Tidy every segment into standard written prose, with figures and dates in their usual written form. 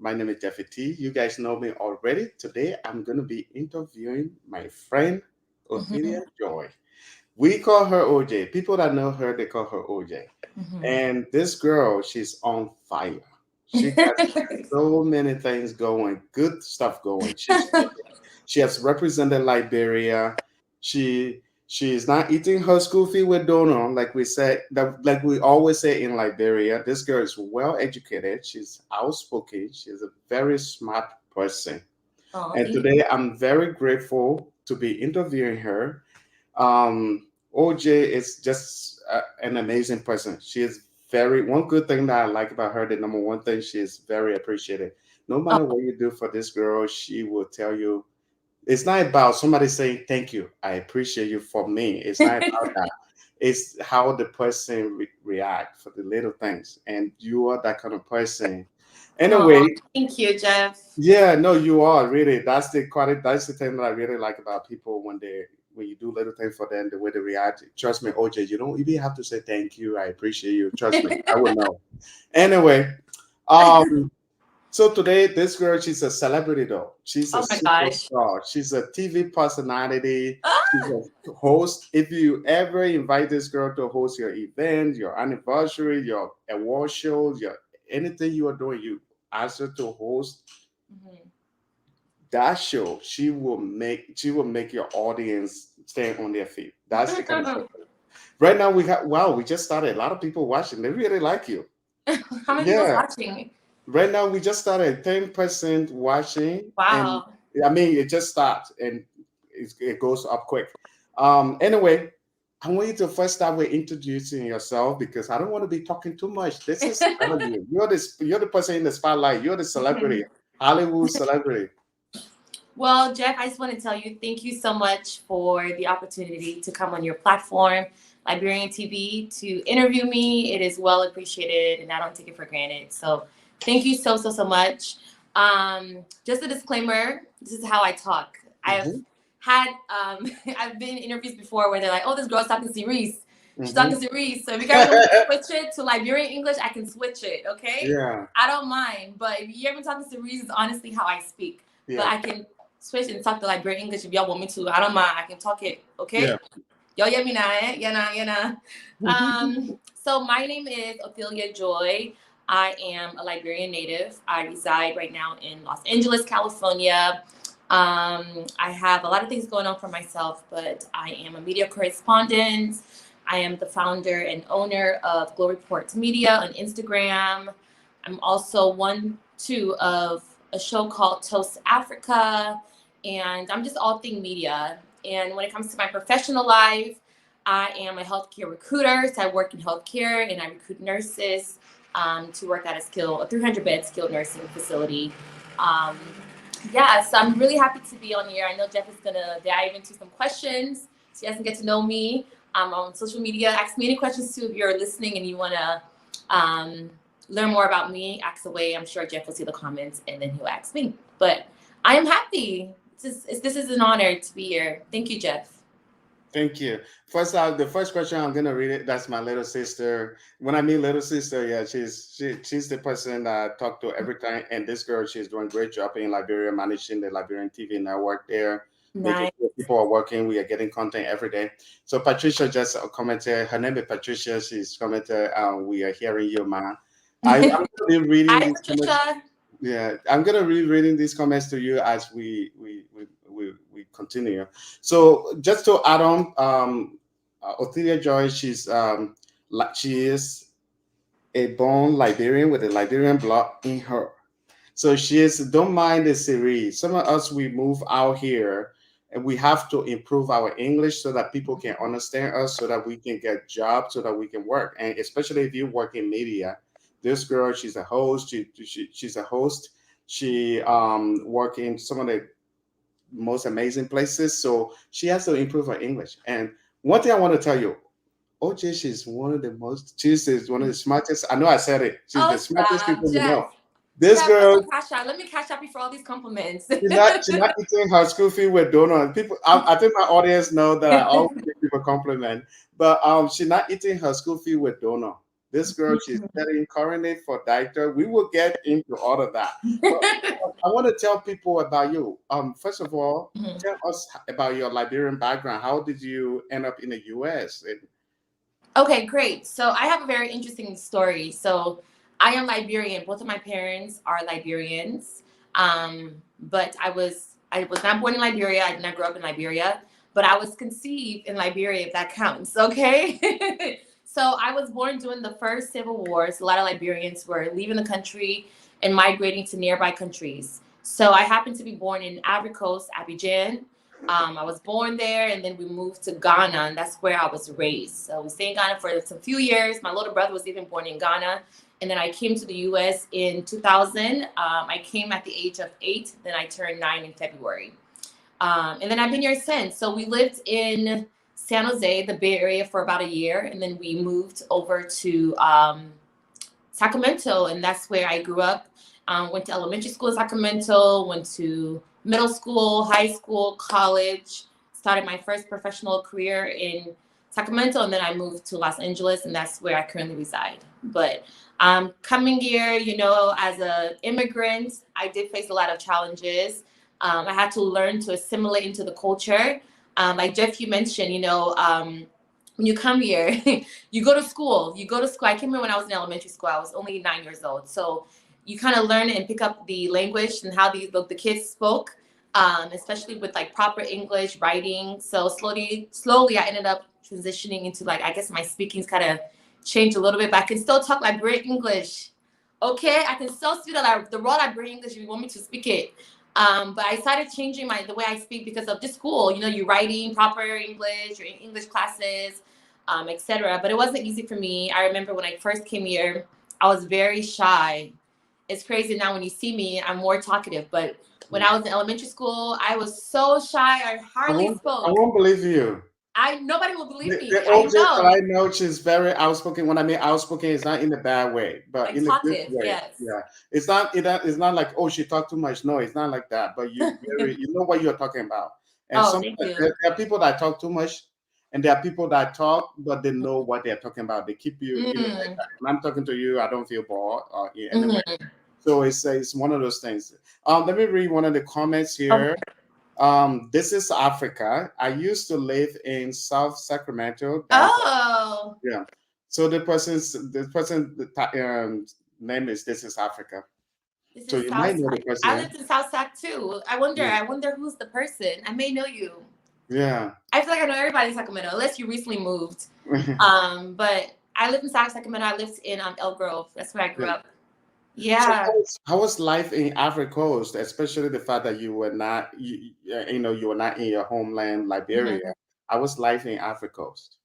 My name is Jeffy T. You guys know me already. Today, I'm going to be interviewing my friend, Othelia Mhm, Joy. We call her OJ. People that know her, they call her OJ. mhm. And this girl, she's on fire. She got so many things going, good stuff going. She has represented Liberia. She is not eating her school fee with donor, like we said, that like we always say in Liberia. This girl is well educated. She's outspoken. She's a very smart person. Oh, And thank today, I'm very grateful to be interviewing her. OJ is just an amazing person. She is very one good thing that I like about her. The number one thing, she is very appreciative. No you. matter what you do for this girl, she will tell you. It's not about somebody saying thank you. I appreciate you for me. It's not about Oh. that. It's how the person react for the little things, and you are that kind of person. Oh, Anyway, thank you, Jeff. yeah, no, you are really. That's the quality. That's the thing that I really like about people when you do little things for them, the way they react. Trust me, OJ, you don't even have to say thank you. I appreciate you. Trust me, I would know. Anyway, um, so today this girl, she's a celebrity though. She's a Oh my gosh. superstar. She's a TV personality. She's Ah! a host. If you ever invite this girl to host your event, your anniversary, your award shows, your anything you are doing, you ask her to host Mhm. that show. She will make your audience stand on their feet. That's the kind of person. Right now we just started. A lot of people watching. They really like you. How many people's Yeah. watching? Right now we just started 10% watching, and Wow. I mean it just starts and it goes up quick. Anyway, I want you to first start with introducing yourself because I don't want to be talking too much. This is about you. You're the person in the spotlight. You're the celebrity, Hollywood celebrity. Well, Jeff, I just want to tell you thank you so much for the opportunity to come on your platform, Liberian TV, to interview me. It is well appreciated, and I don't take it for granted. So, thank you so much. Just a disclaimer: this is how I talk. I've Hmm. had I've been in interviews before where they're like, "Oh, this girl's talking Cerise." She's talking Hmm. Cerise. So if you guys want me to switch it to Liberian English, I can switch it. Okay, Yeah, I don't mind. But if you ever talking Cerise, it's honestly how I speak. But yeah, I can switch and talk to Liberian English if y'all want me to. I don't mind. I can talk it. yeah. Okay. Y'all hear me now, eh? Yeah, nah, yeah, nah. So my name is Othelia Joy. I am a Liberian native. I reside right now in Los Angeles, California. I have a lot of things going on for myself, but I am a media correspondent. I am the founder and owner of Glow Reports Media on Instagram. I'm also two of a show called Toast Africa, and I'm just all thing media. And when it comes to my professional life, I am a healthcare recruiter. So I work in healthcare and I recruit nurses to work at a 300-bed skilled nursing facility. Um, yeah, so I'm really happy to be on here. I know Jeff is gonna dive into some questions so you guys can get to know me on social media. Ask me any questions too if you're listening and you wanna um, learn more about me. Ask away. I'm sure Jeff will see the comments and then he'll ask me. But I am happy. This is an honor to be here. Thank you, Jeff. Thank you. First out, the first question I'm gonna read it. That's my little sister. When I mean little sister, yeah, she's the person that I talk to every time. And this girl, she's doing great job in Liberia, managing the Liberian TV network there, making Nice. sure people are working. We are getting content every day. So Patricia just commented. Her name is Patricia. She's commented. We are hearing you, ma. I'm gonna be reading Hi, these comments. Patricia. Yeah, I'm gonna be reading these comments to you as we continue. So just to add on, Othelia Joy, she is a born Liberian with a Liberian blood in her. So she is don't mind the series. Some of us we move out here and we have to improve our English so that people can understand us, so that we can get jobs, so that we can work. And especially if you work in media, this girl, she's a host. She's a host. She work in some of the most amazing places. So she has to improve her English. And one thing I want to tell you, OJ, she's one of the smartest. I know I said it. She's Oh, the smartest stop, people you know. Jeff. This Jeff, what's girl, your cash out? Let me cash out you for all these compliments. she's not eating her school fee with donuts. People, I think my audience know that I always give people compliment, but she's not eating her school fee with donut. This girl, she's studying currently for doctor. We will get into all of that. But I want to tell people about you. First of all, tell us about your Liberian background. How did you end up in the U.S.? Okay, great. So I have a very interesting story. So I am Liberian. Both of my parents are Liberians. But I was not born in Liberia. I did not grow up in Liberia, but I was conceived in Liberia, if that counts. Okay. So I was born during the first civil wars. A lot of Liberians were leaving the country and migrating to nearby countries. So I happened to be born in Ivory Coast, Abidjan. I was born there, and then we moved to Ghana, and that's where I was raised. So we stayed in Ghana for some few years. My little brother was even born in Ghana, and then I came to the U.S. in 2000. I came at the age of 8. Then I turned 9 in February, and then I've been here since. So we lived in San Jose, the Bay Area, for about a year, and then we moved over to Sacramento, and that's where I grew up. Went to elementary school in Sacramento, went to middle school, high school, college, started my first professional career in Sacramento, and then I moved to Los Angeles, and that's where I currently reside. But coming here, as an immigrant, I did face a lot of challenges. I had to learn to assimilate into the culture. Like Jeff, you mentioned, when you come here, you go to school. I came here when I was in elementary school. I was only 9 years old. So you kind of learn and pick up the language and how the kids spoke, especially with like proper English writing. So slowly, I ended up transitioning into I guess my speaking's kind of changed a little bit, but I can still talk Liberian English. Okay, I can still speak the raw Liberian English if you want me to speak it. But I started changing the way I speak because of this school. You're writing proper English, you're in English classes, etc. But it wasn't easy for me. I remember when I first came here, I was very shy. It's crazy now when you see me, I'm more talkative. But when I was in elementary school, I was so shy. I hardly spoke. I won't believe you. Nobody will believe me. The I OJ know. that I know, she's very outspoken. When I mean outspoken, it's not in a bad way, but in a good way. Yes. Yeah, it's not like, oh, she talked too much. No, it's not like that. But you know what you're talking about. And Thank you. there are people that talk too much, and there are people that talk, but they know what they're talking about. They keep you. Like, when I'm talking to you, I don't feel bored. Anyway. So it's one of those things. Let me read one of the comments here. This is Africa. I used to live in South Sacramento. Yeah. So the person's name is This is Africa. So you might know the person. I lived in South Sac too. I wonder who's the person. I may know you. Yeah. I feel like I know everybody in Sacramento, unless you recently moved. But I lived in South Sacramento. I lived in Elk Grove. That's where I grew up. Yeah. So how was life in Ivory Coast, especially the fact that you were not, you were not in your homeland, Liberia? How was life in Ivory Coast?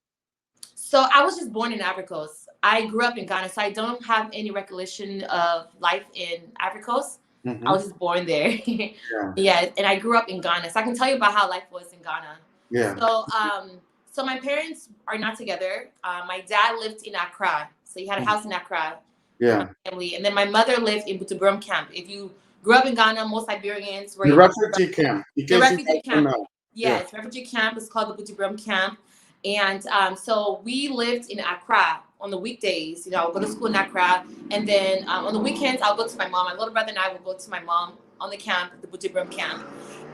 So I was just born in Ivory Coast. I grew up in Ghana, so I don't have any recollection of life in Ivory Coast. I was just born there. Yeah, and I grew up in Ghana, so I can tell you about how life was in Ghana. Yeah. So my parents are not together. My dad lived in Accra, so he had a house in Accra. Yeah. Family. And then my mother lived in Butubrum camp. If you grew up in Ghana, most Liberians were the refugee camp. The refugee camp. Yes, refugee camp is called the Butubrum camp. And so we lived in Accra on the weekdays. I'll go to school in Accra. And then on the weekends, I'll go to my mom. My little brother and I will go to my mom on the camp, the Butubrum camp.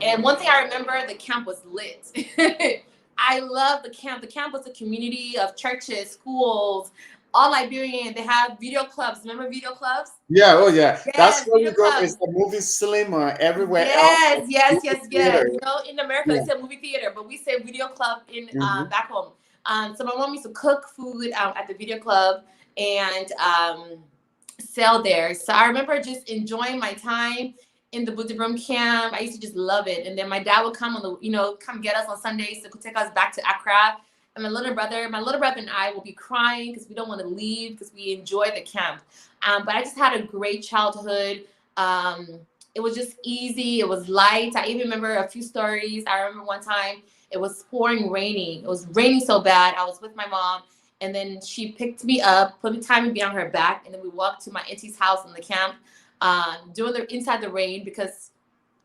And one thing I remember, the camp was lit. I love the camp. The camp was a community of churches, schools, all Liberian. They have video clubs. Remember video clubs? Yeah. Oh, yeah. Yes, that's where you go. Clubs. It's the movie cinema everywhere yes, else. Yes. In America, they say movie theater, but we say video club in back home. So my mom used to cook food at the video club and sell there. So I remember just enjoying my time in the Butubrum camp. I used to just love it. And then my dad would come come get us on Sundays to take us back to Accra. And my little brother and I will be crying because we don't want to leave because we enjoy the camp. But I just had a great childhood. It was just easy. It was light. I even remember a few stories. I remember one time it was raining. It was raining so bad. I was with my mom, and then she picked me up, put me on her back, and then we walked to my auntie's house in the camp, inside the rain because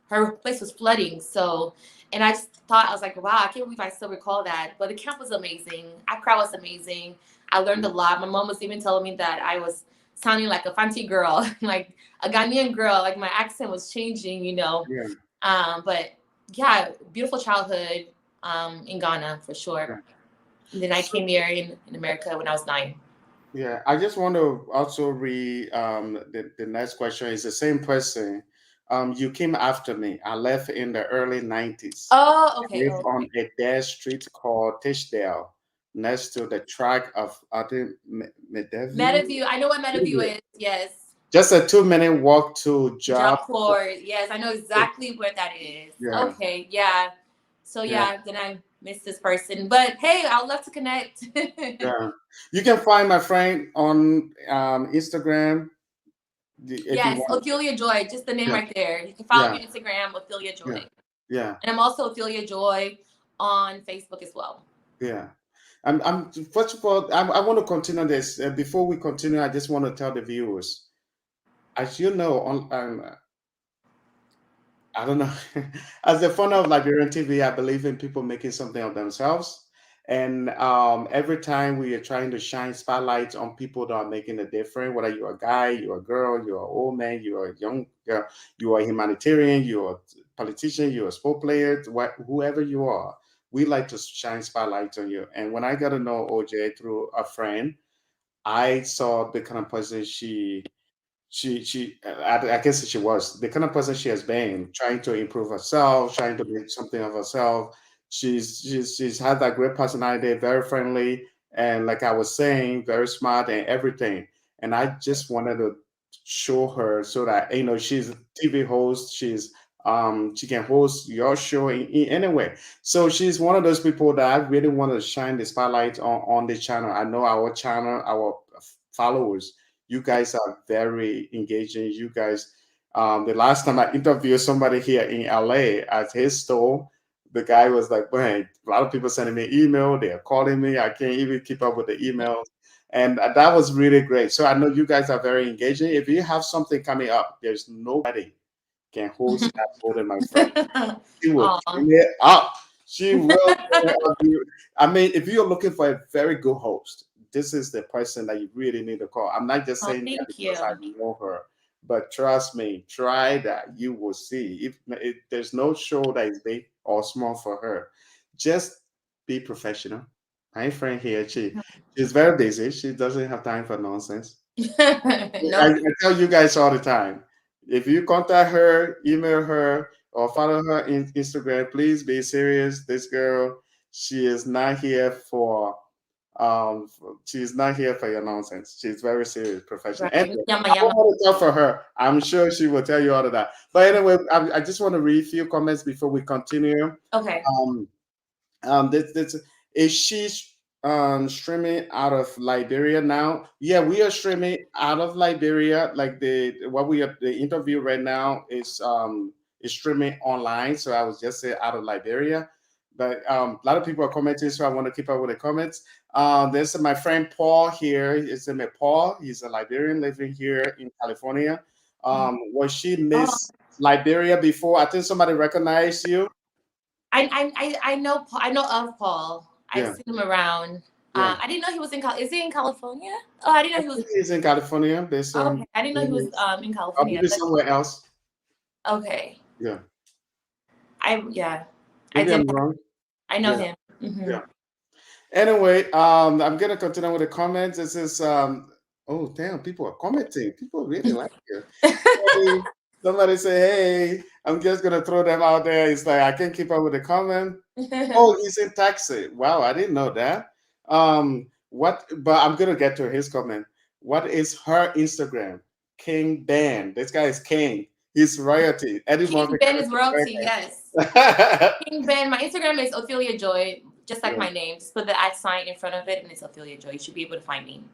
her place was flooding. So, and I just thought, I was like, wow, I can't believe I still recall that. But the camp was amazing. Accra was amazing. I learned a lot. My mom was even telling me that I was sounding like a fancy girl, like a Ghanaian girl. Like my accent was changing, you know. Yeah. But yeah, beautiful childhood in Ghana for sure. Yeah. And then I So, came here in America when I was 9. yeah, I just want to also read the next question is the same person. You came after me. I left in the early 90s. Oh, I okay. live Oh, on okay. a dead street called Tishdale, next to the track of I think Medeview. Meadowview. I know what Meadowview is. Yes. Just a 2 minute walk to job. Job Corps. Yes, I know exactly where that is. Yeah, Okay. Yeah. So yeah, yeah, then I missed this person. But hey, I'd love to connect. yeah. You can find my friend on Instagram if you Yes, want. Othelia Joy, just the name Yeah, right there. You can follow yeah, me on Instagram, Othelia yeah, Joy. yeah, And I'm also Othelia Joy on Facebook as well. yeah. I'm first of all, I want to continue this. Before we continue, I just want to tell the viewers, as you know, I don't know. As the founder of Liberian TV, I believe in people making something of themselves. And every time we are trying to shine spotlights on people that are making a difference, whether you're a guy, you're a girl, you're an old man, you're a young girl, you are a humanitarian, you're a politician, you're a sport player, whoever you are, we like to shine spotlights on you. And when I got to know OJ through a friend, I saw the kind of person I guess she was the kind of person she has been trying to improve herself, trying to make something of herself. She's had that great personality, very friendly, and like I was saying, very smart and everything. And I just wanted to show her so that she's a TV host. She can host your show in any way. So she's one of those people that I really want to shine the spotlight on the channel. I know our channel, our followers, you guys are very engaging. You guys, the last time I interviewed somebody here in LA at his store, the guy was like, "Man, a lot of people sending me email. They are calling me. I can't even keep up with the emails." And that was really great. So I know you guys are very engaging. If you have something coming up, there's nobody can host that more than my friend. She will Aw. turn it up. She will turn it up. I mean, if you're looking for a very good host, this is the person that you really need to call. I'm not just Oh, saying that thank you. because I know her, but trust me, try that. You will see. If there's no show that is big or small for her, just be professional. My friend here, she's very busy. She doesn't have time for nonsense. I No. tell you guys all the time. If you contact her, email her, or follow her in Instagram, please be serious. This girl, she is not here for she's not here for your nonsense. She's very serious, professional. Right. Anyway, Yama I don't yama. want to talk for her. I'm sure she will tell you all of that. But anyway, I just want to read a few comments before we continue. Okay. Um, this is she streaming out of Liberia now? Yeah, we are streaming out of Liberia. Like the interview right now is streaming online. So I was just say out of Liberia. But a lot of people are commenting, so I want to keep up with the comments. There's my friend Paul here. It's Paul. He's a Liberian living here in California. Was she Oh, Miss Liberia before? I think somebody recognized you. I know I know of Paul. I've Yeah, seen him around. yeah. I didn't know he was in Is he in California? Oh, I didn't I know he was. think he's in California. There's Oh, okay, I didn't know he was in or California. maybe But somewhere else. okay, Yeah, yeah, I maybe did. I'm wrong. I know Yeah, him. Hmm. yeah. Anyway, I'm gonna continue with the comments. This is oh damn, people are commenting. People really like you. Hey, somebody say, hey, I'm just gonna throw them out there. It's like I can't keep up with the comment. Oh, he's in taxi. Wow, I didn't know that. What? But I'm gonna get to his comment. What is her Instagram? King Ben. This guy is king. He's royalty. Eddie King Murphy. Ben is royalty. Yes, Yeah. King Ben. My Instagram is Othelia Joy, just like my name. Just put the @ sign in front of it, and it's Othelia Joy. You should be able to find me.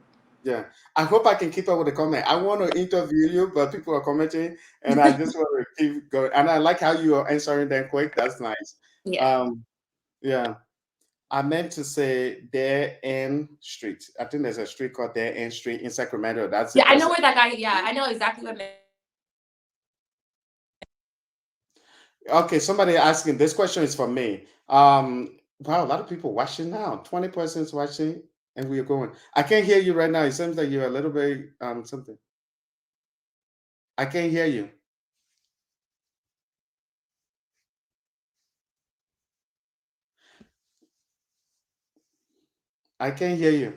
Yeah. I hope I can keep up with the comment. I want to interview you, but people are commenting, and I just want to keep going. And I like how you are answering them quick. That's nice. Yeah. Um, yeah. I meant to say There End Street. I think there's a street called There End Street in Sacramento. That's the Yeah, I know person. where that guy. Yeah, I know exactly what. Okay, somebody asking. This question is for me. Wow, a lot of people watching now. 20 persons watching. And we are going. I can't hear you right now. It seems like you're a little bit something. I can't hear you. I can't hear you.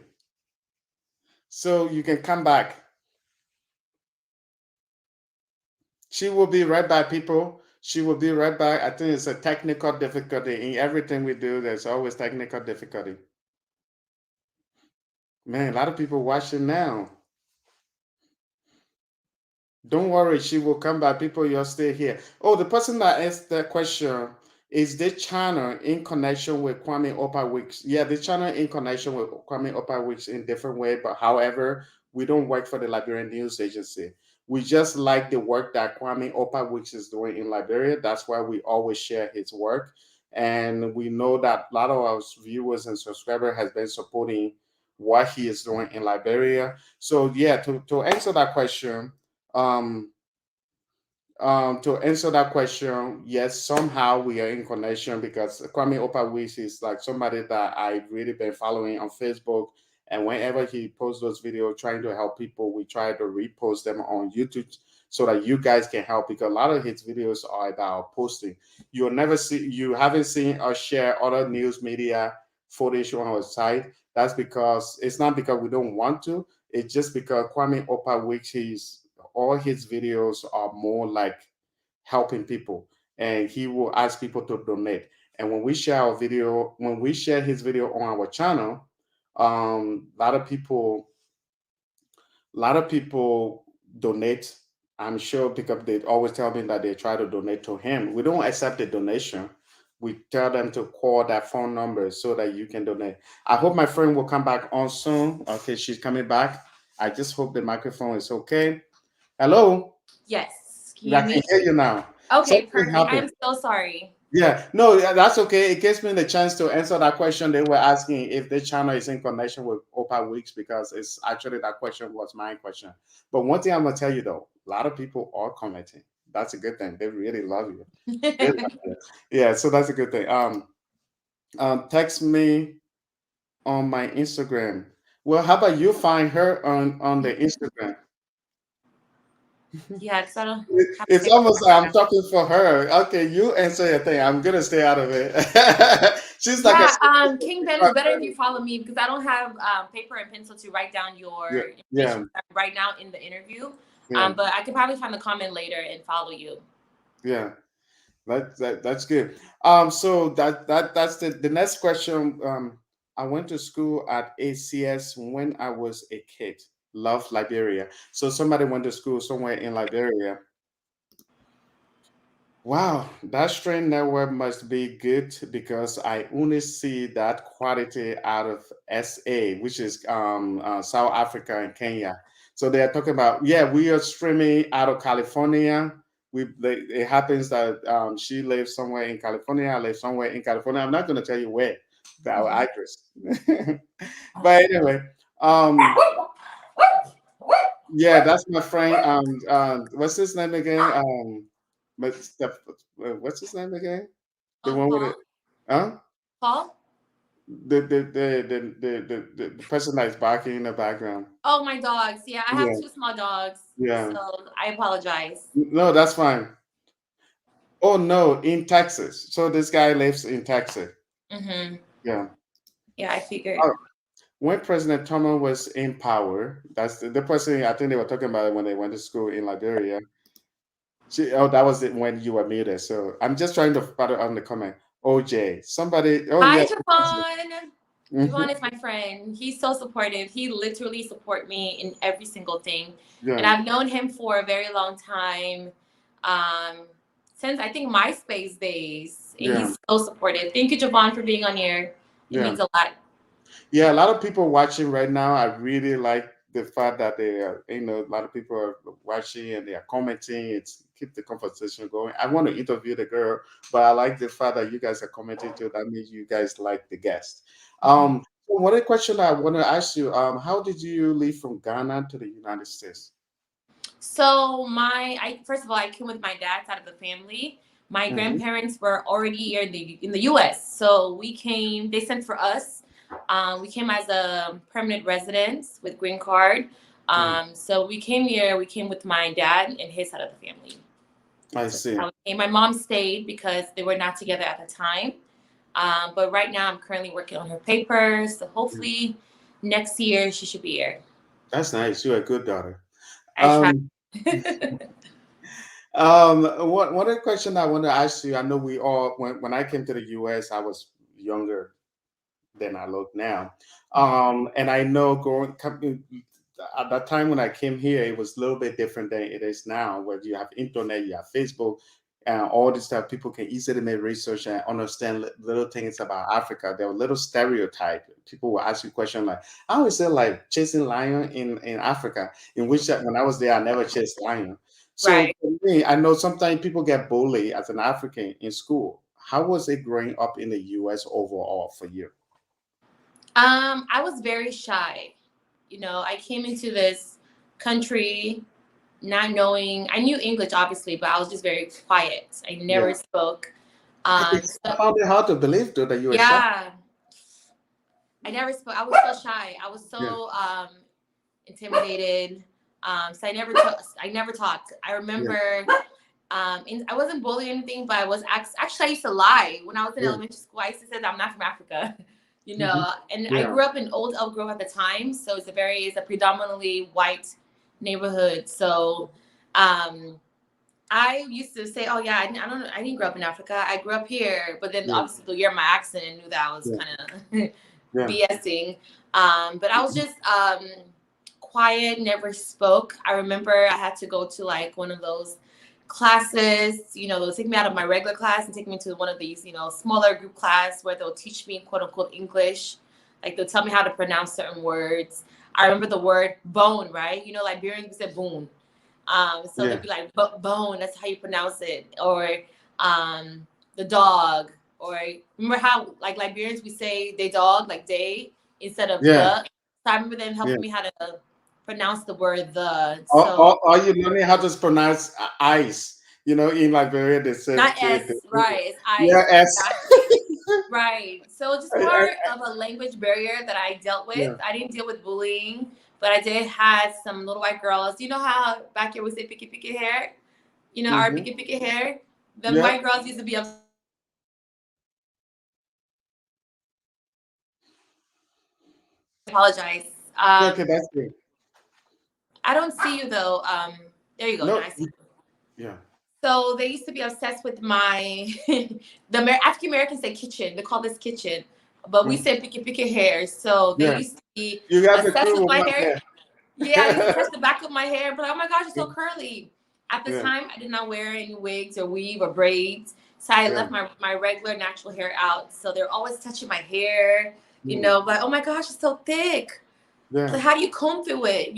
So you can come back. She will be right back, people. She will be right back. I think it's a technical difficulty. In everything we do, there's always technical difficulty. Man, a lot of people watching now. Don't worry, she will come back. People, you'll stay here. Oh, the person that asked the question is this channel in connection with Kwame Opa Weeks? Yeah, this channel in connection with Kwame Opa Weeks in different way, but however, we don't work for the Liberian News Agency. We just like the work that Kwame Opa Weeks is doing in Liberia. That's why we always share his work. And we know that a lot of our viewers and subscribers has been supporting what he is doing in Liberia. So yeah, to answer that question, um, to answer that question, yes, somehow we are in connection because Kwame Opawis is like somebody that I've really been following on Facebook. And whenever he posts those videos trying to help people, we try to repost them on YouTube so that you guys can help because a lot of his videos are about posting. You haven't seen us share other news media footage on our site. That's because it's not because we don't want to, it's just because Kwame Opawis, all his videos are more like helping people and he will ask people to donate. And when we share his video on our channel, a lot of people donate. I'm sure because they always tell me that they try to donate to him. We don't accept the donation. We tell them to call that phone number so that you can donate. I hope my friend will come back on soon. Okay, she's coming back. I just hope the microphone is okay. Hello? Yes. Can you I hear can me? hear you now. Okay, Something perfect. happened. I'm so sorry. Yeah, no, yeah, that's okay. It gives me the chance to answer that question they were asking if the channel is in connection with Opa Weeks because it's actually that question was my question. But one thing I'm gonna tell you though, a lot of people are commenting. That's a good thing. They really love you. They love you. Yeah, so that's a good thing. Text me on my Instagram. Well, how about you find her on the Instagram? Yeah, because I don't have It's paper almost like I'm for talking for her. Okay, you answer your thing. I'm gonna stay out of it. She's like a Yeah, King Ben, it's better if you follow me because I don't have paper and pencil to write down yeah, your yeah, information right now in the interview. yeah, But I could probably find the comment later and follow you. yeah. That's good. So that's the next question. I went to school at ACS when I was a kid. Love Liberia. So somebody went to school somewhere in Liberia. Wow, that strain network must be good because I only see that quality out of SA, which is South Africa and Kenya. So they are talking about, yeah, we are streaming out of California. It happens that she lives somewhere in California. I live somewhere in California. I'm not going to tell you where, our Mhm. address. But anyway, um, yeah, that's my friend. What's his name again? What's his name again? The one with it, Paul? huh? Paul? The person that is barking in the background. Oh, my dogs. Yeah, I have Yeah, two small dogs, yeah. so I apologize. No, that's fine. Oh no, in Texas. So this guy lives in Texas. Mm-hmm. Yeah. Yeah, I figured. Oh, when President Thomas was in power, that's the person I think they were talking about it when they went to school in Liberia. That was it when you were muted. So I'm just trying to put it on the comment. OJ, somebody. Oh Hi, yeah. Javon. Javon Mhm. is my friend. He's so supportive. He literally support me in every single thing. And Yeah, I've known him for a very long time. Um, since I think MySpace days. And yeah, he's so supportive. Thank you, Javon, for being on here. It yeah. means a lot. Yeah, a lot of people watching right now. I really like the fact that they are, a lot of people are watching and they are commenting. It's keep the conversation going. I want to interview the girl, but I like the fact that you guys are commenting too. That means you guys like the guest. Mhm. So one other question I want to ask you, how did you leave from Ghana to the United States? So I first of all, I came with my dad's side of the family. My Hmm. grandparents were already here in the U.S. So we came. They sent for us. We came as a permanent residence with green card. Mm. So we came here. We came with my dad and his side of the family. I So see. my mom stayed because they were not together at the time. But right now, I'm currently working on her papers. So Mm. hopefully, next year she should be here. That's nice. You're a good daughter. I try. Um, one other question I want to ask you. I know we all when I came to the U.S. I was younger than I look now. And I know at that time when I came here, it was a little bit different than it is now, where you have internet, you have Facebook, and all this stuff. People can easily make research and understand little things about Africa. There were little stereotype. People will ask you questions like, "How is it like chasing lion in Africa?" In which when I was there, I never chased lion. So Right. for me, I know sometimes people get bullied as an African in school. How was it growing up in the U.S. overall for you? I was very shy. I came into this country not knowing. I knew English, obviously, but I was just very quiet. I never Yeah. spoke. I So found it hard to believe though that you were shy. yeah, I never spoke. I was so shy. I was Yeah. so intimidated. So I never talked. I Yeah. remember. I wasn't bullied or anything, but I was actually I used to lie when I was in Yeah. elementary school. I used to say that I'm not from Africa, Hmm. And I Yeah. grew up in Old Elk Grove at the time, so it's a predominantly white neighborhood. So, I used to say, "Oh yeah, I don't know, I didn't grow up in Africa. I grew up here." But then Yeah. obviously they'll hear my accent and knew that I was Yeah. kind of Yeah. BSing. But I was just quiet, never spoke. I remember I had to go to like one of those classes, they'll take me out of my regular class and take me to one of these, smaller group class where they'll teach me quote unquote English. Like they'll tell me how to pronounce certain words. I remember the word bone, right? Liberians we said boon. So they'd Yeah. be like bone, that's how you pronounce it, or the dog, or remember how like Liberians we say they dog like they instead of Yeah. the. So I remember them Yeah. helping me how to pronounce the word the. Or, So or you learning how to pronounce ice. In Liberia they said not S, right? It's yeah, ice, S. exactly. Right. So just I, more of a language barrier that I dealt with. yeah. I didn't deal with bullying, but I did have some little white girls. You know how back here we say picky picky hair? Our Hmm. picky picky hair. Them Yeah. white girls used to be apologize. Yeah. Okay, that's good. I don't see you though. There you go. Now No. I see you. Yeah. So they used to be obsessed with my African Americans say kitchen. They call this kitchen, but we Mm. say picky picky hair. So they Yeah. used to be You got the obsessed crew with with my one hair. there. Yeah, I used to touch the back of my hair, but oh my gosh, it's so curly. At the Yeah. time, I did not wear any wigs or weave or braids, so I Yeah. left my regular natural hair out. So they're always touching my hair, Mm. but oh my gosh, it's so thick. Yeah. Like, how do you comb through it?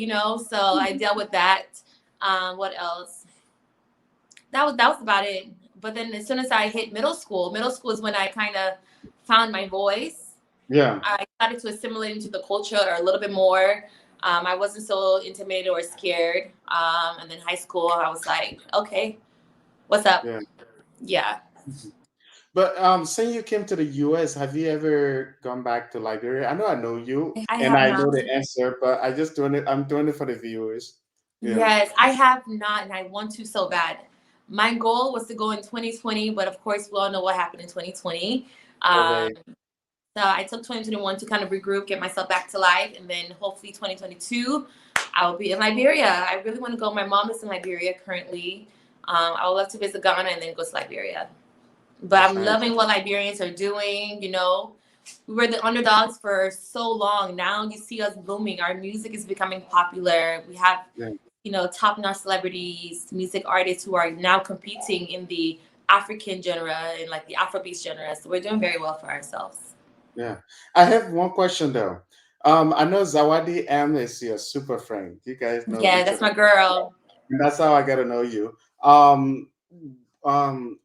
So I dealt with that. What else? That was about it. But then as soon as I hit middle school is when I kind of found my voice. Yeah. I started to assimilate into the culture a little bit more. I wasn't so intimidated or scared. And then high school, I was like, okay, what's up? Yeah. Yeah, But since you came to the US, have you ever gone back to Liberia? I know you, I and have I know not. the answer, but I just doing it. I'm doing it for the viewers. Yeah. Yes, I have not, and I want to so bad. My goal was to go in 2020, but of course, we all know what happened in 2020. Um, Okay. so I took 2021 to kind of regroup, get myself back to life, and then hopefully 2022, I will be in Liberia. I really want to go. My mom is in Liberia currently. I would love to visit Ghana and then go to Liberia. But That's I'm nice. loving what Liberians are doing. We were the underdogs for so long. Now you see us booming. Our music is becoming popular. We have, Yeah. top-notch celebrities, music artists who are now competing in the African genre and like the Afrobeat genre. So we're doing very well for ourselves. Yeah. I have one question though. I know Zawadi M is your super friend. You guys know Yeah, each that's other. my girl. And that's how I got to know you. Um,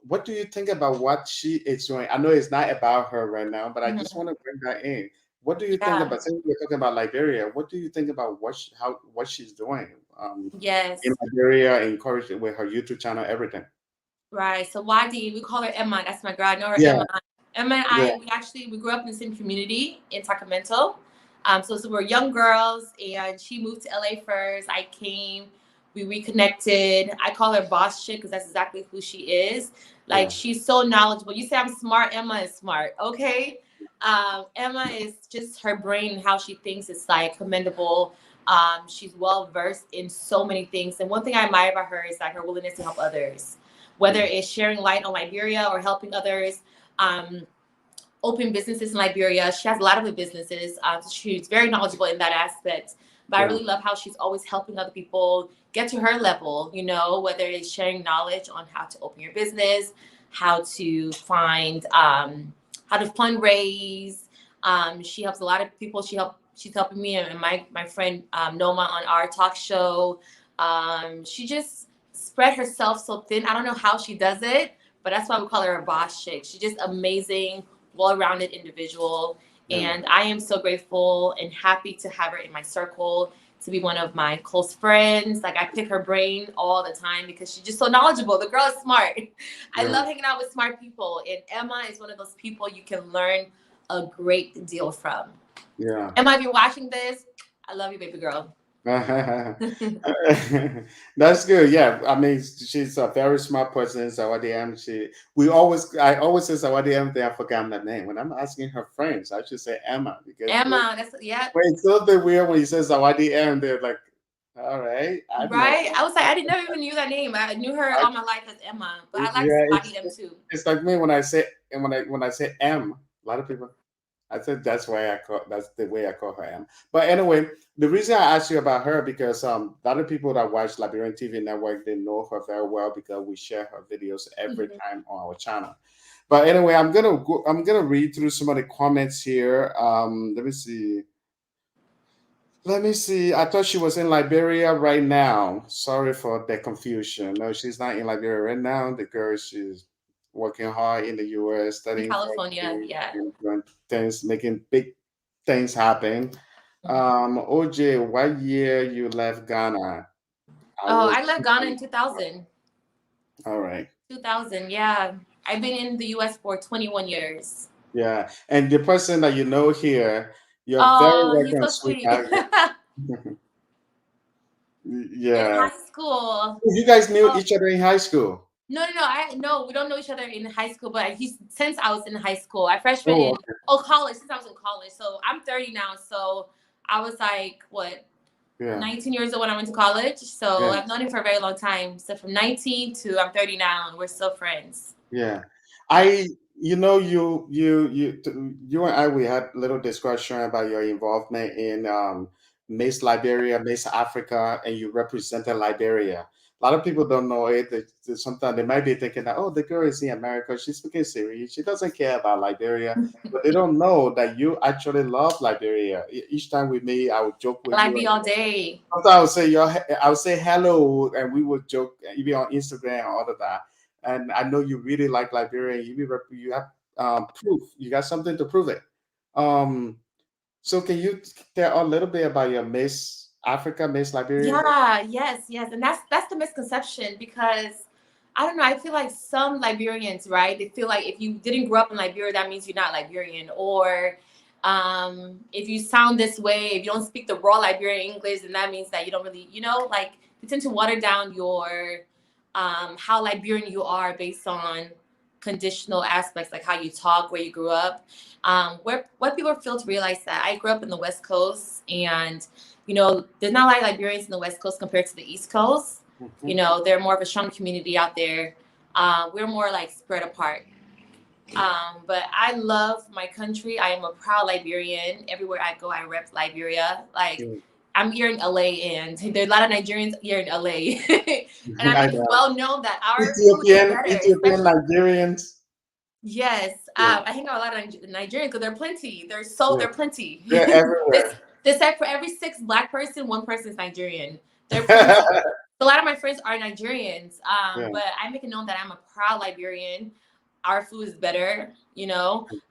what do you think about what she is doing? I know it's not about her right now, but I just Mhm. want to bring that in. What do you think Yeah. about? Since we're talking about Liberia, what do you think about what she's doing in Yes. Liberia, encouraged with her YouTube channel, everything? Right. So Wadi, we call her Emma. That's my girl. I know her Yeah, Emma. Emma and Yeah, we grew up in the same community in Sacramento. So we're young girls, and she moved to LA first. I came, we reconnected. I call her boss chick because that's exactly who she is. Like, yeah, she's so knowledgeable. You say I'm smart, Emma is smart. Okay. Emma is just, her brain and how she thinks is like commendable. She's well versed in so many things. And one thing I admire about her is like her willingness to help others, whether yeah, it's sharing light on Liberia or helping others. Um, Open businesses in Liberia. She has a lot of the businesses. She's very knowledgeable in that aspect. But I yeah, really love how she's always helping other people get to her level, you know, whether it's sharing knowledge on how to open your business, how to find, how to fundraise. She helps a lot of people. She's helping me and my friend Noma on our talk show. She just spread herself so thin. I don't know how she does it, but that's why we call her a boss chick. She's just amazing, well-rounded individual, yeah. and I am so grateful and happy to have her in my circle, to be one of my close friends. Like, I pick her brain all the time because she's just so knowledgeable. The girl is smart. I Yeah. love hanging out with smart people, and Emma is one of those people you can learn a great deal from. Yeah. Emma, if you're watching this, I love you, baby girl. That's good. Yeah, I mean, she's a very smart person. Zawadi M. I always say Zawadi M. Then I forgot that name. When I'm asking her friends, I should say Emma because Emma, that's, yeah. when it's a little bit weird when you say Zawadi M. They're like, all right, I know. Right. I was like, I didn't never even knew that name. I knew her I, all my life as Emma, but I like yeah, Zawadi them too. it's like me when I say and when I say M. A lot of people. I think that's the way I call her M. But anyway, the reason I asked you about her because a lot of people that watch Liberian TV network they know her very well because we share her videos every Mhm. time on our channel. But anyway, I'm gonna read through some of the comments here. Let me see. Let me see. I thought she was in Liberia right now. Sorry for the confusion. No, she's not in Liberia right now. The girl, she's working hard in the US, In studying for California, yeah. and doing things, making big things happen. Mhm. OJ, what year you left Ghana? I Oh, was I left Ghana in 2000. all right. 2000, yeah. I've been in the US for 21 years. Yeah. And the person that you know here, you're very Oh, he's welcome, so sweet. sweetheart. In Yeah. high school. You guys knew Oh, each other in high school. no. No, we don't know each other in high school, but he's since I was in high school. I freshman Oh, in college, since I was in college. So I'm 30 now. So I was like, what, yeah. 19 years old when I went to college. So Yeah. I've known him for a very long time. So from 19 to I'm 30 now, and we're still friends. Yeah, I, you and I, we had little discussion about your involvement in Miss Liberia, Miss Africa, and you represented Liberia. A lot of people don't know it. Sometimes they might be thinking that, oh, the girl is in America, she's speaking serious, she doesn't care about Liberia, but they don't know that you actually love Liberia. Each time we meet, I would joke with Like you. be all day. Sometimes I would say I would say hello, and we would joke even on Instagram and all of that. And I know you really like Liberia. You have proof. You got something to prove it. Um, so can you tell a little bit about your Miss Africa, Miss Liberia? Yeah, yes. And that's the misconception, because I don't know, I feel like some Liberians, right? They feel like if you didn't grow up in Liberia, that means you're not Liberian. Or if you sound this way, if you don't speak the raw Liberian English, then that means that you don't really, like, you tend to water down your how Liberian you are based on conditional aspects, like how you talk, where you grew up. Where what people fail to realize that I grew up in the West Coast, and there's not a lot of Liberians in the West Coast compared to the East Coast. Mhm. They're more of a strong community out there. We're more like spread apart. But I love my country. I am a proud Liberian. Everywhere I go, I rep Liberia. Like, Yeah. I'm here in LA, and there are a lot of Nigerians here in LA. And I I mean, it's know. well known that our food is better, Ethiopian especially. Nigerians. Yes, Yeah, I hang out with a lot of Nigerians because they're plenty. yeah, They're plenty. they're this everywhere. this said for every six black person, one person is Nigerian. They're plenty. A lot of my friends are Nigerians. Yeah. But I make it known that I'm a proud Liberian. Our food is better.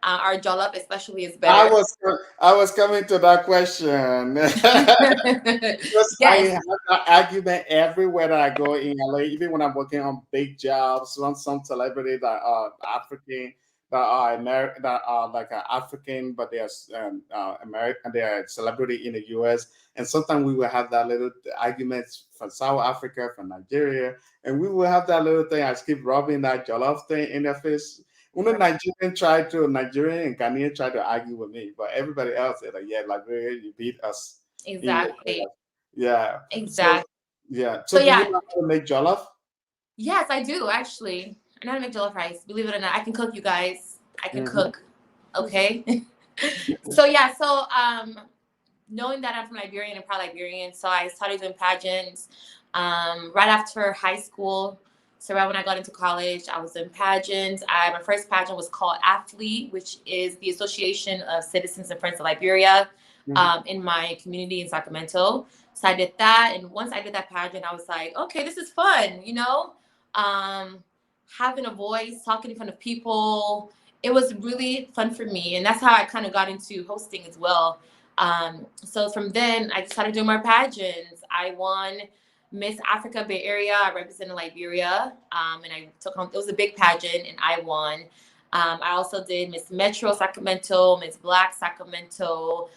Our jollof especially is I better. was I was coming to that question. Because I Yes. have that argument everywhere that I go in LA, even when I'm working on big jobs, some celebrity that are African. that are like African, but they are American. They are celebrity in the U.S. And sometimes we will have that little arguments from South Africa, from Nigeria, and we will have that little thing. I keep rubbing that jollof thing in their face. When a Nigerian and Ghanaian try to argue with me, but everybody else is like, yeah, Liberia, you beat us in your Exactly. yeah. So Exactly. yeah. So So do you yeah, know how to make jollof? yes, I do actually. I know how to make jollof rice. Believe it or not, I can cook, you guys. I can Mm-hmm. cook. Okay. So yeah, so knowing that I'm from Liberian and proud Liberian, so I started doing pageants right after high school. So right when I got into college, I was in pageants. My first pageant was called Athlete, which is the Association of Citizens and Friends of Liberia in my community in Sacramento. So I did that, and once I did that pageant, I was like, okay, this is fun, having a voice, talking in front of people. It was really fun for me, and that's how I kind of got into hosting as well. So from then, I started doing more pageants. I won Miss Africa Bay Area. I represented Liberia, and I took home. It was a big pageant, and I won. I also did Miss Metro Sacramento, Miss Black Sacramento,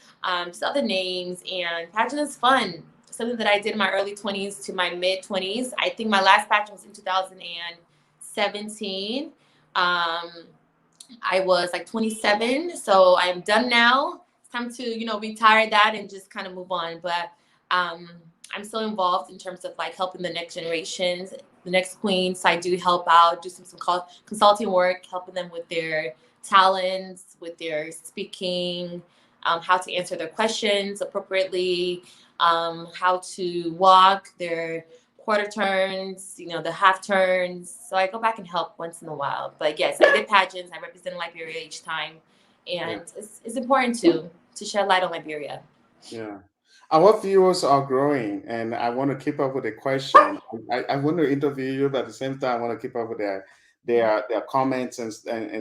just other names. And pageant is fun. Something that I did in my early 20s to my mid 20s. I think my last pageant was in 2017. I was like 27, so I'm done now. It's time to, retire that and just kind of move on. But I'm still involved in terms of like helping the next generations, the next queens. So I do help out, do some consulting work, helping them with their talents, with their speaking, how to answer their questions appropriately, how to walk their quarter turns, the half turns. So I go back and help once in a while. But yes, I did pageants. I represented Liberia each time, Yeah. and it's important to shed light on Liberia. Yeah. Our viewers are growing, and I want to keep up with the question. I want to interview you, but at the same time, I want to keep up with their comments and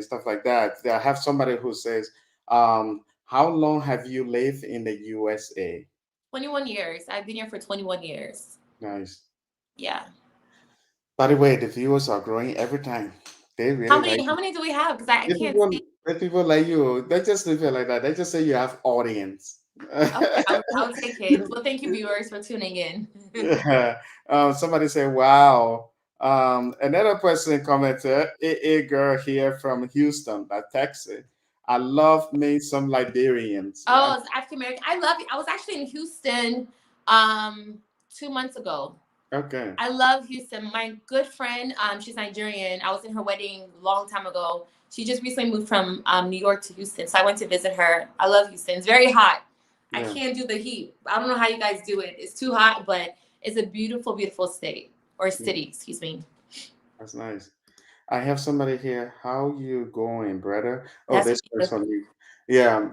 stuff like that. I have somebody who says, "How long have you lived in the USA?" 21 years. I've been here for 21 years. Nice. Yeah. By the way, the viewers are growing every time. They How really many? like How you. many do we have? Because I The can't people, see. the people like you, they just leave it like that. They just say you have audience. Okay, I'll take it. Well, thank you, viewers, for tuning in. Yeah. Somebody said, "Wow." Another person commented, "A girl here from Houston, that Texas. I love me some Liberians." Oh, it's African American. I love it. I was actually in Houston 2 months ago. Okay. I love Houston. My good friend, she's Nigerian. I was in her wedding a long time ago. She just recently moved from New York to Houston, so I went to visit her. I love Houston. It's very hot. I Yeah. can't do the heat. I don't know how you guys do it. It's too hot, but it's a beautiful, beautiful state or Yeah. city. Excuse me. That's nice. I have somebody here. How you going, brother? Oh, That's this beautiful. person. Yeah.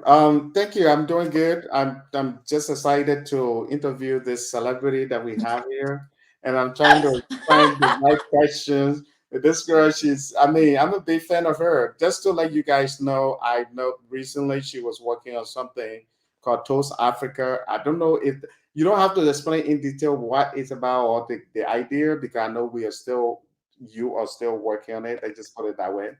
Thank you. I'm doing good. I'm just excited to interview this celebrity that we have here, and I'm trying to find the right questions. This girl, I mean, I'm a big fan of her. Just to let you guys know, I know recently she was working on something called Toast Africa. I don't know if you don't have to explain in detail what it's about or the idea, because I know you are still working on it. I just put it that way.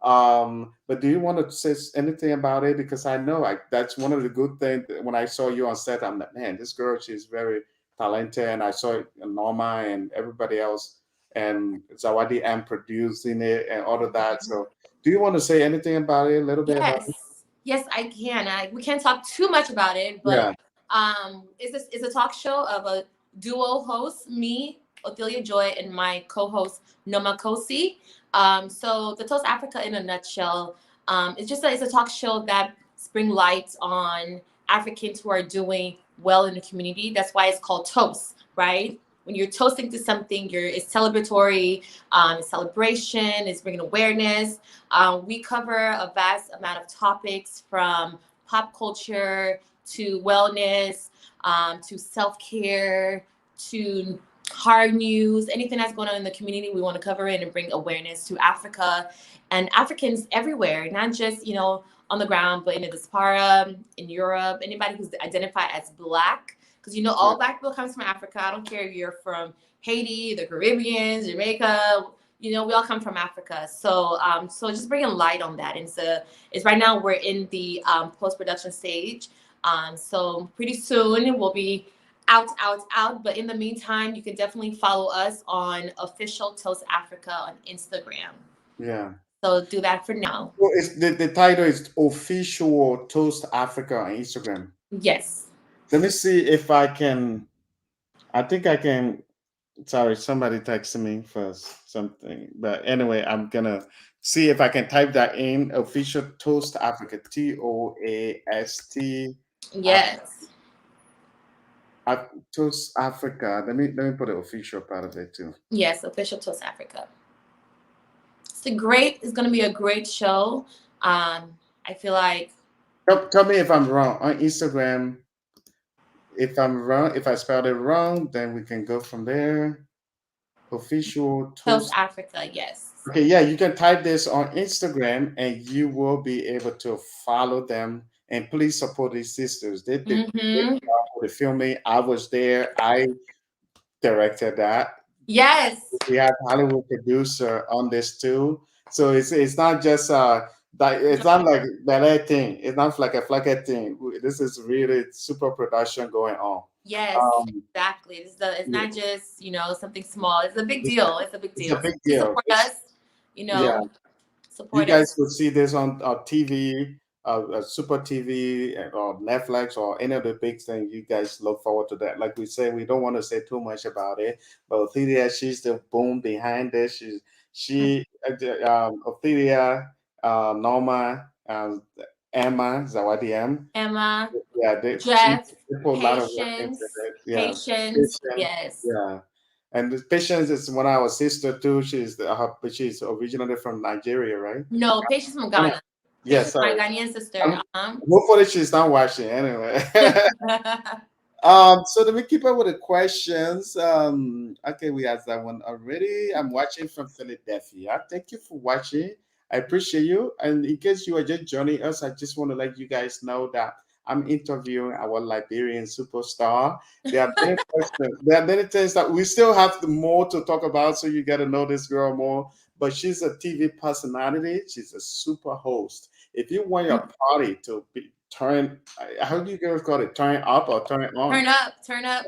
But do you want to say anything about it? Because I know that's one of the good things. When I saw you on set, I'm like, man, this girl, she's very talented. And I saw Norma and everybody else and Zawadi and producing it and all of that. Mhm. So do you want to say anything about it, a little bit about it? Yes, yes, I can. We can't talk too much about it, but Yeah. it's a talk show of a duo host, me, Othelia Joy, and my co-host Noma Kosi. So the Toast Africa in a nutshell, it's a talk show that bring lights on Africans who are doing well in the community. That's why it's called Toast, right? When you're toasting to something, it's celebratory, it's celebration, it's bringing awareness. We cover a vast amount of topics from pop culture to wellness, to self care, to hard news, anything that's going on in the community. We want to cover it and bring awareness to Africa and Africans everywhere, not just, on the ground, but in the diaspora, in Europe, anybody who's identified as Black. Because, Yeah. all Black people comes from Africa. I don't care if you're from Haiti, the Caribbean, Jamaica, we all come from Africa. So just bringing light on that. And so it's right now we're in the post-production stage. So pretty soon we'll be out. But in the meantime, you can definitely follow us on Official Toast Africa on Instagram. Yeah. So do that for now. So it's the title is Official Toast Africa on Instagram. Yes. Let me see if I can. I think I can. Sorry, somebody texted me for something. But anyway, I'm gonna see if I can type that in. Official Toast Africa. TOAST. Yes. Toast Africa. Let me put the official part of it too. Yes, Official Toast Africa. It's gonna be a great show. I feel like Tell me if I'm wrong on Instagram. If I'm wrong, if I spelled it wrong, then we can go from there. Official Toast Toast. Africa, yes. Okay, yeah, you can type this on Instagram and you will be able to follow them. And please support these sisters. They did great Mm-hmm. job with the filming. I was there. I directed that. Yes. We have Hollywood producer on this too. So it's not just that it's not like ballet thing. It's not like a flacket thing. This is really super production going on. Yes, Um, exactly. It's yeah, not just, something small. It's a big deal. It's a big it's a deal. big Please deal. support us, you Yeah. know, You support guys us. could see this on TV, Super TV, or Netflix, or any of the big things. You guys look forward to that. Like we say, we don't want to say too much about it, but Othelia, she's the boom behind this. Othelia, Norma, Emma, Zawadi M. Emma, Yeah, Jeff, they put a lot of work into Patience, it. Yeah, Patience. patient. Yes. Yeah, and the patience is one of our sister too. She's originally from Nigeria, right? No, Patience from Ghana. Ghana. Yes, Patience, my sorry. Ghanaian sister. Hopefully she's not watching anyway. So let me keep up with the questions. Okay, we asked that one already. I'm watching from Philadelphia. Thank you for watching. I appreciate you. And in case you are just joining us, I just want to let you guys know that I'm interviewing our Liberian superstar. There are many questions. There are many things that we still have more to talk about, so you get to know this girl more. But she's a TV personality. She's a super host. If you want your party to be turn, how do you guys call it? Turn up or turn on? Turn up, turn up.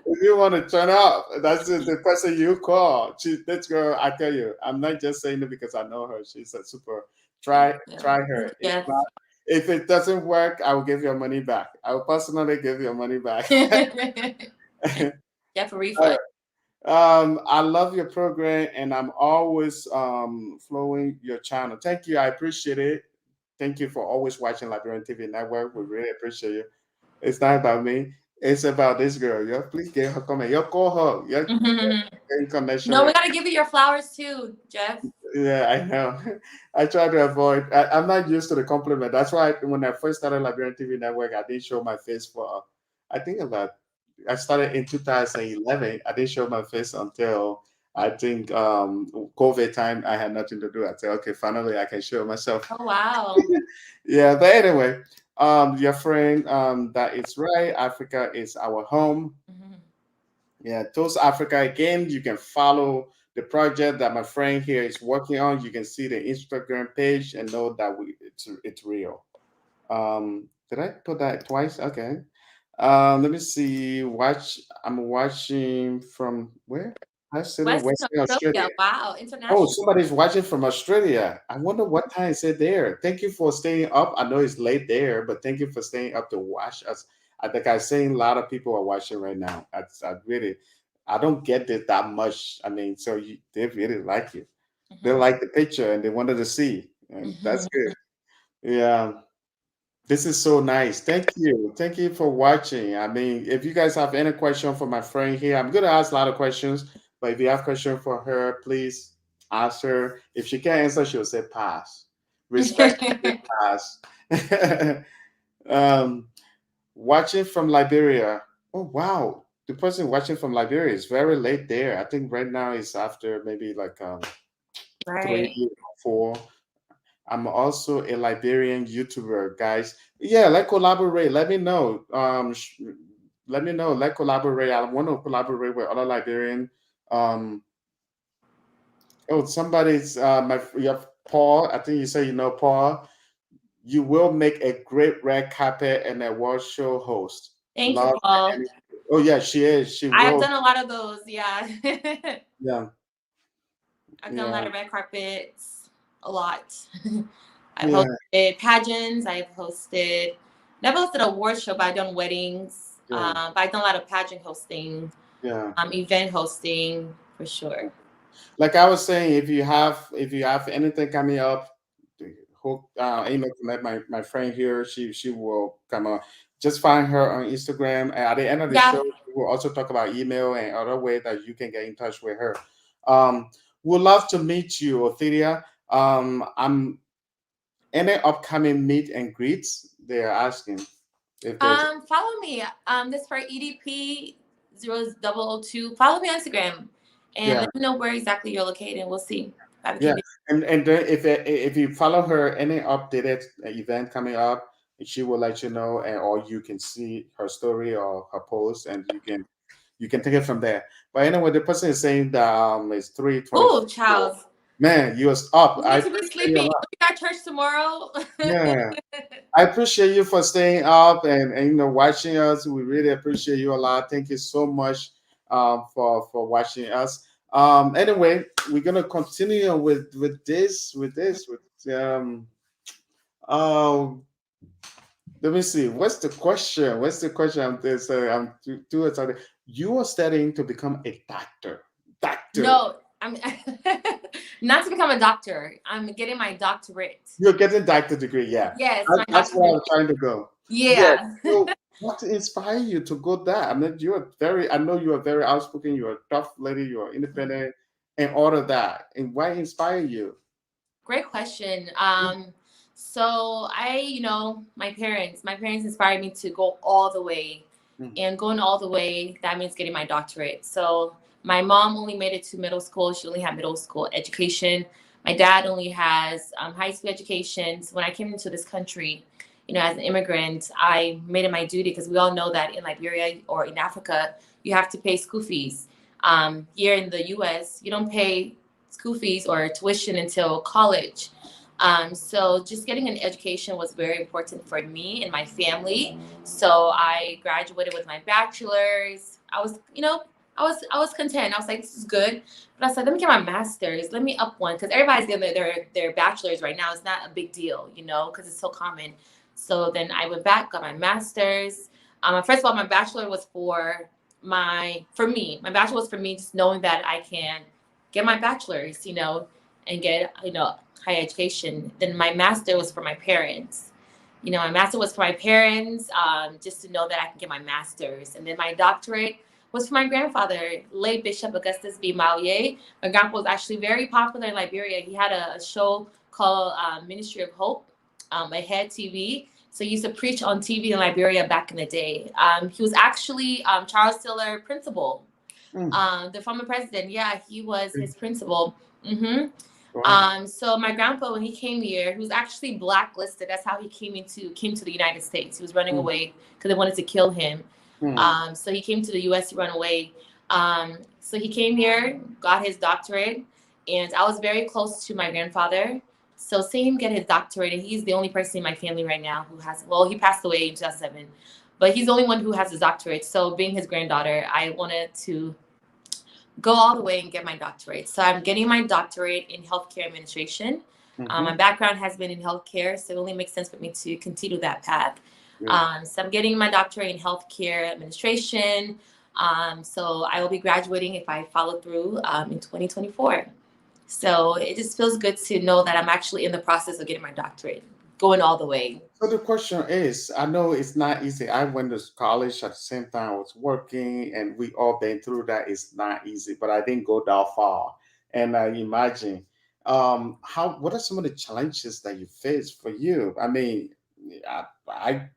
If you want to turn up, that's the person you call. This girl, I tell you, I'm not just saying it because I know her. She's a super. Try her. If Yes. not, if it doesn't work, I will give your money back. I will personally give your money back. Yeah, for refund. I love your program, and I'm always following your channel. Thank you. I appreciate it. Thank you for always watching Liberian TV Network. We really appreciate you. It's not about me. It's about this girl. Yeah, please get her comment. You call her. Yeah, in connection No, we with. gotta give you your flowers too, Jeff. Yeah, I know. I try to avoid. I'm not used to the compliment. That's why when I first started Liberian TV Network, I didn't show my face for. I think about. I started in 2011. I didn't show my face until I think COVID time. I had nothing to do. I said, okay, finally I can show myself. Oh wow. Yeah, but anyway, your friend, that is right. Africa is our home. Mhm. Yeah, Toast Africa again. You can follow the project that my friend here is working on. You can see the Instagram page and know that it's real. Did I put that twice? Okay. Let me see. I'm watching from where? I said it, Western Western Australia. Australia. Wow, Oh, international. somebody's watching from Australia. I wonder what time is it there. Thank you for staying up. I know it's late there, but thank you for staying up to watch us. I think I'm saying a lot of people are watching right now. I don't get it that much. I mean, they really like you. They Mhm. like the picture and they wanted to see. And that's good. Yeah. This is so nice. Thank you. Thank you for watching. I mean, if you guys have any question for my friend here, I'm going to ask a lot of questions, but if you have question for her, please ask her. If she can't answer, she'll say pass. Respectfully pass. um, Watching from Liberia. Oh, wow. The person watching from Liberia is very late there. I think right now it's after maybe like three Right. or four. I'm also a Liberian YouTuber, guys. Yeah, let's collaborate. Let me know. Let me know. Let's collaborate. I want to collaborate with other Liberian um Oh, somebody's you have Paul. I think you say you know Paul. You will make a great red carpet and a award show host. Thank you, Love Paul. any. Oh yeah, she is. She I have will. done a lot of those. Yeah. Yeah, I've done a lot yeah, of red carpets, a lot. I've yeah, hosted pageants. I've hosted, never hosted a award show, but I've done weddings. yeah, But I've done a lot of pageant hosting, yeah. event hosting for sure. Like I was saying, if you have anything coming up, hook connect my friend here. She will come up. Just find her on Instagram. And at the end of the Yeah. show, we'll also talk about email and other way that you can get in touch with her. Um, would love to meet you, Othelia. I'm any upcoming meet and greets. They are asking if there's Follow me. This for EDP 0002. Follow me on Instagram and yeah. let me know where exactly you're located. We'll see. I Yeah, can be. and then if you follow her, any updated event coming up, she will let you know, and or you can see her story or her post, and you can take it from there. But anyway, the person is saying that it's 3:24. Oh, Charles. Man, you was up. You I need to be appreciate you a sleeping. lot. We got church tomorrow. Yeah, I appreciate you for staying up and watching us. We really appreciate you a lot. Thank you so much for watching us. Anyway, we're gonna continue with um let me see. What's the question? What's the question? I'm too excited. You are studying to become a doctor. Doctor. No, I'm not to become a doctor. I'm getting my doctorate. You're getting doctor degree, yeah. Yes, my That's where I doctorate. was trying to go. Yeah. Yeah. So what inspired you to go there? I mean, I know you are very outspoken, you're a tough lady, you're independent and all of that. And why inspire you? Great question. So my parents inspired me to go all the way. Mm, And going all the way, that means getting my doctorate. So my mom only made it to middle school. She only had middle school education. My dad only has high school education. So when I came into this country, as an immigrant, I made it my duty because we all know that in Liberia or in Africa, you have to pay school fees. Here in the U.S., you don't pay school fees or tuition until college. So just getting an education was very important for me and my family. So I graduated with my bachelor's. I was content. I was like, this is good. But I was like, let me get my master's. Let me up one because everybody's getting their bachelor's right now. It's not a big deal, because it's so common. So then I went back, got my master's. First of all, my bachelor was for me. My bachelor was for me, just knowing that I can get my bachelor's, and get, higher education. Then my master was for my parents. My master was for my parents, just to know that I can get my master's. And then my doctorate was for my grandfather, late Bishop Augustus B. Mauye. My grandpa was actually very popular in Liberia. He had a show called Ministry of Hope, Ahead TV. So he used to preach on TV in Liberia back in the day. He was actually Charles Tiller principal, mm, the former president. Yeah, he was his principal. wow. So my grandpa, when he came here, he was actually blacklisted. That's how he came to the United States. He was running Mm, away because they wanted to kill him. mm, So he came to the U.S. to run away. So he came here, got his doctorate, and I was very close to my grandfather. So seeing him get his doctorate, and he's the only person in my family right now who has. Well, he passed away in 2007, but he's the only one who has his doctorate. So being his granddaughter, I wanted to go all the way and get my doctorate. So I'm getting my doctorate in healthcare administration. My mhm, background has been in healthcare, so it only makes sense for me to continue that path. yeah. So I'm getting my doctorate in healthcare administration. So I will be graduating if I follow through in 2024. So it just feels good to know that I'm actually in the process of getting my doctorate, going all the way. So the question is, I know it's not easy. I went to college at the same time I was working, and we all been through that. It's not easy, but I didn't go that far. And I imagine, what are some of the challenges that you face for you? I mean, I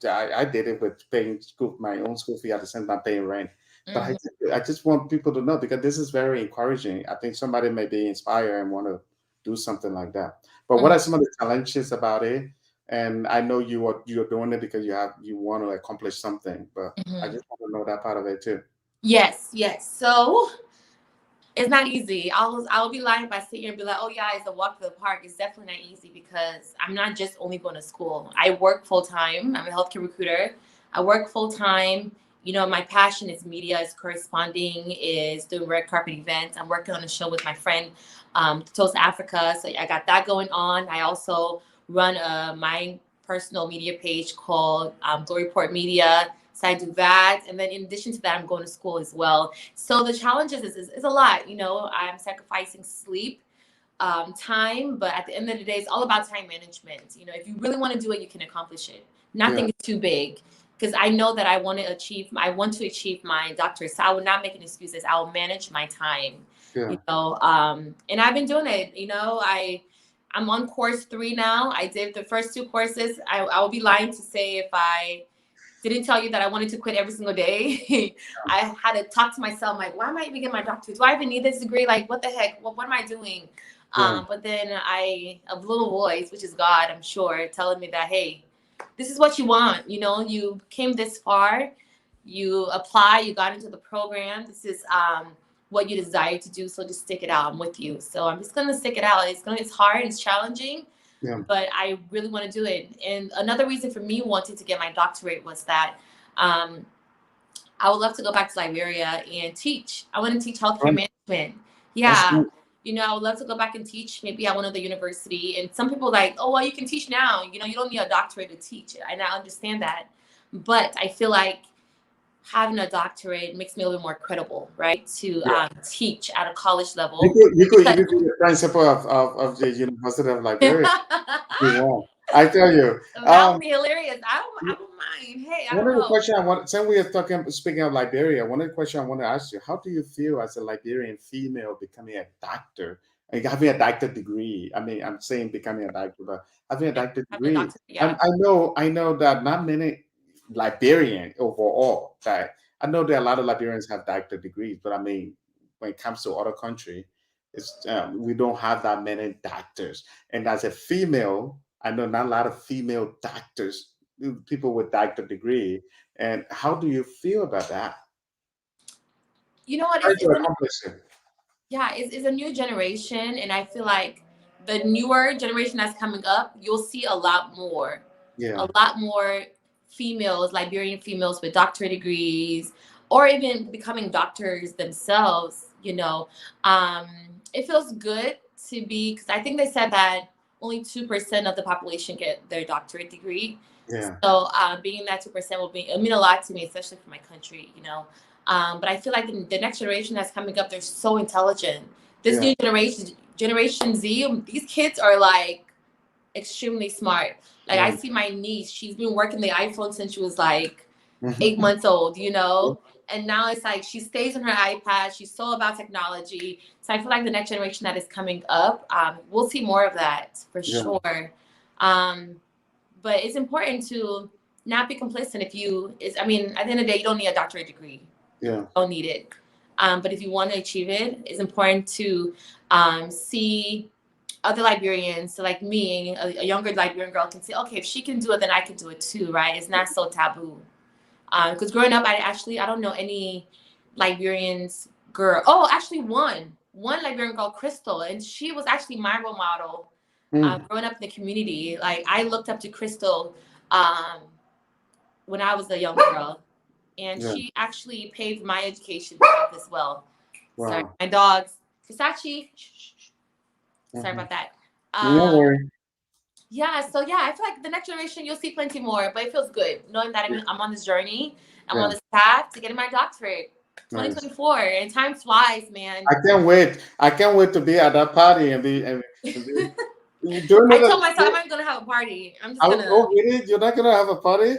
did it with paying my own school fee at the same time paying rent. But Mhm. I just want people to know because this is very encouraging. I think somebody may be inspired and want to do something like that. But what Mhm. are some of the challenges about it? And I know you're doing it because you want to accomplish something, but I Mhm. just want to know that part of it too. Yes, yes. So It's not easy. I'll be lying if I sit here and be like, oh yeah, it's a walk to the park. It's definitely not easy because I'm not just only going to school. I work full time. I'm a healthcare recruiter. I work full time. You know, my passion is media, is corresponding, is doing red carpet events. I'm working on a show with my friend, Toast Africa. So I got that going on. I also run my personal media page called Glory Report Media. So I do that. And then in addition to that, I'm going to school as well. So the challenges is a lot. You know, I'm sacrificing sleep time, but at the end of the day, it's all about time management. You know, if you really want to do it, you can accomplish it. Nothing Yeah. is too big because I know that I want to achieve my doctorate. So I will not make any excuses. I will manage my time, Yeah. you know, and I've been doing it. You know, I'm on course 3 now. I did the first 2 courses. I will be lying to say if I didn't tell you that I wanted to quit every single day. I had to talk to myself, like, why am I even getting my doctorate? Do I even need this degree? Like, what the heck? What am I doing? Yeah. But then a little voice, which is God, I'm sure, telling me that, hey, this is what you want. You know, you came this far, you apply, you got into the program. This is what you desire to do. So just stick it out. I'm with you. So I'm just gonna stick it out. It's hard. It's challenging, Yeah. but I really want to do it. And another reason for me wanting to get my doctorate was that um, I would love to go back to Liberia and teach. I want to teach healthcare Right. management. That's Yeah. good. You know, I would love to go back and teach maybe at one of the university. And some people like, oh, well, you can teach now. You know, you don't need a doctorate to teach it. And I understand that. But I feel like having a doctorate makes me a little more credible, right? To Yeah. teach at a college You level. could you could Because even be the principal of the University of Liberia if you want. I tell you. that would be hilarious. I don't mind. Hey, I One don't of the know. questions I want, since we are speaking of Liberia, one of the questions I want to ask you, how do you feel as a Liberian female becoming a doctor and having a doctor degree? I mean, I'm saying becoming a doctor, but having a Yeah, doctor having a degree. doctorate, yeah. I know that not many Liberian overall, that I know there are a lot of Liberians have doctor degrees, but I mean, when it comes to other country, it's we don't have that many doctors. And as a female, I know not a lot of female doctors, people with doctor degree. And how do you feel about that? You know what? Trying to accomplish it. Yeah, it's a new generation, and I feel like the newer generation that's coming up, you'll see a Yeah, lot more females, Liberian females with doctorate degrees, or even becoming doctors themselves. You know, um, it feels good to be because I think they said that only 2% of the population get their doctorate degree. yeah, So being that 2% will mean a lot to me, especially for my country. You know, but I feel like the next generation that's coming up, they're so intelligent. This yeah. new Generation Z, these kids are like extremely smart. Like I Yeah. see my niece, she's been working the iPhone since she was like eight Mhm. months old, you know? And now it's like she stays on her iPad. She's so about technology. So I feel like the next generation that is coming up, we'll see more of that for Yeah, sure. Um, but it's important to not be complacent if you is I mean, at the end of the day, you don't need a doctorate degree. yeah, Don't need it. But if you want to achieve it, it's important to see other Liberians. So like me, a younger Liberian girl can say, okay, if she can do it, then I can do it too, right? It's not so taboo. Because growing up, I don't know any Liberians girl. Oh, actually one Liberian girl, Crystal, and she was actually my role model. mm, Growing up in the community, like I looked up to Crystal um, when I was a young girl, and yeah. she actually paved my education path as well. Sorry, Wow. my dogs, Versace. Sorry Hmm. about that. No Um, worry. yeah, so yeah, I feel like the next generation you'll see plenty more, but it feels good knowing that Yeah, I'm on this journey. I'm on yeah. this path to getting my doctorate. Nice. 2024, and time flies, man. I can't wait. I can't wait to be at that party and be doing I it. told myself I'm not gonna have a party. I'm just gonna. Oh, really? You're not gonna have a party?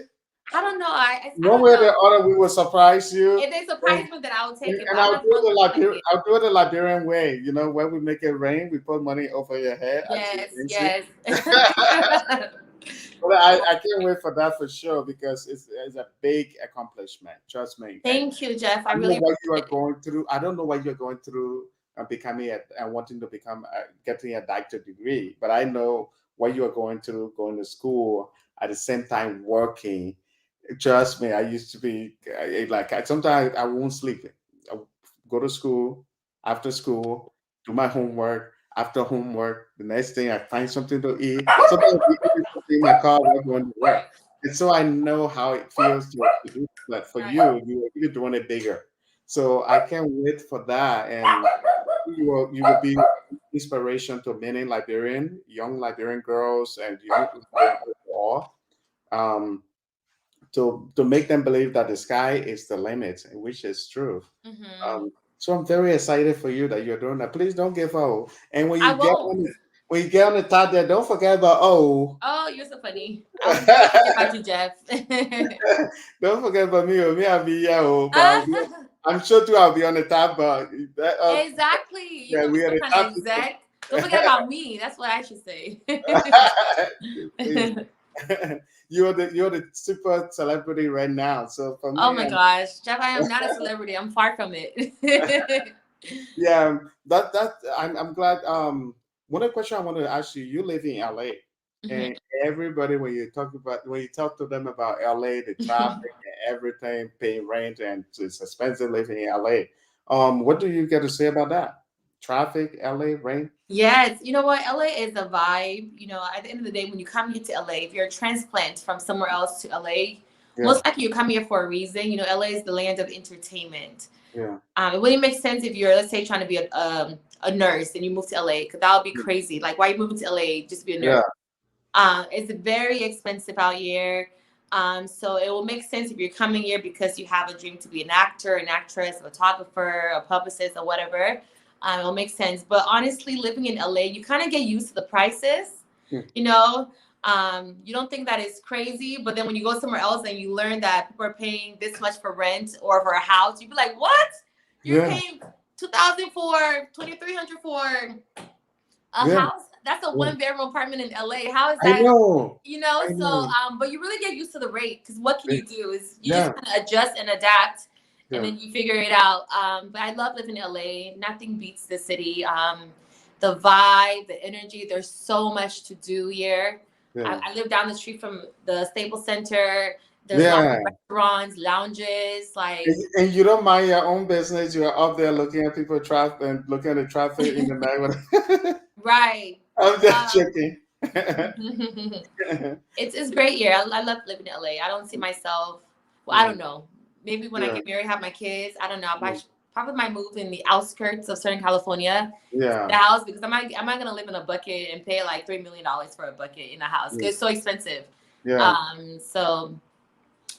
I don't know. I One don't way or the know. other, we will surprise you, If they and surprise me, then I will take it. But and I'm I'll not do it gonna like it. I'll do it the Liberian way. You know, when we make it rain, we put money over your head as you Yes, dancing. yes. But I can't wait for that for sure because it's a big accomplishment. Trust me. And Thank you, Jeff. I I know really what you are appreciate it. going through. I don't know what you're going through becoming and wanting to become getting a doctorate degree, but I know what you are going through going to school at the same time working. Trust me, I used to be like sometimes I won't sleep. I go to school. after school, do my homework. After homework, the next thing I find something to eat. Sometimes I eat something in my car while going to work. And so I know how it feels to do. But for Right. you're doing it bigger. So I can't wait for that. And you will be inspiration to many Liberian, young Liberian girls and young Liberian overall. Um, to make them believe that the sky is the limit, which is true. Hmm. So I'm very excited for you that you're doing that. Please don't give up. And I won't. when you get on the top there, don't forget about oh. Oh, you're so funny. I was never thinking about you, Jeff. Don't forget about me. Oh, me, I'll be here. Oh, but I'm sure too. I'll be on the top. But that, Exactly. You're yeah, gonna be we are some the kind top. of exec. Don't forget about me. That's what I should say. Please. You're the super celebrity right now. So for Oh me, my gosh, Jeff, I am not a celebrity. I'm far from it. yeah, that I'm glad. One of the questions I wanted to ask you, you live in LA, and everybody when you talk to them about LA, the traffic and everything, paying rent and it's expensive living in LA. What do you get to say about that? Traffic, LA, rent? Yes, you know what? LA is a vibe. You know, at the end of the day, when you come here to LA, if you're a transplant from somewhere else to LA, Yeah, most likely you come here for a reason. You know, LA is the land of entertainment. yeah, It wouldn't make sense if you're, let's say, trying to be a nurse and you move to LA, because that would be crazy. Like, why are you moving to LA just to be a nurse? yeah, It's very expensive out here. So it will make sense if you're coming here because you have a dream to be an actor, an actress, a photographer, a publicist, or whatever. It'll make sense. But honestly, living in LA, you kind of get used to the prices. yeah, You know, you don't think that it's crazy, but then when you go somewhere else and you learn that people are paying this much for rent or for a house, you'd be like, "What? You're yeah, paying 2,000 for 2,300 for a yeah, house? That's a yeah. 1 bedroom apartment in LA. How is I that?" know, You know, I so know. but you really get used to the rate, because what can you do is you just Yeah, kind of adjust and adapt, and yeah, then you figure it out. But I love living in LA. Nothing beats the city. The vibe, the energy. There's so much to do here. yeah, I live down the street from the Staples Center. There's lots yeah. of restaurants, lounges, like And you don't mind your own business. You're up there looking at people traffic and looking at the traffic in the night. right. I'm just Um, joking. it's great here. I love living in LA. I don't see myself. Well, I Yeah, don't know. Maybe when I yeah, get married, have my kids. I don't know. But yeah, probably might move in the outskirts of Southern California, the yeah, house, because I'm not gonna live in a bucket and pay like $3 million for a bucket in a house. 'Cause it's so expensive. yeah. So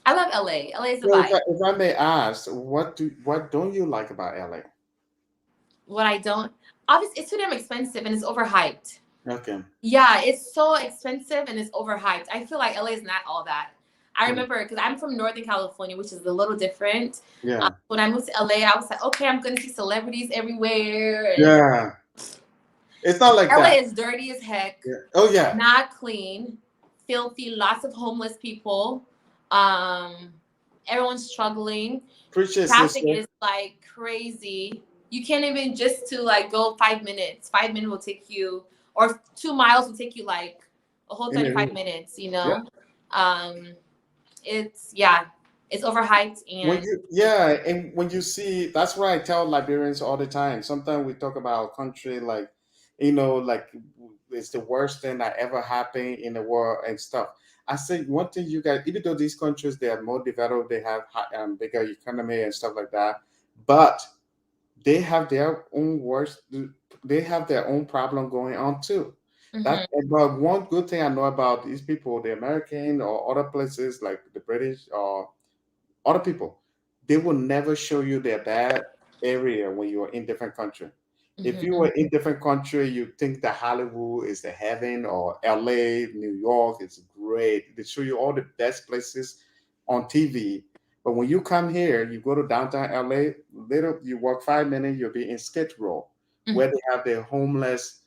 I love LA. LA is a So vibe. if I may ask, what don't you like about LA? What I don't, obviously, it's too damn expensive and it's overhyped. Okay. Yeah, it's so expensive and it's overhyped. I feel like LA is not all that. I Hmm. remember because I'm from Northern California, which is a little different. Yeah. When I moved to LA, I was like, okay, I'm gonna see celebrities everywhere, and Yeah. It's not like LA that. is dirty as heck, Yeah. Oh yeah. not clean, filthy, lots of homeless people. Um, Everyone's struggling. Preach it, Traffic sister. is like crazy. You can't even just to like go 5 minutes. 5 minutes will take you, or 2 miles will take you like a whole In the 35 room. minutes. Yeah. Um, it's yeah, it's overhyped When and you yeah, and when you see that's what I tell Liberians all the time. Sometimes we talk about our country like, like it's the worst thing that ever happened in the world and stuff. I say one thing you guys, even though these countries they are more developed, they have bigger economy and stuff like that, but they have their own worst. They have their own problem going on too. That mhm, but one good thing I know about these people, the American or other places like the British or other people, they will never show you their bad area when you're in different country. If you were mhm, in different country, you think that Hollywood is the heaven or LA, New York is great. They show you all the best places on TV. But when you come here, you go to downtown LA, little you walk 5 minutes, you'll be in Skid Row, where mhm, they have their homeless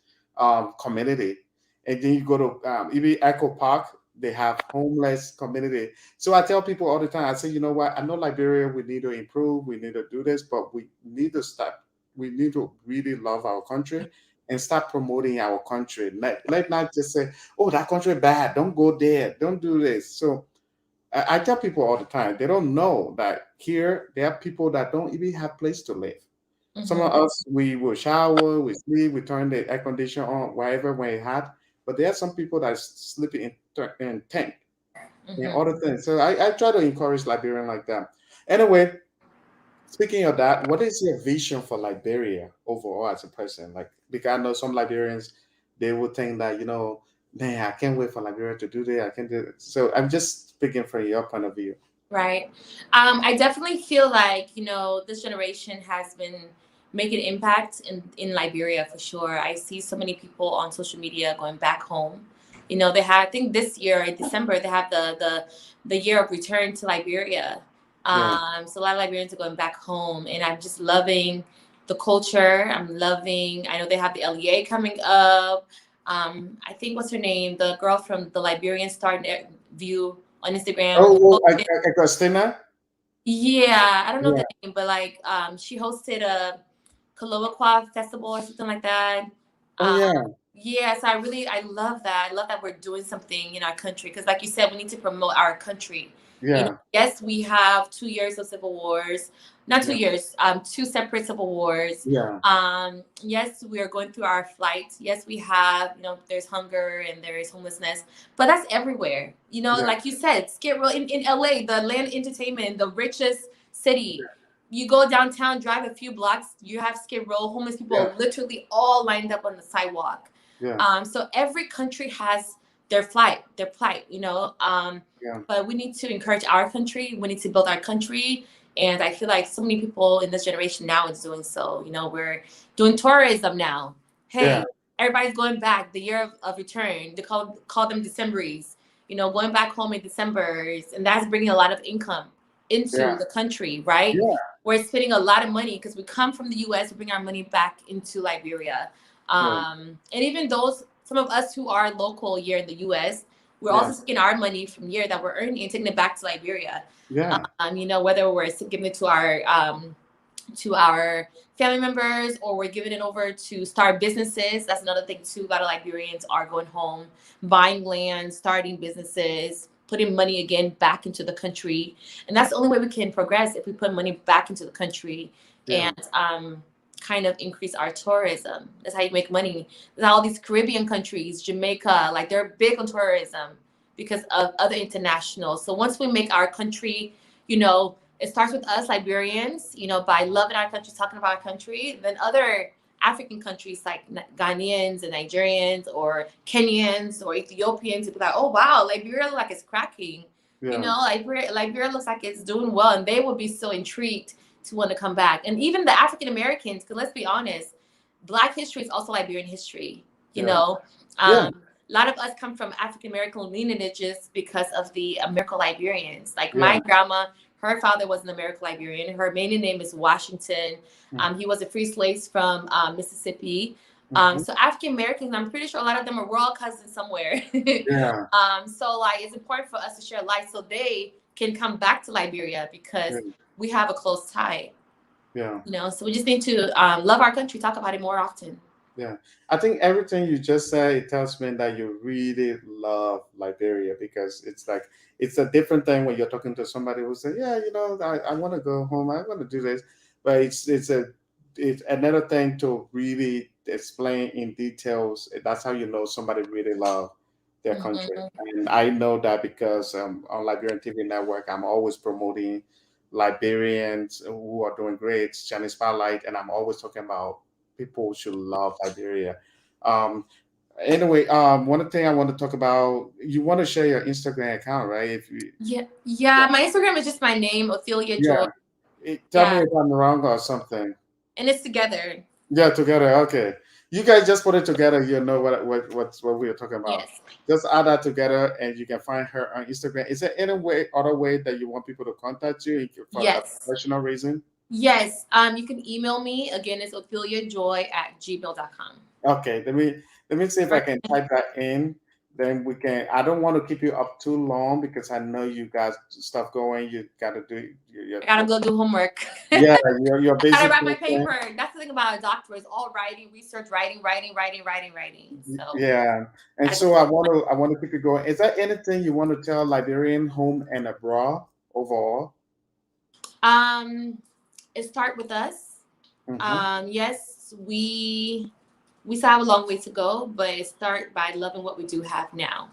community. And then you go to even Echo Park, they have homeless community. So I tell people all the time, I say, you know what? I know Liberia, we need to improve, we need to do this, but we need to stop. We need to really love our country and start promoting our country. Let not just say, oh, that country bad. Don't go there. Don't do this. So I tell people all the time, they don't know that here there are people that don't even have place to live. Some of us, we will shower, we sleep, we turn the air conditioner on wherever when it's hot. But there are some people that sleep in tent and Mm-hmm. other things. So I try to encourage Liberian like that. Anyway, speaking of that, what is your vision for Liberia overall as a person? Like, because I know some Liberians, they would think that, man, I can't wait for Liberia to do that. I can do it. So I'm just speaking from your point of view. Right. I definitely feel like, this generation has been making impact in Liberia for sure. I see so many people on social media going back home. They had, I think this year in December, they have the year of return to Liberia. Yeah. So a lot of Liberians are going back home, and I'm just loving the culture. I know they have the LEA coming up. I think, what's her name? The girl from the Liberian Star View on Instagram who Oh, hosted. Christina? Yeah, I don't know Yeah. the name, but like she hosted a Kalua festival or something like that. Oh, Um, yeah. yeah, so I love that. I love that we're doing something in our country because, like you said, we need to promote our country. Yeah. Yes, we have 2 years of civil wars, not two Yeah. years, two separate civil wars. Yeah. Yes, we are going through our flight. Yes, we have, there's hunger and there is homelessness, but that's everywhere. Yeah. Like you said, Skid Row in LA, the land entertainment, the richest city. You go downtown, drive a few blocks, you have Skid Row, homeless Yeah. people literally all lined up on the sidewalk. Yeah. So every country has their plight, Yeah. but we need to encourage our country. We need to build our country. And I feel like so many people in this generation now is doing so. We're doing tourism now. Yeah. Hey, everybody's going back. The year of return. They call them Decemberies. Going back home in Decembers, and that's bringing a lot of income into Yeah. the country, right? Yeah. We're spending a lot of money because we come from the U.S. We bring our money back into Liberia, Yeah. and even some of us who are local here in the U.S. We're Yeah. also taking our money from here that we're earning and taking it back to Liberia. Yeah. Whether we're giving it to our family members or we're giving it over to start businesses. That's another thing too. A lot of Liberians are going home, buying land, starting businesses, putting money again back into the country, and that's the only way we can progress if we put money back into the country Yeah. and kind of increase our tourism. That's how you make money. There's all these Caribbean countries, Jamaica, like they're big on tourism because of other internationals. So once we make our country, it starts with us Liberians, by loving our country, talking about our country. Then other African countries like Ghanaians and Nigerians or Kenyans or Ethiopians would be like, oh wow, Liberia looks like it's cracking. Yeah. Liberia looks like it's doing well, and they will be so intrigued to want to come back. And even the African Americans, because let's be honest, Black history is also Liberian history. Yeah. Yeah. A lot of us come from African American lineages because of the American Liberians. Like Yeah. my grandma, her father was an American Liberian. Her maiden name is Washington. He was a free slave from Mississippi. So African Americans, I'm pretty sure a lot of them we're all cousins somewhere. Yeah. So like it's important for us to share life so they can come back to Liberia because we have a close tie. Yeah. So we just need to love our country, talk about it more often. Yeah, I think everything you just said, it tells me that you really love Liberia, because it's like it's a different thing when you're talking to somebody who say, yeah, I want to go home, I want to do this, but it's another thing to really explain in details. That's how you know somebody really love their country. And I know that because on Liberian TV network, I'm always promoting Liberians who are doing great, Chinese Spotlight, and I'm always talking about people should love Liberia. Um, anyway, one thing I want to talk about, you want to share your Instagram account, right? If you, Yeah. My Instagram is just my name, Othelia Joy. yeah, tell me if I'm wrong or something. And it's together. Yeah, together. Okay, you guys just put it together. You know what we are talking about. Yes. Just add that together, and you can find her on Instagram. Is there any other way that you want people to contact you for a Yes. professional reason? Yes. You can email me. Again, it's otheliajoy@gmail.com. Okay, let me see if I can type that in. Then we can. I don't want to keep you up too long because I know you got stuff going. You got to do your I gotta go do homework. yeah, your I gotta basic write my thing. paper. That's the thing about a doctor is all writing, research, writing. So Yeah, and so I want to keep it going. Is there anything you want to tell Liberian home and abroad overall? it start with us. Mm-hmm. Yes, we still have a long way to go, but it start by loving what we do have now.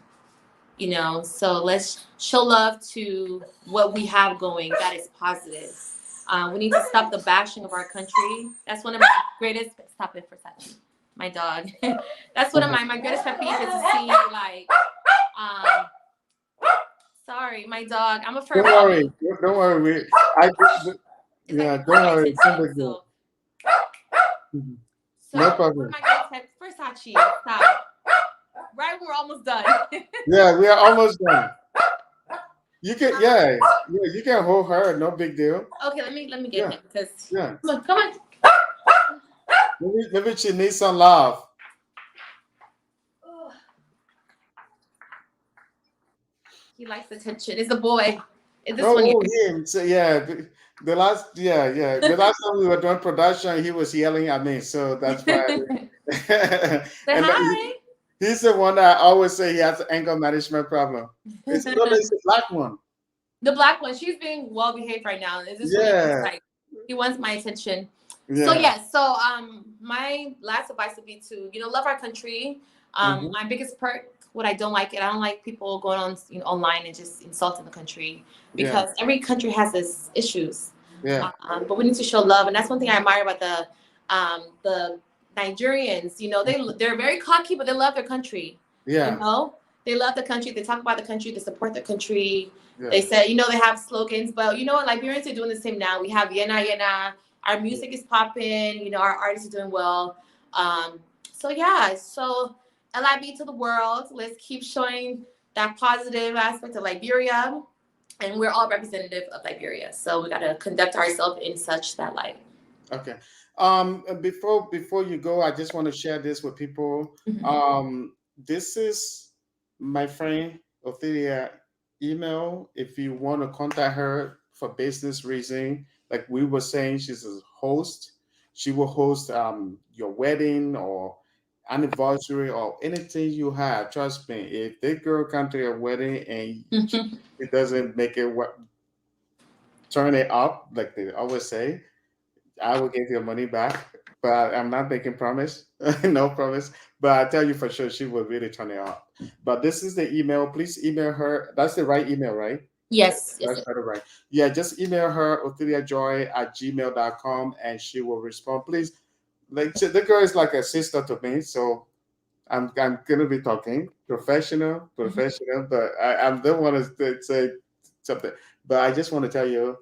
So let's show love to what we have going that is positive. We need to stop the bashing of our country. That's one of my greatest. Stop it for a second, my dog. That's one of my greatest pet peeves is to see like, um, sorry, my dog. I'm a fur Don't mommy. worry. Don't worry. I, It's like yeah, it's don't my worry. It's no attention. big deal. So, Mhm. so No one of problem. my greatest pet Versace. Stop. Right, when we're almost done. Yeah, we are almost done. You can, yeah, you can hold her. No big deal. Okay, let me get Yeah, him because yeah. come on. Maybe she needs some love. Oh, he likes attention. It's a boy. It's this one Oh, here. him. So yeah, the last, yeah, the last time we were doing production, he was yelling at me, so that's why. Say And hi. he's the one that I always say he has an anger management problem. It's no, it's the black one. The black one, she's being well behaved right now. Is this one? He's Yeah, like, he wants my attention. So yeah. yes, so my last advice would be to love our country. Hmm. My biggest perk, what I don't like it, I don't like people going on online and just insulting the country Yeah, because every country has its issues. yeah, But we need to show love, and that's one thing I admire about the Nigerians. They're very cocky, but they love their country. You yeah, know, they love the country. They talk about the country. They support the country. yeah. They said, they have slogans, but what? Liberians are doing the same now. We have Yena Yena. Our music is popping. Our artists are doing well. So yeah, so LIB to the world. Let's keep showing that positive aspect of Liberia, and we're all representative of Liberia. So we got to conduct ourselves in such that light. Okay. Before you go, I just want to share this with people. Mhm. This is my friend Othelia email. If you want to contact her for business reason, like we were saying, she's a host. She will host your wedding or anniversary or anything you have. Trust me, if this girl come to your wedding and it doesn't make it turn it up, like they always say, I will give your money back, but I'm not making promise, no promise. But I tell you for sure, she will really turn it up. But this is the email. Please email her. That's the right email, right? Yes, yes, That's yes. better, right? Yeah, just email her, otheliajoy@gmail.com, and she will respond. Please, like the girl is like a sister to me, so I'm gonna be talking Mhm. professional, but I'm the one to say something. But I just want to tell you,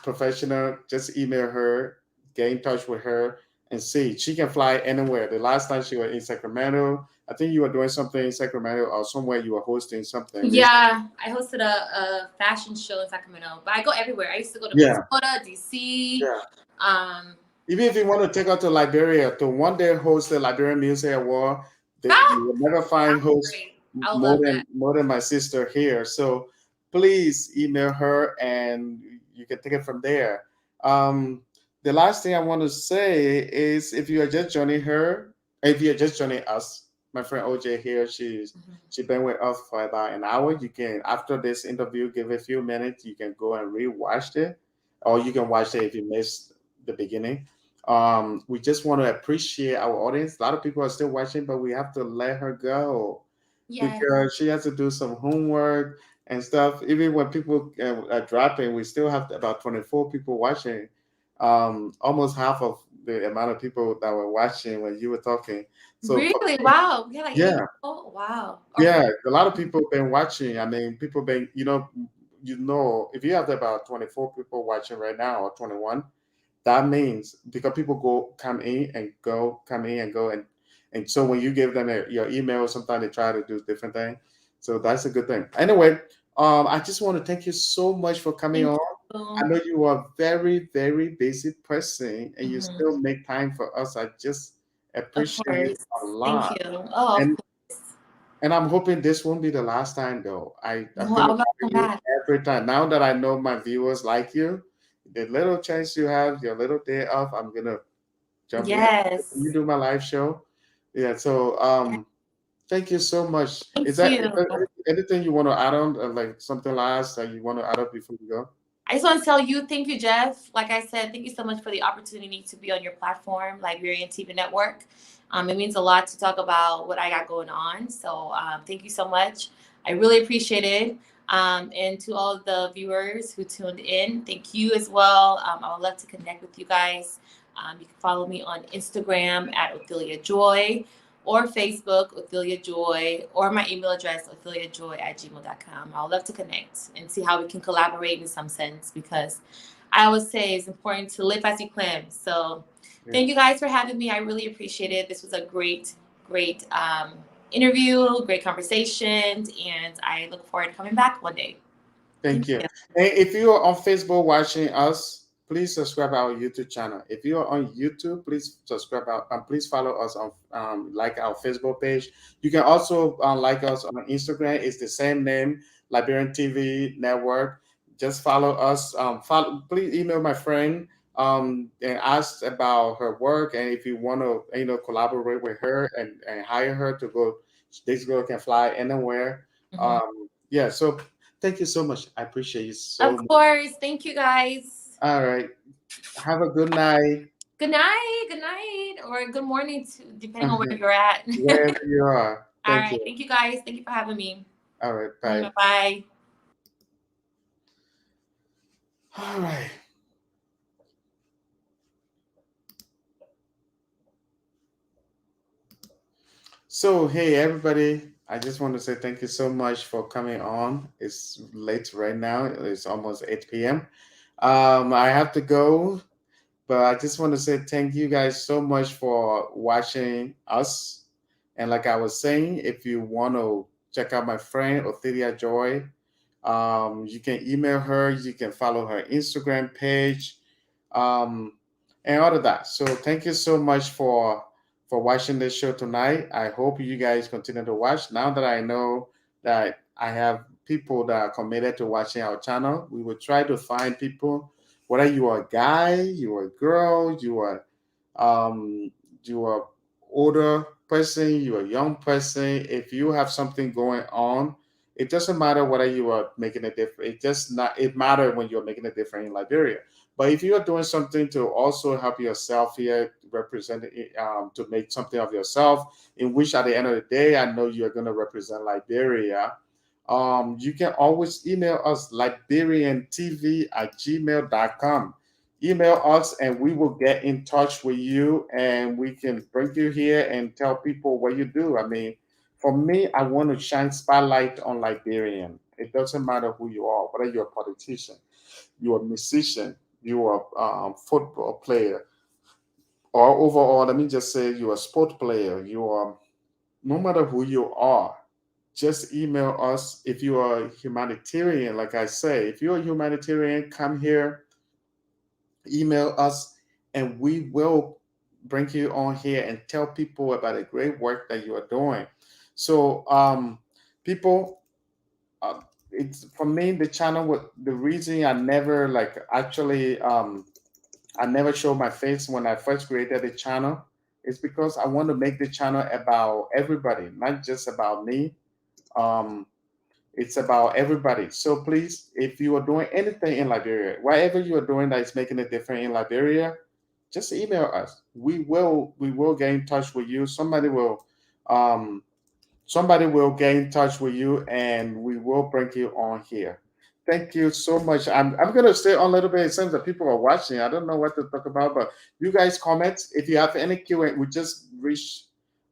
professional. Just email her, get in touch with her, and see she can fly anywhere. The last time she was in Sacramento, I think you were doing something in Sacramento or somewhere you were hosting something. Yeah, I hosted a fashion show in Sacramento, but I go everywhere. I used to go to Yeah, Minnesota, DC. yeah. Um, Even if you want to take her to Liberia to one day host the Liberian Music Award, that ah, you will never find that would be hosts great. I would love that. more than my sister here. So please email her and you can take it from there. Um, the last thing I want to say is if you are just joining her, if you're just joining us, my friend OJ here, Mhm. she's been with us for about an hour. You can after this interview, give it a few minutes. You can go and rewatch it, or you can watch it if you missed the beginning. We just want to appreciate our audience. A lot of people are still watching, but we have to let her go Yes. because she has to do some homework and stuff. Even when people are dropping, we still have about 24 people watching. Almost half of the amount of people that were watching when you were talking. So for Really? Wow. Yeah, like 80 yeah, people. Wow. Or yeah, a lot of people been watching. I mean, people been if you have about 24 people watching right now or 21, that means because people come in and go, come in and go, and so when you give them your email, sometimes they try to do different thing. So that's a good thing. Anyway, I just want to thank you so much for coming thank on. I you. know you are a very, very busy person, and you Mhm. still make time for us. I just Of appreciate it course. a Thank lot. you. Oh, of And course. I'm hoping this won't be the last time, though. I'm No, I gonna would love call to come you back. every time. Now that I know my viewers like you, the little chance you have, your little day off, I'm gonna jump in. You Yes. do my live show. Yeah. So Yes. thank you so much. Thank Is there you. anything you want to add on, like something last that you want to add up before we go? I just want to tell you, thank you, Jeff. Like I said, thank you so much for the opportunity to be on your platform, Liberian TV Network. It means a lot to talk about what I got going on. So thank you so much. I really appreciate it. And to all of the viewers who tuned in, thank you as well. I would love to connect with you guys. You can follow me on Instagram at Othelia Joy or Facebook, Othelia Joy, or my email address, otheliajoy@gmail.com. I would love to connect and see how we can collaborate in some sense, because I always say it's important to live as you plan. So thank you guys for having me. I really appreciate it. This was a great interview, great conversation, and I look forward to coming back one day. Thank you. And if you are on Facebook watching us, please subscribe our YouTube channel. If you are on YouTube, please subscribe and please follow us on like our Facebook page. You can also like us on Instagram. It's the same name, Liberian TV Network. Just follow us. Please email my friend and ask about her work, and if you want to collaborate with her and hire her to go. This girl can fly anywhere. Yeah, so thank you so much. I appreciate you so much. Of course. Thank you, guys. All right. Have a good night. Good night, or good morning, depending on where you're at. Wherever you are. All Thank right. you. Thank you, guys. Thank you for having me. All right. Bye. Bye. All right. So, hey, everybody. I just want to say thank you so much for coming on. It's late right now. It's almost 8 p.m. I have to go, but I just want to say thank you guys so much for watching us. And like I was saying, if you want to check out my friend Othelia Joy, you can email her. You can follow her Instagram page, um, and all of that. So thank you so much for watching this show tonight. I hope you guys continue to watch. Now that I know that I have people that are committed to watching our channel, we will try to find people, whether you are a guy, you are a girl, um, you are older person, you're a young person. If you have something going on, it doesn't matter whether you are making a difference. It just not it matters when you're making a difference in Liberia. But if you are doing something to also help yourself here, represent to make something of yourself, in which at the end of the day, I know you're going to represent Liberia. You can always email us liberiantv@gmail.com. Email us and we will get in touch with you and we can bring you here and tell people what you do. I mean, for me, I want to shine spotlight on Liberian. It doesn't matter who you are, whether you're a politician, you're a musician, you're a football player, or overall, let me just say you're a sport player. You are, no matter who you are, just email us. If you are a humanitarian, like I say, if you're a humanitarian, come here, email us, and we will bring you on here and tell people about the great work that you are doing. So, people, uh, it's for me the channel. The reason I never like actually, I never show my face when I first created the channel. Is because I want to make the channel about everybody, not just about me. Um, it's about everybody. So please, if you are doing anything in Liberia, whatever you are doing that is making a difference in Liberia, just email us. We will get in touch with you. Um, somebody will get in touch with you, and we will bring you on here. Thank you so much. I'm gonna stay on a little bit. It seems that people are watching. I don't know what to talk about, but you guys comment if you have any Q. We just reach.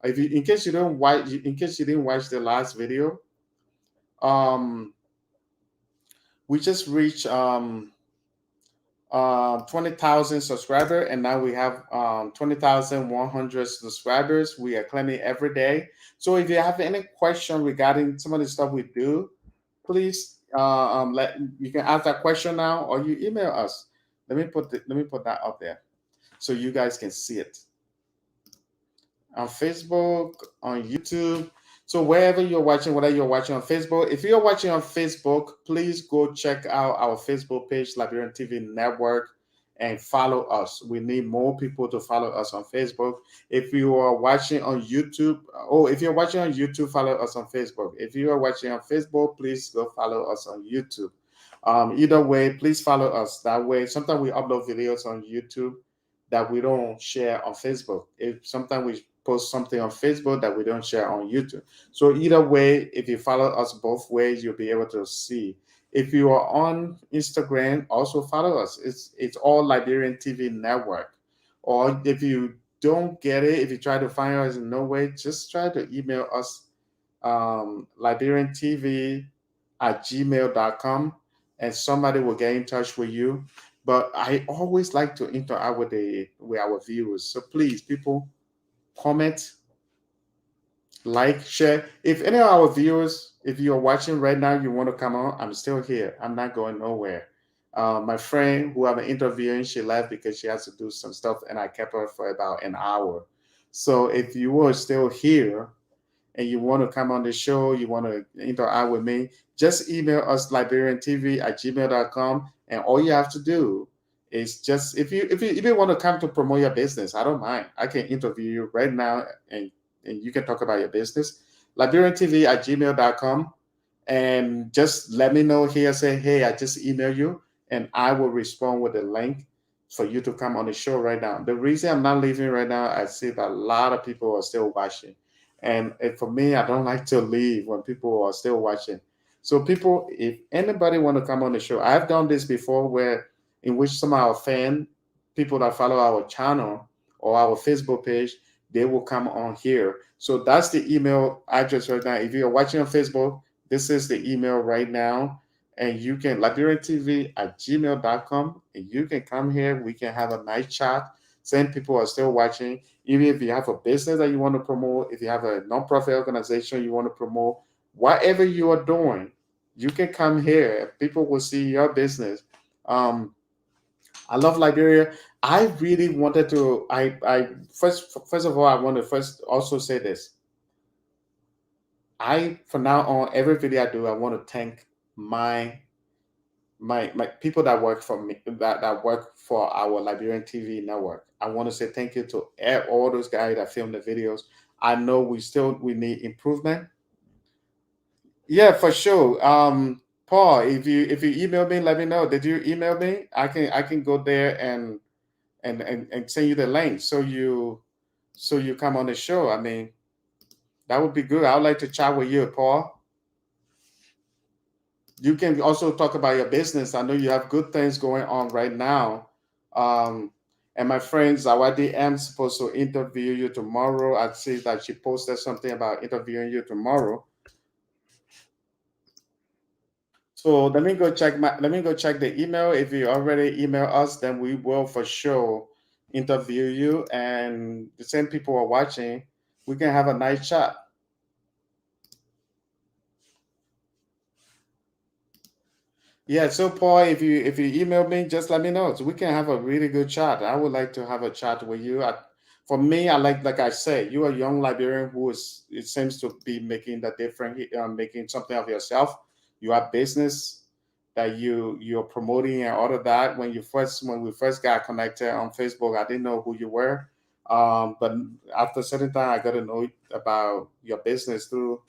If you, in case you didn't watch the last video, um, we just reached 20,000 subscribers, and now we have 20,100 subscribers. We are claiming every day. So if you have any question regarding some of the stuff we do, please let you can ask that question now, or you email us. Let me put that up there so you guys can see it on Facebook, on YouTube. So wherever you're watching, whether you're watching on Facebook, if you're watching on Facebook, please go check out our Facebook page, Liberian TV Network, and follow us. We need more people to follow us on Facebook. If you are watching on YouTube, if you're watching on YouTube, follow us on Facebook. If you are watching on Facebook, please go follow us on YouTube. Either way, please follow us. That way, sometimes we upload videos on YouTube that we don't share on Facebook. If sometimes we post something on Facebook that we don't share on YouTube. So either way, if you follow us both ways, you'll be able to see. If you are on Instagram, also follow us. It's all Liberian TV Network. Or if you don't get it, if you try to find us in no way, just try to email us Liberian TV at gmail.com, and somebody will get in touch with you. But I always like to interact with our viewers. So please, people, comment, like, share. If any of our viewers, if you're watching right now, you want to come on, I'm still here. I'm not going nowhere. My friend who I'm interviewing, she left because she has to do some stuff, and I kept her for about an hour. So if you were still here, and you want to come on the show, you want to interact with me, just email us liberiantv at gmail.com. And all you have to do is just, if you want to come to promote your business, I don't mind. I can interview you right now, and you can talk about your business. Liberiantv at gmail.com, and just let me know here. Say, hey, I just emailed you, and I will respond with a link for you to come on the show right now. The reason I'm not leaving right now, I see that a lot of people are still watching, and for me, I don't like to leave when people are still watching. So people, if anybody want to come on the show, I've done this before, where in which some of our fan people that follow our channel or our Facebook page, they will come on here. So that's the email address right now. If you're watching on Facebook, this is the email right now. And you can liberiantv at gmail.com, and you can come here. We can have a nice chat. Same people are still watching. Even if you have a business that you want to promote, if you have a nonprofit organization you want to promote, whatever you are doing, you can come here. People will see your business. Um, I love Liberia. I really wanted to. I first of all, I want to first also say this. I from now on, every video I do, I want to thank my my people that work for me, that work for our Liberian TV network. I want to say thank you to all those guys that film the videos. I know we need improvement. Yeah, for sure. Paul, if you email me, let me know. Did you email me? I can go there and send you the link, so you come on the show. I mean, that would be good. I would like to chat with you, Paul. You can also talk about your business. I know you have good things going on right now. Um, and my friend Zawadi M supposed to interview you tomorrow. I see that she posted something about interviewing you tomorrow. So let me go check the email. If you already email us, then we will for sure interview you. And the same people are watching, we can have a nice chat. Yeah, so Paul, if you email me, just let me know so we can have a really good chat. I would like to have a chat with you. For me, I like I said, you're a young Liberian who is, it seems to be making the difference, making something of yourself. You have business that you're promoting and all of that. When we first got connected on Facebook, I didn't know who you were. But after a certain time, I got to know about your business through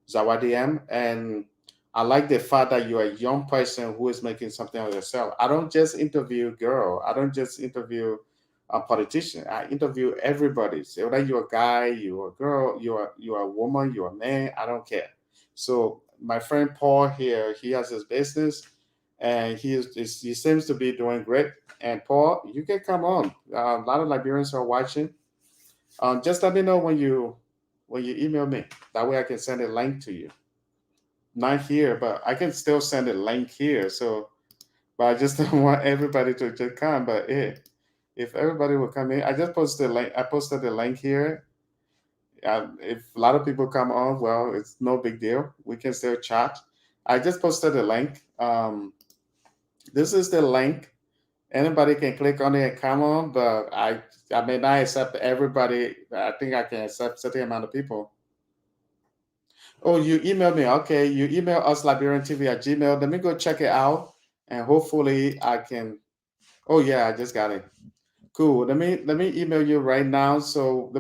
Zawadi M, and I like the fact that you're a young person who is making something of yourself. I don't just interview girl. I don't just interview a politician. I interview everybody. So whether you're a guy, you're a girl, you're a woman, you're a man. I don't care. So my friend Paul here, he has his business, and he seems to be doing great. And Paul, you can come on. A lot of Liberians are watching. Just let me know when you email me. That way I can send a link to you. Not here, but I can still send a link here. So, but I just don't want everybody to just come. But if everybody will come in, I just posted the link. I posted the link here. If a lot of people come on, well, it's no big deal. We can still chat. I just posted the link. This is the link. Anybody can click on it and come on, but I may not accept everybody. I think I can accept certain amount of people. Oh, you emailed me. Okay, you email us LiberianTV at Gmail. Let me go check it out, and hopefully I can. Oh yeah, I just got it. Cool. Let me email you right now. So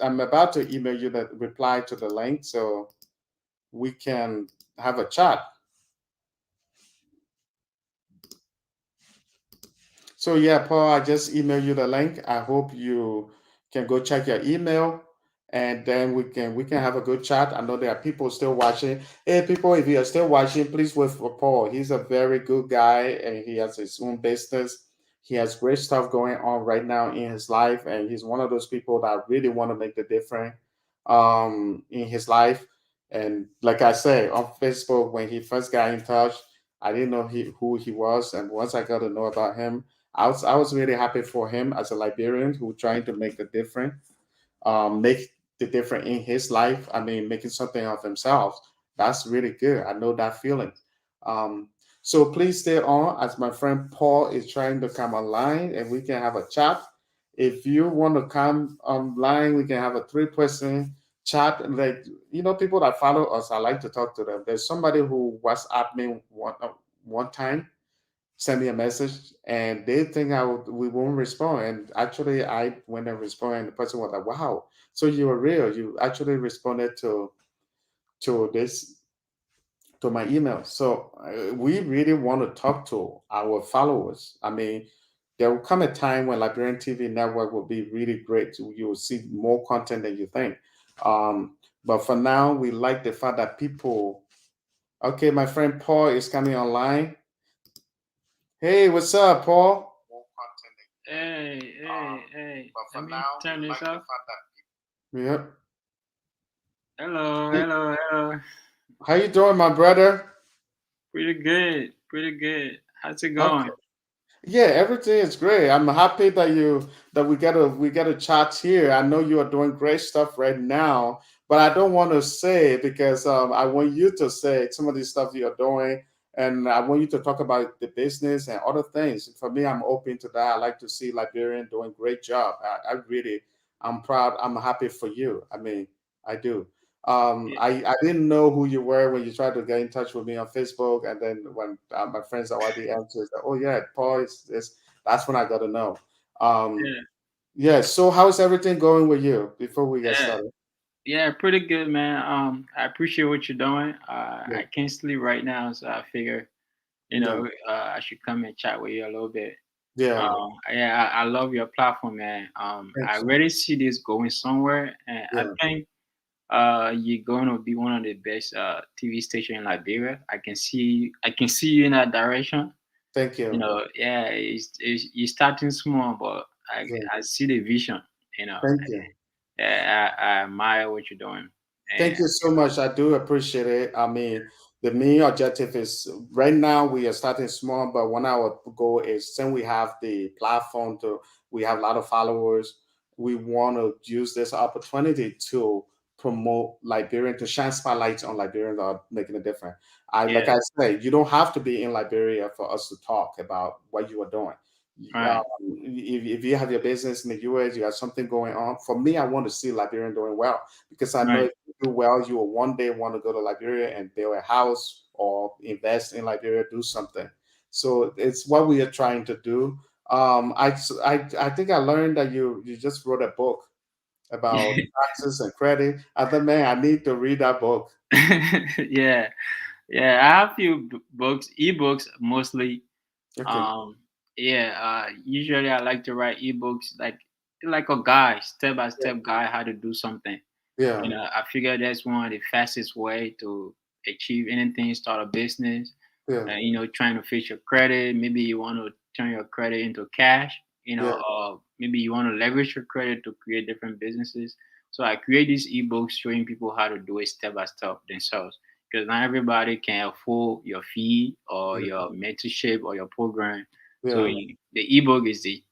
I'm about to email you the reply to the link, so we can have a chat. So yeah, Paul, I just emailed you the link. I hope you can go check your email, and then we can have a good chat. I know there are people still watching. Hey, people, if you are still watching, please wait for Paul. He's a very good guy, and he has his own business. He has great stuff going on right now in his life, and he's one of those people that really want to make the difference in his life. And like I say on Facebook, when he first got in touch, I didn't know who he was, and once I got to know about him, I was really happy for him as a Liberian who trying to make the difference, make the difference in his life. I mean, making something of himself. That's really good. I know that feeling. Um, so please stay on as my friend Paul is trying to come online and we can have a chat. If you want to come online, we can have a three-person chat. Like, people that follow us, I like to talk to them. There's somebody who WhatsApp me one time, send me a message, and they think we won't respond. And actually, I went and responded, and the person was like, "Wow, so you were real. You actually responded to this to my email." So we really want to talk to our followers. I mean, there will come a time when Liberian TV network will be really great. You will see more content than you think. But for now, we like the fact that people. Okay, my friend Paul is coming online. Hey, what's up, Paul? Hey, hey, hey. But for Let me now, we turn this like the off. fact that. Yep. Hello, Hey, hello, hello. how you doing, my brother? Pretty good, pretty good. How's it Okay. going? Yeah, everything is great. I'm happy that we get a chat here. I know you are doing great stuff right now, but I don't want to say it because I want you to say some of the stuff you're doing, and I want you to talk about the business and other things. For me, I'm open to that. I like to see Liberian doing great job. I'm proud. I'm happy for you. I mean, I do. Yeah, I didn't know who you were when you tried to get in touch with me on Facebook, and then when my friends Zawadi answered, oh yeah, Paul is this. That's when I got to know. Um, yeah, yeah. So how's everything going with you before we get yeah, started? yeah. Pretty good, man. I appreciate what you're doing. Yeah, I can't sleep right now, so I figure, yeah, I should come and chat with you a little bit. yeah. Yeah, I love your platform, man. I Thanks. already see this going somewhere, and I Yeah, think you're going to be one of the best TV station in Liberia. I can see you in that direction. thank you. Yeah, you're starting small, but Yeah, I see the vision. thank you. Yeah, I admire what you're doing. Thank And you so much. I do appreciate it. I mean, the main objective is right now we are starting small, but one our goal is since we have the platform we have a lot of followers, we want to use this opportunity to promote Liberian, to shine spotlights on Liberians that are making a difference. Like yeah, I say, you don't have to be in Liberia for us to talk about what you are doing. Um, right, if you have your business in the US, you have something going on. For me, I want to see Liberian doing well because I know right. if you do well, you will one day want to go to Liberia and build a house or invest in Liberia, do something. So it's what we are trying to do. I think I learned that you just wrote a book about taxes and credit. I thought, man, I need to read that book. Yeah, yeah. I have few books, ebooks mostly. Okay. Um, yeah. Usually I like to write ebooks like a guide, step by Yeah. step guide how to do something. Yeah. I figure that's one of the fastest way to achieve anything, start a business. Yeah. Trying to fix your credit. Maybe you want to turn your credit into cash. Yeah. Maybe you want to leverage your credit to create different businesses. So I create these ebooks showing people how to do it step by step themselves. Because not everybody can afford your fee or Yeah. your mentorship or your program. So Yeah. the ebook is the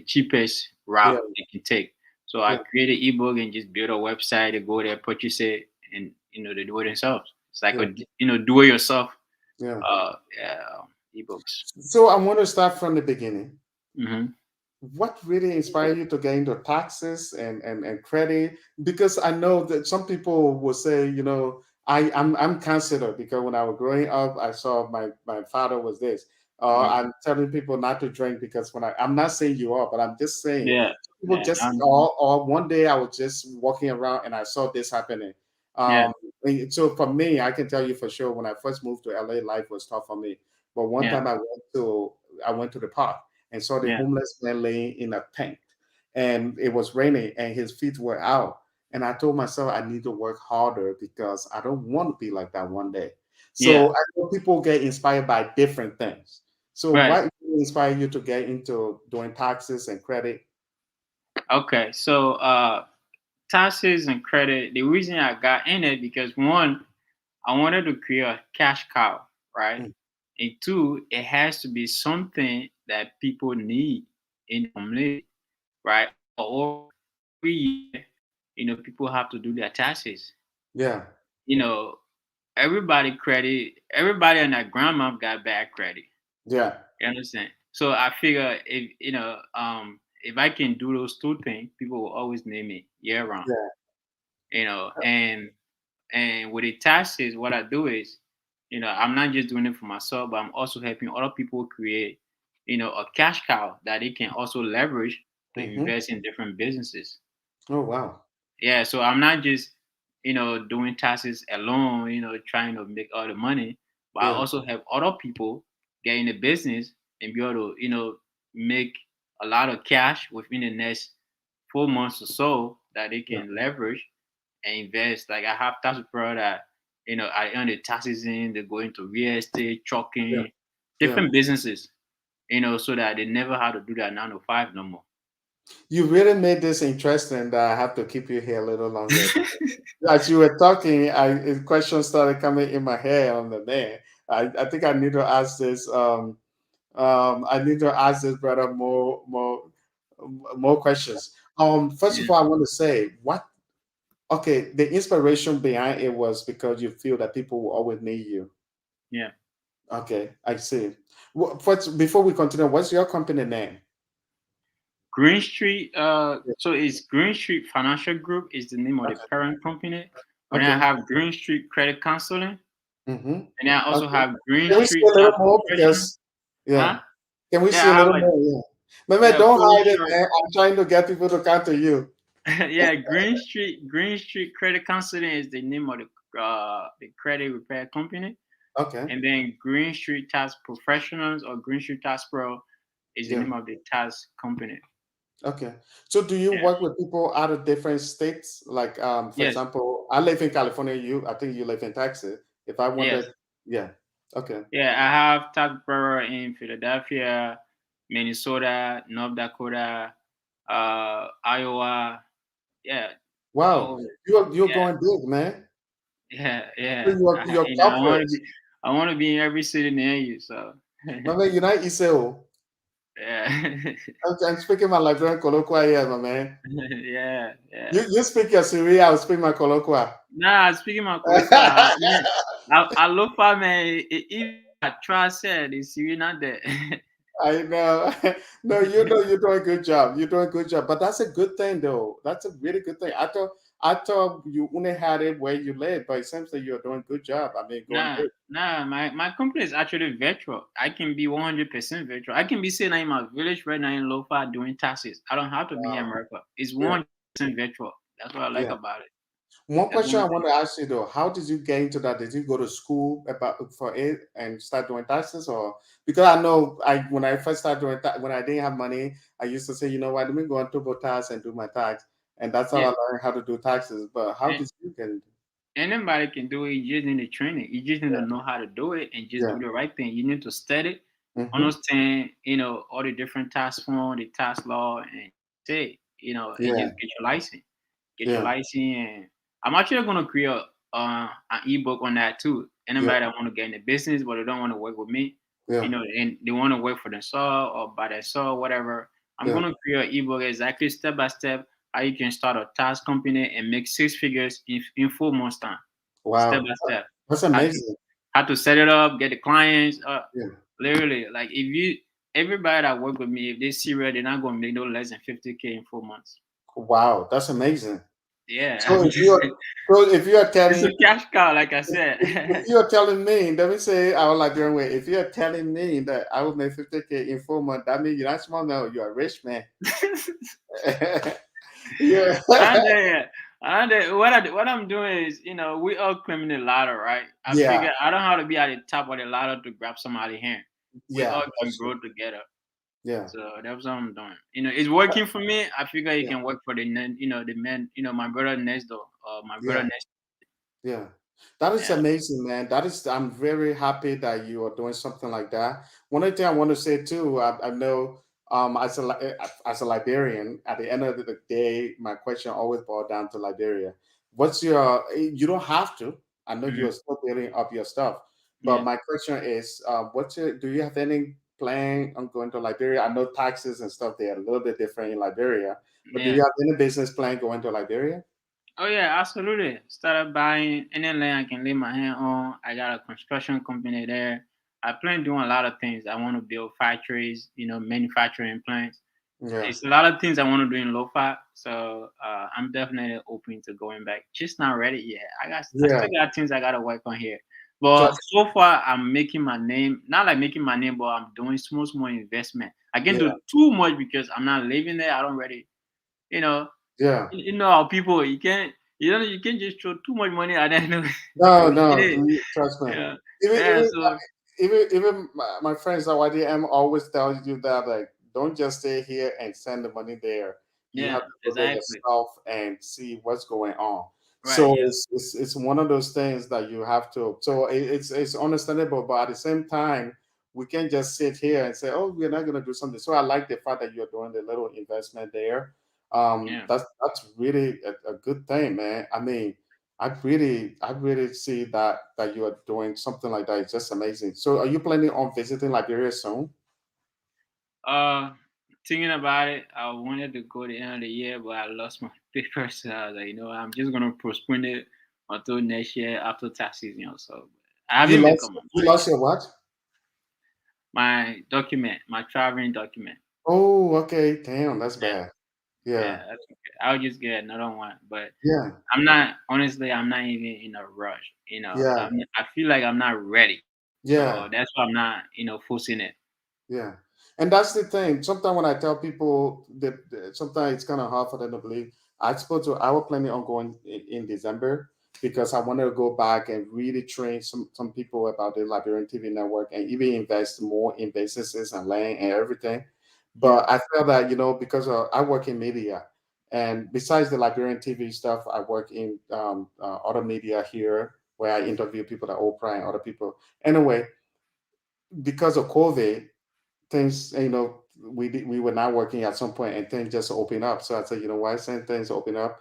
cheapest Yeah. route they can take. So I Yeah. create an ebook and just build a website. They go there, purchase it, and they do it themselves. It's like Yeah. do it yourself. Yeah. Yeah, ebooks. So I want to start from the beginning. Hmm. What really inspired you to get into taxes and credit? Because I know that some people will say, I'm considered because when I was growing up, I saw my father was this. Hmm. I'm telling people not to drink because I'm not saying you are, but I'm just saying Yeah, people yeah, just or one day I was just walking around and I saw this happening. yeah, Um, so for me, I can tell you for sure when I first moved to LA, life was tough for me. But one yeah, time I went to the park and saw the Yeah. homeless man laying in a tent, and it was raining, and his feet were out. And I told myself I need to work harder because I don't want to be like that one day. Yeah. So I know people get inspired by different things. So Right. what inspired you to get into doing taxes and credit? Okay. So taxes and credit. The reason I got in it because one, I wanted to create a cash cow, right? Mm, And two, it has to be something that people need in the community, right? Or every year, people have to do their taxes. yeah, You know, everybody and their grandma got bad credit. yeah, You understand? So I figure if I can do those two things, people will always name me year round. yeah, And with the taxes, what I do is, I'm not just doing it for myself, but I'm also helping other people create, a cash cow that they can also leverage to hmm. invest in different businesses. Oh wow, Yeah, so I'm not just, doing taxes alone, trying to make all the money, but I yeah, also help other people get in the business and be able to, make a lot of cash within the next 4 months or so that they yeah, can leverage and invest. Like I have tax preparer that, I earn the taxes in, they go into real estate, yeah, trucking, yeah. different businesses, so that they never have to do that 9 to 5 no more. You really made this interesting that I have to keep you here a little longer. As you were talking, a question started coming in my head on the day. I think I need to ask this. I need to ask this brother more questions. First of Yeah, all, I want to say what. Okay, the inspiration behind it was because you feel that people will always need you. yeah. Okay, I see. First, before we continue, what's your company name? Green Street, Yeah. so it's Green Street Financial Group is the name of the Okay. parent company. But then I Okay. have Green Street Credit Counseling, Mm-hmm. and then I also Okay. have Green Can we see Street a little Tax more? Professional. Because, yeah. Huh? Can we Yeah, see a I have little a more? Yeah. Man, yeah, don't polo hide it, shirt. man. I'm trying to get people to come to you. Yeah, Green Street Credit Counseling is the name of the credit repair company, Okay. and then Green Street Tax Professionals or Green Street Tax Pro is the Yeah. name of the tax company. Okay. So do you Yeah. work with people out of different states? Like, for Yes. example, I live in California. I think you live in Texas. If I Yes. wanted, yeah. Okay. Yeah. I have tax bureau in Philadelphia, Minnesota, North Dakota, Iowa. Yeah. Wow. Oh, You're yeah. going big, man. Yeah. So Yeah. you're I want to corporate. be. I want to be in every city near you. So. My man, United Iseo. Yeah. I'm speaking my Liberian colloquial here, my man. Yeah. Yeah. You speak your Siri, I'll speak my colloquial. Nah, speaking of Kolokwa, man, I look for man. If I try said, it's really not there. I know. No, you know you're doing a good job. You're doing a good job. But that's a good thing though. That's a really good thing. I thought you only had it where you live, but it seems that you're doing a good job. I mean going Nah, big. nah. My company is actually virtual. I can be 100% virtual. I can be sitting in my village right now in Lofa doing taxes. I don't have to be in Wow. America. It's Yeah, 100% virtual. That's what I like yeah. about it. One That's question I one want thing. to ask you though, how did you get into that? Did you go to school about for it and start doing taxes, or because I know I when I first started doing when I didn't have money, I used to say, you know what, let me go on TurboTax and do my tax, and that's how I Yeah. learned how to do taxes. But how And did you get into anybody can do it. You just need the training. You just need to yeah, know how to do it and just yeah, do the right thing. You need to study, mm-hmm, understand, all the different tax form, the tax law, and say, and yeah, just get your license. Get your yeah, license, and I'm actually gonna create an ebook on that too. yeah, Anybody that want to get in the business, but they don't want to work with me, yeah, and they want to work for themselves or by themselves, whatever. I'm yeah. gonna create an ebook exactly step by step how you can start a tax company and make six figures in 4 months time, step Wow, by step. that's How to amazing. how to set it up, get the clients. Yeah, Literally, like if you everybody that work with me, if they serious, they're not gonna make no less than 50K in 4 months. wow, that's amazing. Yeah, So if you are it's a telling cash cow, like I if said. you're telling me, let me say our Liberian way, if you're telling me that I will make 50K in 4 months, that means you're not small now, you're a rich man. Yeah. And what I'm doing is, we all climbing the ladder, right? I Yeah, figure I don't have to be at the top of the ladder to grab somebody's hand. We yeah, all can that's true. grow together. Yeah. So that's what I'm doing. It's working for me. I figure it Yeah. can work for the men, my brother next door, my brother Yeah. next. Yeah, that is Yeah, amazing, man. That is, I'm very happy that you are doing something like that. One other thing I want to say too, I know, as a Liberian, at the end of the day, my question always boils down to Liberia. What's your? You don't have to. I know you hmm are still building up your stuff, but yeah, my question is, what's your? Do you have any plan on going to Liberia? I know taxes and stuff they are a little bit different in Liberia, but do you yeah. have any business plan going to Liberia? Oh yeah, absolutely. Started buying any land I can lay my hand on. I got a construction company there. I plan doing a lot of things. I want to build factories, manufacturing plants. Yeah, It's a lot of things I want to do in lo-fi. So I'm definitely open to going back. Just not ready yet. I yeah. still got things I gotta work on here. But Trust. so far I'm making my name, not like making my name, but I'm doing small investment. I can Yeah, do too much because I'm not living there. I don't really, you know, yeah. how people you can't just throw too much money at them. No, It no, is. trust me. Yeah. Even Yeah. even So even my friends at YDM always tell you that, like, don't just stay here and send the money there. You have yeah, to go there exactly. yourself and see what's going on. Right. So Yeah. it's one of those things that you have to. So it's understandable, but at the same time, we can't just sit here and say, "Oh, we're not going to do something." So I like the fact that you're doing the little investment there. Yeah. That's really a good thing, man. I mean, I really see that you are doing something like that. It's just amazing. So, are you planning on visiting Liberia soon? Uh, Thinking about it, I wanted to go the end of the year, but I lost my papers. So I was like, I'm just gonna postpone it until next year after tax season. So I You haven't made up lost my you mind lost yet. your what? My document, my traveling document. Oh, okay. Damn, that's Yeah, bad. Yeah, yeah, that's okay. I'll just get another one. But yeah, I'm not honestly. I'm not even in a rush. yeah, I feel like I'm not ready. So yeah. that's why I'm not, forcing it. Yeah, and that's the thing. Sometimes when I tell people that sometimes it's kind of hard for them to believe. I was planning on going in December because I wanted to go back and really train some people about the Liberian TV network and even invest more in businesses and land and everything. Yeah, But I feel that, because I work in media, and besides the Liberian TV stuff, I work in other media here where I interview people like Oprah and other people. Anyway, because of COVID, things, we were not working at some point and things just open up. So I said, why, since things open up,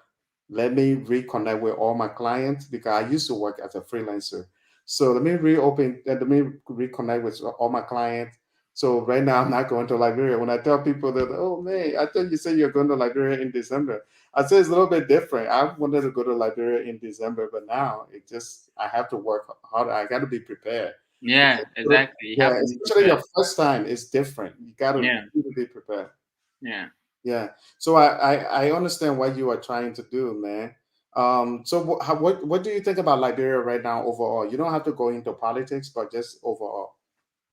let me reconnect with all my clients because I used to work as a freelancer. So let me reconnect with all my clients. So right now I'm not going to Liberia. When I tell people that, oh man, I thought you said you're going to Liberia in December. I say it's a little bit different. I wanted to go to Liberia in December, but now I have to work harder. I got to be prepared. yeah, Because, exactly. You yeah, have to be especially prepared. your first time is different. You got to Yeah, really be prepared. yeah. Yeah. So I understand what you are trying to do, man. So what do you think about Liberia right now overall? You don't have to go into politics, but just overall.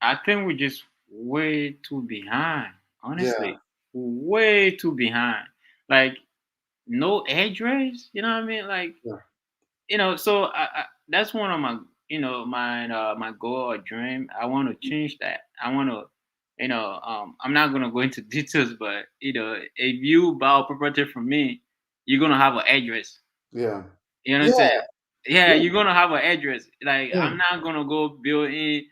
I think we're just way too behind. Yeah. Honestly, way too behind. Like no address. You know what I mean? Like Yeah. so that's one of my my goal or dream. I want to change that. I want to I'm not gonna go into details, but if you buy a property from me, you're gonna have an address. Yeah. You know what I'm Yeah. saying? Yeah, Yeah. you're gonna have an address. Like Yeah. I'm not gonna go build in,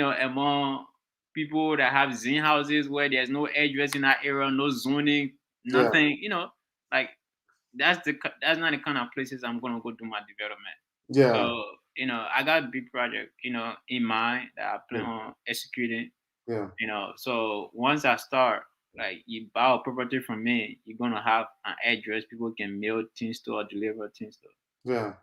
among people that have zen houses where there's no address in that area, no zoning, Yeah. nothing. Like that's not the kind of places I'm gonna go do my development. Yeah. So I got a big project, in mind that I plan Yeah. on executing. Yeah. So once I start, like you buy a property from me, you're gonna have an address people can mail things to or deliver things to. Yeah.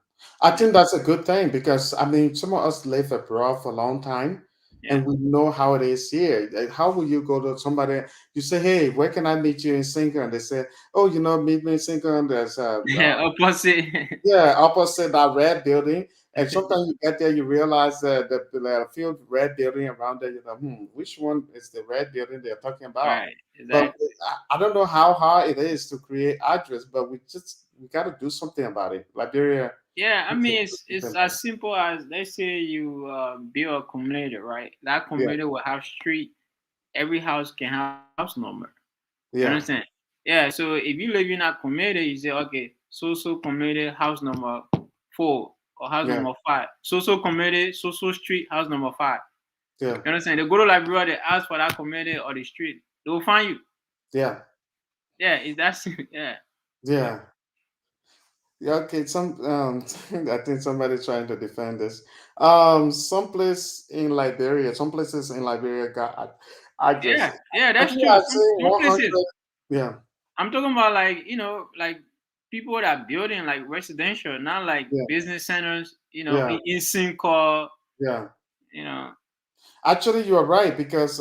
I Yeah, think that's a good thing because I mean, some of us live abroad for a long time yeah, and we know how it is here. Like, how will you go to somebody? You say, "Hey, where can I meet you in Singa?" And they say, "Oh, meet me in Singa." And there's yeah. Opposite. yeah, opposite that red building. And sometimes you get there, you realize that there are a few red building around there. You're like, which one is the red building they're talking about? Right, But exactly. I don't know how hard it is to create address, but we got to do something about it. Liberia Yeah, I needs to mean do it's something as about simple as let's say you build a community, right? That it. Yeah, community will have street. every house can have a house number. You Yeah. understand? Yeah. So if you live in a community, you say, okay, so community, house number 4 or house Yeah. number 5. So community, so street, house number 5. Yeah. You understand? They go to Liberia, they ask for that community or the street. They will find you. Yeah. Yeah, is that yeah. Yeah. Yeah. Yeah, okay. I think somebody's trying to defend this. Some places in Liberia got Yeah, addresses. yeah, that's Actually, true. I Some say some 100. places. Yeah, I'm talking about like, like people that are building like residential, not like yeah, business centers, yeah, in sync call, yeah. you know. Actually, you are right because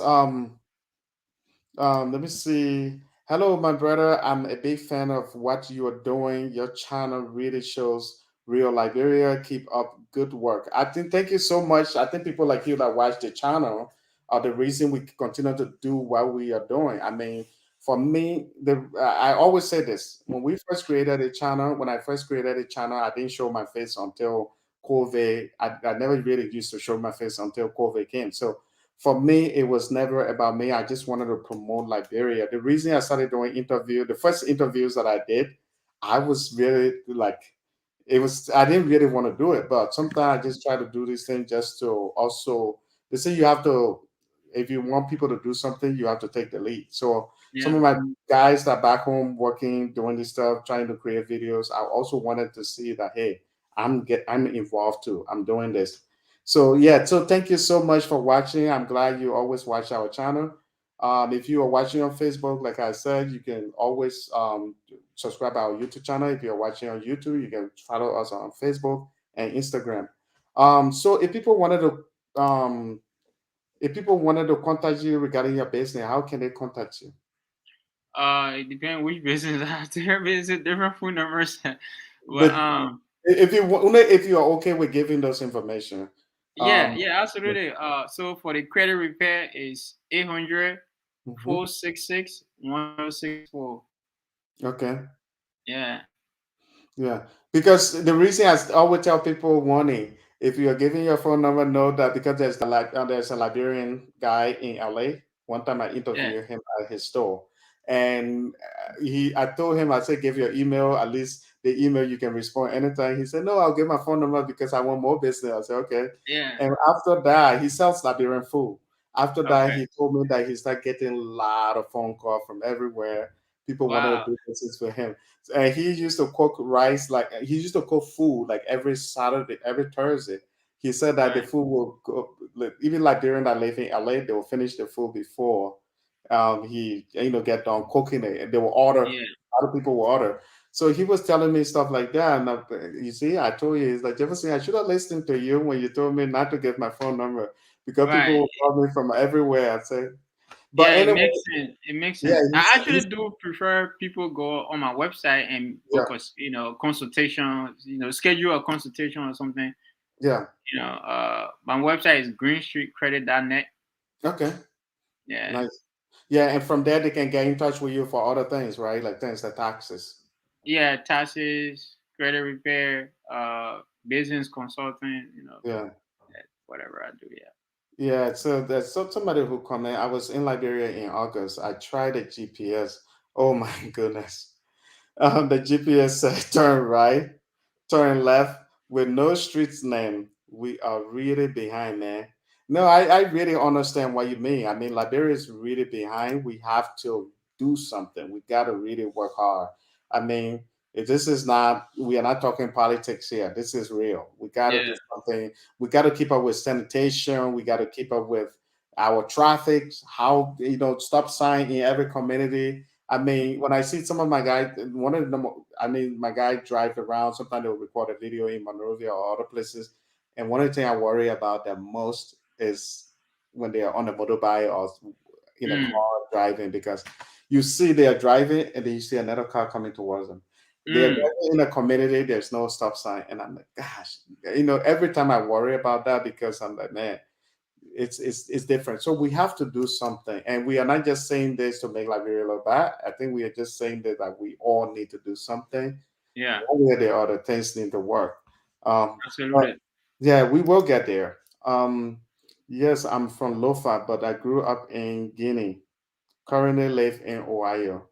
let me see. Hello, my brother. I'm a big fan of what you are doing. Your channel really shows real Liberia. Keep up good work. I think thank you so much. I think people like you that watch the channel are the reason we continue to do what we are doing. I mean, for me, I always say this. When I first created a channel, I didn't show my face until COVID. I never really used to show my face until COVID came. So for me, it was never about me. I just wanted to promote Liberia. The reason I started doing the first interviews that I did, I was really like, it was, I didn't really want to do it, but sometimes I just try to do this thing just to also, they say you have to, if you want people to do something, you have to take the lead. So some Yeah. of my guys that back home working, doing this stuff, trying to create videos, I also wanted to see that, hey, I'm involved too. I'm doing this. So yeah, so thank you so much for watching. I'm glad you always watch our channel. If you are watching on Facebook, like I said, you can always subscribe our YouTube channel. If you're watching on YouTube, you can follow us on Facebook and Instagram. So if people wanted to contact you regarding your business, how can they contact you? It depends which business. There business different phone numbers. But But if you are okay with giving those information, yeah, um, yeah, absolutely. So for the credit repair is 800 mhm. 466 1064. Okay. Yeah, Yeah, because the reason I always tell people warning, if you're giving your phone number, know that because there's a Liberian guy in LA. One time I yeah, interviewed him at his store, and I told him, I said, give your email, at least the email you can respond anytime. He said, no, I'll give my phone number because I want more business. I said, okay. yeah. And after that, he sells Liberian food. After that, Okay. he told me that he started getting a lot of phone calls from everywhere. People wanted to Wow. do business with him. And he used to cook rice, like he used to cook food like every Saturday, every Thursday. He said that the Right. food will go, like, even like during that live in LA, they will finish the food before he get done cooking it. And they will order, Yeah. other people will order. So he was telling me stuff like that. And you see, I told you, he's like, Jefferson, I should have listened to you when you told me not to get my phone number because people Right. will call me from everywhere. I say, but Yeah, it anyway, makes sense. It makes yeah, sense. I he's actually do prefer people go on my website and yeah, book a consultation. Schedule a consultation or something. yeah. My website is greenstreetcredit.net. Okay. Yeah, Nice. Yeah, and from there they can get in touch with you for other things, right? Like things like taxes. yeah, taxes, credit repair, business consulting. Yeah. Whatever I do. Yeah. Yeah. So there's somebody who comment. I was in Liberia in August. I tried a GPS. Oh my goodness. The GPS said turn right, turn left with no streets name. We are really behind, man. No, I really understand what you mean. I mean, Liberia is really behind. We have to do something. We got to really work hard. I mean, if this is not, we are not talking politics here. This is real. We got to do Yeah. something. We got to keep up with sanitation. We got to keep up with our traffic, how, stop sign in every community. I mean, when I see some of my guys, one of them, I mean, my guy drive around. Sometimes they'll record a video in Monrovia or other places. And one of the things I worry about the most is when they are on a motorbike or in a Mm, car driving, because you see they are driving and then you see another car coming towards them. They are mm, driving in a community, there's no stop sign. And I'm like, gosh, every time I worry about that because I'm like, man, it's different. So we have to do something, and we are not just saying this to make Liberia look bad. I think we are just saying that we all need to do something. yeah. One way or the other, things need to work. But Absolutely. yeah, we will get there. Yes, I'm from Lofa, but I grew up in Guinea. Currently live in Ohio.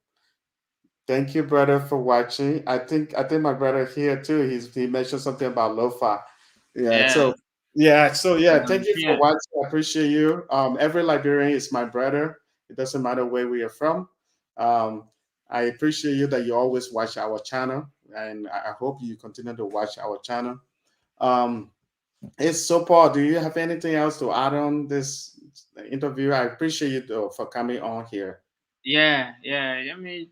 Thank you, brother, for watching. I think my brother here too. He mentioned something about Lofa. Yeah. Yeah, So I'm thank you for here. watching. I appreciate you. Every Liberian is my brother. It doesn't matter where we are from. Um, I appreciate you that you always watch our channel, and I hope you continue to watch our channel. Um, it's so Paul. Do you have anything else to add on this interview? I appreciate you though, for coming on here. Yeah, yeah. I mean,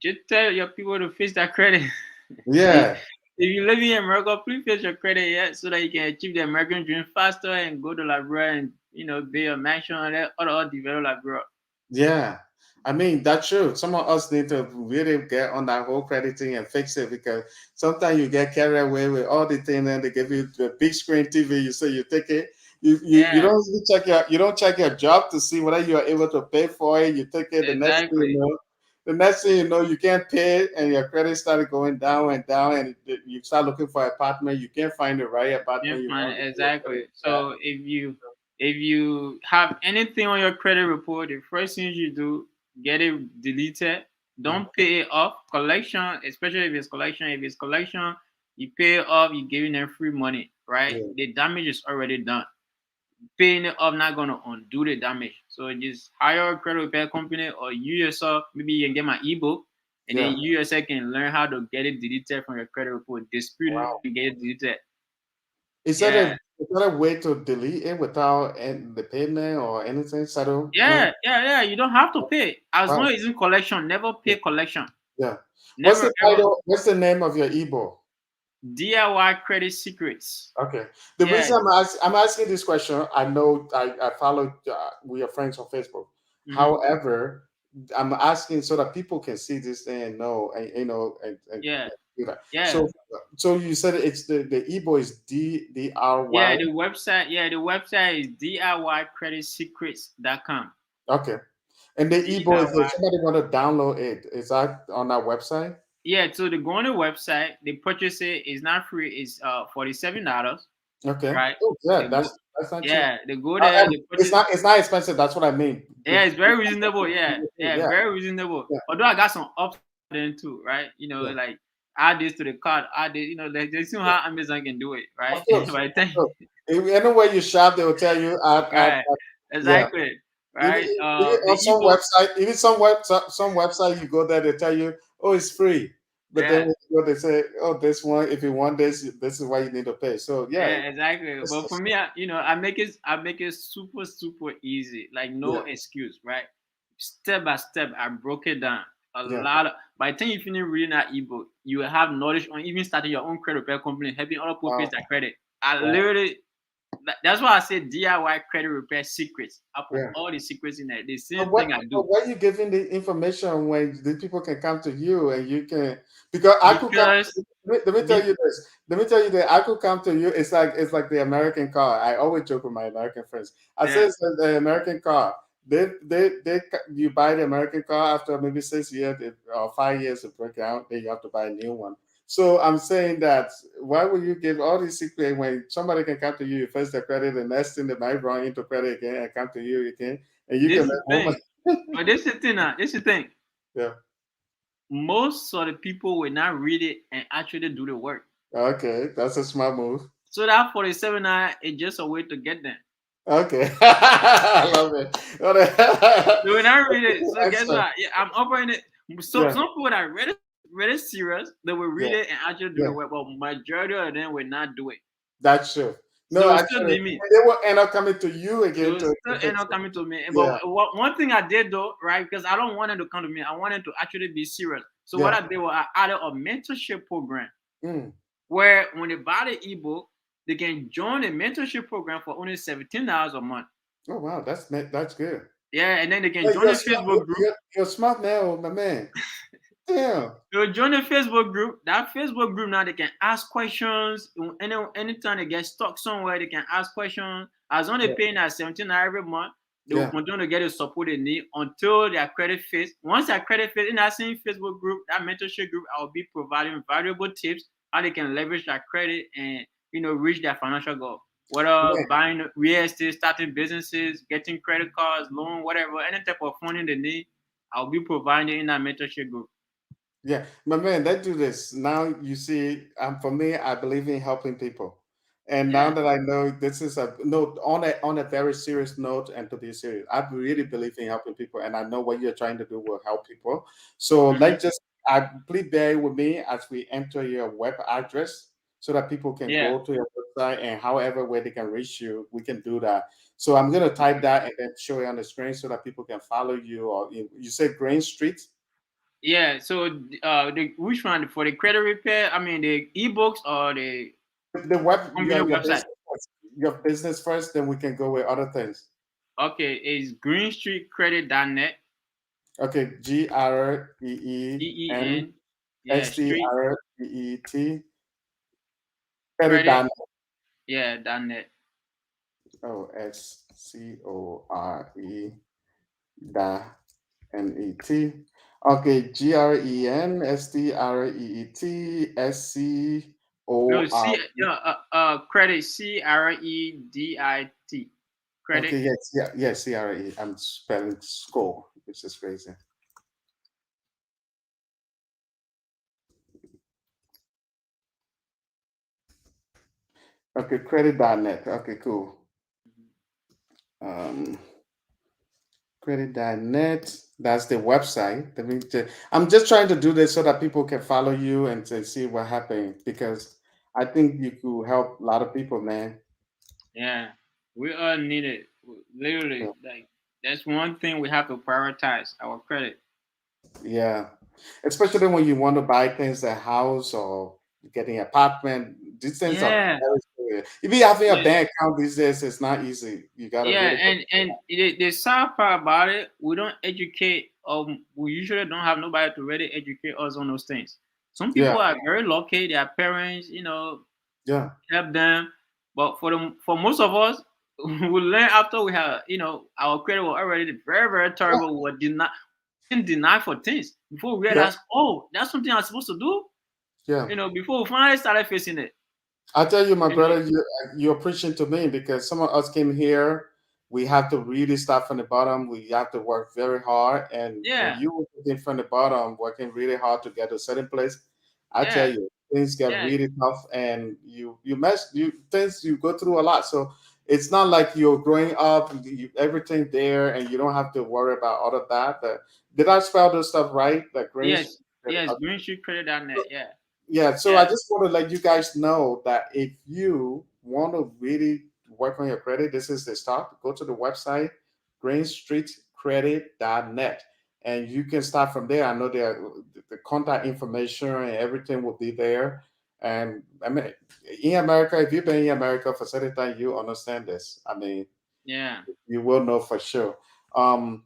just tell your people to fix that credit. if, Yeah. if you live in America, please fix your credit, yeah, so that you can achieve the American dream faster and go to Liberia and be a mansion and all develop Liberia. Yeah, I mean that's true. Some of us need to really get on that whole credit thing and fix it because sometimes you get carried away with all the things and they give you the big screen TV. You say you take it. You Yeah, don't even check your job to see whether you are able to pay for it. You take it. exactly. The next thing you know, you can't pay it, and your credit started going down and down, and you start looking for an apartment. You can't find the right Can't apartment you find want it, because your exactly. credit is bad. So if you have anything on your credit report, the first thing you do, get it deleted. Mm. Don't pay it off. Collection, especially if it's collection, you pay it off, you're giving them free money, right? Yeah, The damage is already done. Paying it off not gonna undo the damage. So just hire a credit repair company or you yourself, maybe you can get my ebook and then yeah. you yourself can learn how to get it deleted from your credit report, dispute it Wow. and get it deleted. Is that Yeah. a way to delete it without the payment or anything settled? No. Yeah. You don't have to pay. As long Wow. as it's in collection, never Yeah. pay collection. Yeah. What's Never the ever title? What's the name of your ebook? DIY credit secrets. Okay. The Yeah. reason I'm asking this question, I know I follow. We are friends on Facebook. hmm However, I'm asking so that people can see this thing and know, and and Yeah. do that. Yeah. So you said it's the ebook is Yeah. DDRY. The website is DIYcreditsecrets.com. Okay. And the ebook is if DIY. somebody want to download it, is that on our website? Yeah, so they go on the website, they purchase it, it's not free, it's $47, Okay. right? Oh, yeah, They go that's not cheap. yeah, they go there, they It's purchase. not expensive. That's what I mean. Yeah, it's very reasonable. Yeah, yeah, Yeah, very reasonable. yeah, Although I got some ups then too, right? yeah, Like add this to the cart, add this, like they see yeah. how Amazon can do it, Of right? course, By the of time, course. Anywhere you shop, they will tell you right, yeah. exactly, Even, right? even The on some ebook, website, some website you go there, they tell you, oh, it's free. But then yeah, when you go, they say, oh, this one, if you want this is why you need to pay. So yeah, yeah, exactly. But for me, I make it super, super easy, like no yeah, excuse, right? Step by step, I broke it down. A yeah, lot of by the time you finish reading that ebook, you will have knowledge on even starting your own credit repair company, helping other people wow, face their credit. I wow, literally that's why I said DIY credit repair secrets. I put yeah. all the secrets in there. The But same thing I but do. why are you giving the information when the people can come to you and you can because I could come Because let me tell be, you this. Let me tell you that I could come to you. It's like the American car. I always joke with my American friends. I say yeah, it's like the American car. You buy the American car after maybe 6 years or 5 years to break out, then you have to buy a new one. So I'm saying that why would you give all these secrets when somebody can come to you, first the credit, the next thing they might run into credit again and come to you again, and you can this make is the more thing. money. But this is the thing now. This is the thing. Yeah. Most of the people will not read it and actually do the work. Okay, that's a smart move. So that 47 now is just a way to get them. Okay, I love it. So when I read it, so guess Excellent. what? Yeah, I'm offering it. So Yeah, some people that read it serious, they will yeah, read it and actually do yeah. the work, but majority of them will not do it. That's true. They No, will still actually, leave me. they will end up coming to you They again will to still end fix up it. coming to me. But Yeah, one thing I did though, right? Because I don't want them to come to me. I want them to actually be serious. So what yeah. I did was I added a mentorship program Mm. where when they buy the ebook, they can join the mentorship program for only $17 a month. Oh wow, that's good. Yeah, and then they can Yeah, join the Facebook group. you're smart man, oh, my man. Damn. They'll join the Facebook group. That Facebook group now they can ask questions. Anytime they get stuck somewhere, they can ask questions. As long as Yeah, they're paying that 17 every month, they will yeah. continue to get the support they need until their credit fits. Once their credit fits in that same Facebook group, that mentorship group, I will be providing valuable tips how they can leverage their credit and reach their financial goal. whether buying real estate, starting businesses, getting credit cards, loan, whatever, any type of funding they need, I'll be providing in that mentorship group. Yeah, but man, let's do this. Now you see, for me, I believe in helping people. And now Yeah. that I know this is a note on a very serious note, and to be serious, I really believe in helping people, and I know what you're trying to do will help people. So Hmm. let's just please bear with me as we enter your web address so that people can Yeah. go to your website and however way they can reach you, we can do that. So I'm gonna type that and then show it on the screen so that people can follow you. Or you say Green Street. Yeah. So, which one for the credit repair? I mean, the ebooks or the The web, company your website? business first. Your business first, then we can go with other things. Okay, it's greenstreetcredit.net. Okay, EEN. Yeah, street GREENSTREET credit credit. dot Yeah, .net. SCORE dot NET. Okay, No, C. GRENSTREET. Credit CREDIT. Okay, Credit. yes, yeah, yes, CRE. I'm spelling score, which is crazy. Okay, credit.net. Okay, cool. Um, credit.net. That's the website. I'm just trying to do this so that people can follow you and to see what happened because I think you could help a lot of people, man. Yeah, we all need it. Yeah. Literally, like that's one thing we have to prioritize our credit. Yeah. Especially when you want to buy things, a house or getting an apartment. These things are Yeah, very serious. If you having a yeah, bank account these days, it's not easy. You gotta yeah. really put. And the sad part about it, we don't educate. We usually don't have nobody to really educate us on those things. Some Yeah, people are very lucky; their parents, yeah, help them. But for most of us, we learn after we have, our credit was already very, very yeah, terrible. We were getting denied for things before we yeah, realized, oh, that's something I'm supposed to do. yeah. Before we finally started facing it. I tell you, my You know, brother, you're preaching to me because some of us came here. We have to really start from the bottom. We have to work very hard. And when yeah, you were working from the bottom, working really hard to get to a certain place, I tell yeah, you, things get yeah, really tough, and you things you go through a lot. So it's not like you're growing up, everything there, and you don't have to worry about all of that. Did I spell this stuff right? Like Grange. yes, yes. GreenStreetCredit.net. Yeah, Yeah, so I yeah, just want to let you guys know that if you want to really work on your credit, this is the start. Go to the website, greenstreetcredit.net, and you can start from there. I know the contact information and everything will be there. And I mean, in America, if you've been in America for certain time, you understand this. I mean, yeah, you will know for sure. Um,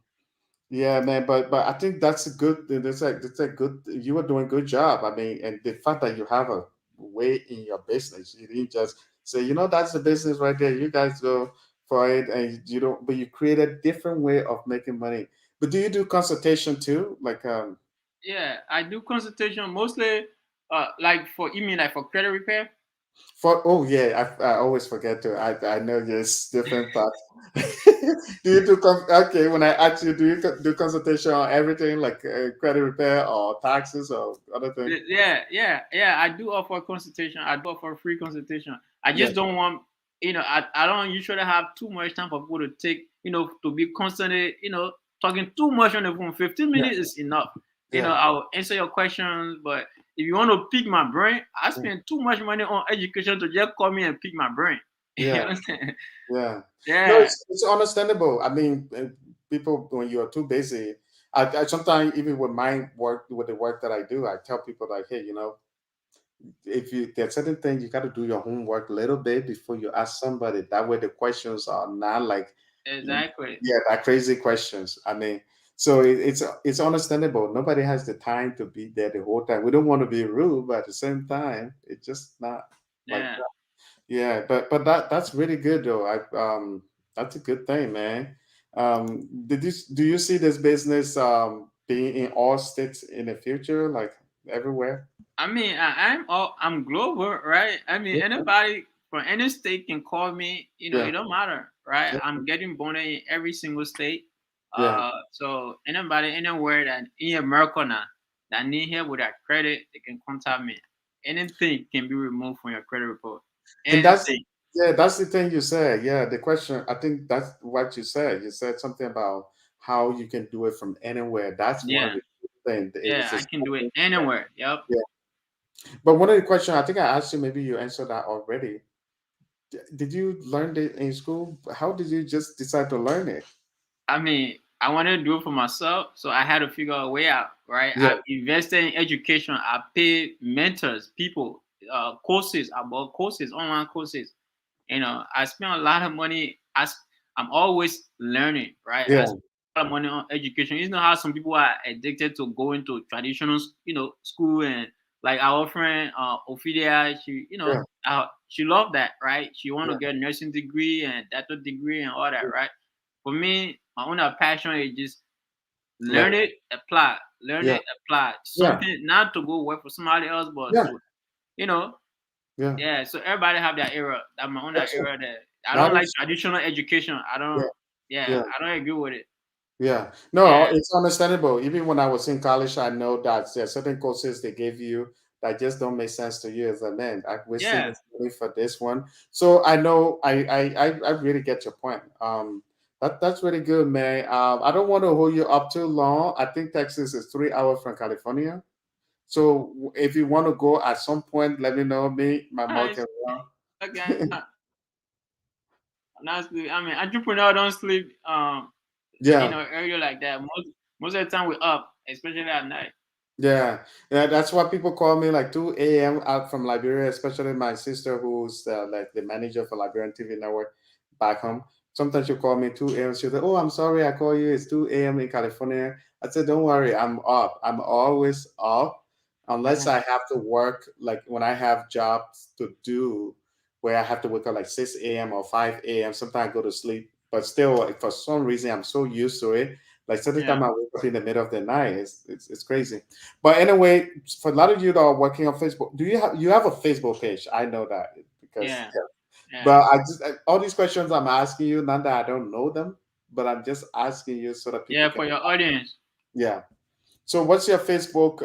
yeah, man, but I think that's a good. That's a good. You were doing a good job. I mean, and the fact that you have a way in your business, you didn't just say, that's the business right there. You guys go for it, and you don't. But you create a different way of making money. But do you do consultation too? Like, yeah. I do consultation mostly, like for like for credit repair. oh yeah, I always forget to. I know there's different parts. Do you do okay? When I ask you, do you do consultation on everything like credit repair or taxes or other things? Yeah, yeah, yeah. I do offer consultation. I do offer free consultation. I Yeah, just don't want, I don't usually have too much time for people to take, to be constantly, talking too much on the phone. 15 yeah, minutes is enough. yeah. I'll answer your questions, but if you want to pick my brain, I Mm. spend too much money on education to just call me and pick my brain. You Yeah, understand? yeah. No, Yeah, it's understandable. I mean, people when you are too busy, I sometimes even with my work, with the work that I do, I tell people like, hey, if you there's certain things you got to do your homework a little bit before you ask somebody. That way, the questions are not like, exactly. yeah, that crazy questions. I mean, so it's understandable. Nobody has the time to be there the whole time. We don't want to be rude, but at the same time, it's just not like. Yeah. Yeah, but that's really good though. That's a good thing, man. Do you see this business being in all states in the future, like everywhere? I mean, I'm global, right? I mean, Yeah, anybody from any state can call me. Yeah. It don't matter, right? Yeah. I'm getting bonded in every single state. Yeah. So anybody anywhere that in America now that need help with that credit, they can contact me. Anything can be removed from your credit report. And that's Anything. yeah, that's the thing you said. Yeah, the question. I think that's what you said. You said something about how you can do it from anywhere. That's one of Yeah, the things. yeah, It's I just can do it anywhere. Yep. yeah. But one of the questions I think I asked you, maybe you answered that already. Did you learn it in school? How did you just decide to learn it? I mean, I wanted to do it for myself, so I had to figure a way out, right? Yeah, I invested in education. I paid mentors, people, courses, I bought courses, online courses. I spent a lot of money. I'm always learning, right? yeah, I spend a lot of money on education. You know how some people are addicted to going to traditional, school, and like our friend Othelia, yeah, she loved that, right? She want yeah, to get a nursing degree and doctor degree and all that, right? For me, my own passion is just like, learn yeah, it, apply yeah, something, not to go work for somebody else, but yeah, to, you know, yeah. yeah. So everybody have their era. That my own that That's era that I that don't like is traditional education. I yeah, don't. Yeah, yeah. I don't agree with it. Yeah, no, Yeah, it's understandable. Even when I was in college, I know that there are certain courses they gave you that just don't make sense to you. As a man, I'm wasting yeah, this money for this one. So I know I really get your point. That's really good, man. I don't want to hold you up too long. I think Texas is 3 hours from California. So if you want to go at some point, let me know. Me, my all mom right. can Okay, run. not sleep. I mean, entrepreneur don't sleep. Yeah. Earlier like that. Most of the time we up, especially at night. Yeah, yeah, that's why people call me like 2 a.m. out from Liberia, especially my sister who's like the manager for Liberian TV network back home. Sometimes she'll call me 2 a.m. She'll say, "Oh, I'm sorry, I call you. It's 2 a.m. in California." I said, "Don't worry, I'm up. I'm always up, unless Mhm. I have to work. Like when I have jobs to do, where I have to wake up like 6 a.m. or 5 a.m. Sometimes I go to sleep, but still, like, for some reason, I'm so used to it. Like certain Yeah, time I wake up in the middle of the night, it's crazy." But anyway, for a lot of you that are working on Facebook, do you have a Facebook page? I know that because yeah, yeah. yeah, But all these questions I'm asking you, not that I don't know them, but I'm just asking you so that people yeah. can For your audience. yeah. So what's your Facebook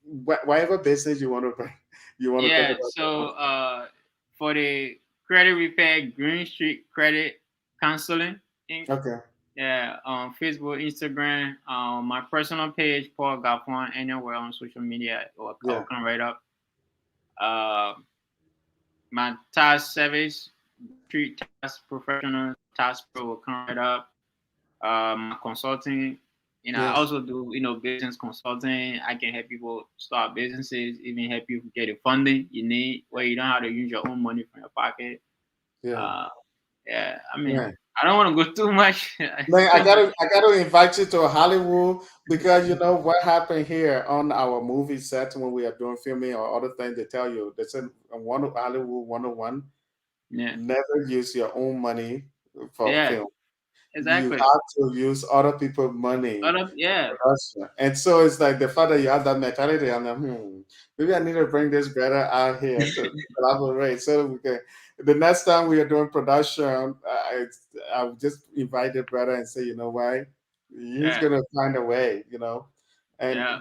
whatever business you want to you want to talk Yeah. about? So for the credit repair, Green Street Credit Counseling Inc. Okay. Yeah, on Facebook, Instagram, my personal page, Paul Gafon, anywhere on social media, or I'll Yeah. come right up. Uh, my task service, Street Task Professional Task Pro will come right up. My consulting, I Yes. also do, business consulting. I can help people start businesses, even help you get the funding you need, where you don't have to use your own money from your pocket. Yeah. Uh, yeah, I mean, Yeah. I don't want to go too much, Man, too much. I gotta invite you to Hollywood because you know what happened here on our movie set when we are doing filming or other things. They tell you they said one Hollywood 101, Yeah, never use your own money for yeah, film. You exactly. have to use other people's money for Yeah, production. And so it's like the fact that you have that mentality, I'm like, maybe I need to bring this brother out here to collaborate so that we can. The next time we are doing production, I'll just invite the brother and say, you know why? He's yeah, gonna find a way, you know. And yeah,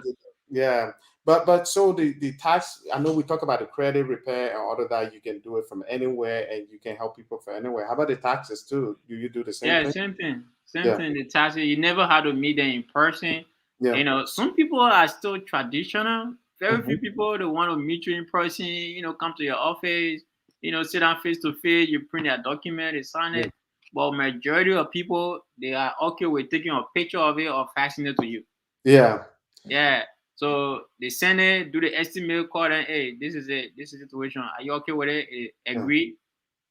yeah, but so the tax. I know we talk about the credit repair and all of that. You can do it from anywhere, and you can help people from anywhere. How about the taxes too? Do you do the same yeah. thing? Same thing. Same Yeah. thing. The taxi. You never had to meet them in person. Yeah. Some people are still traditional. Very Mhm. few people that want to meet you in person. Come to your office. Sit down face to face. You print their document, they sign Yeah. it. But majority of people, they are okay with taking a picture of it or faxing it to you. Yeah. Yeah. So they send it, do the estimate, call them, hey, this is it, this is the situation. Are you okay with it? Yeah. Agree.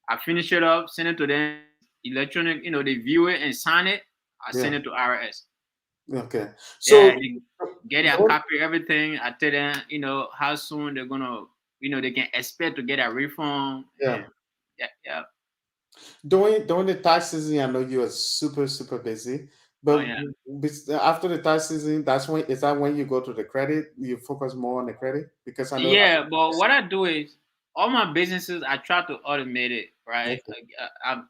I finish it up, send it to them, electronic, they view it and sign it. I send Yeah. it to RS. Okay. So Yeah, they get their don't copy, everything. I tell them, how soon they're gonna, they can expect to get a refund. yeah. And yeah, yeah. During the tax season, I know you are super busy. Oh But yeah. after the tax season, that's when is that when you go to the credit? You focus more on the credit because I know. Yeah, but what I do is all my businesses, I try to automate it, right? Okay. Like, I'm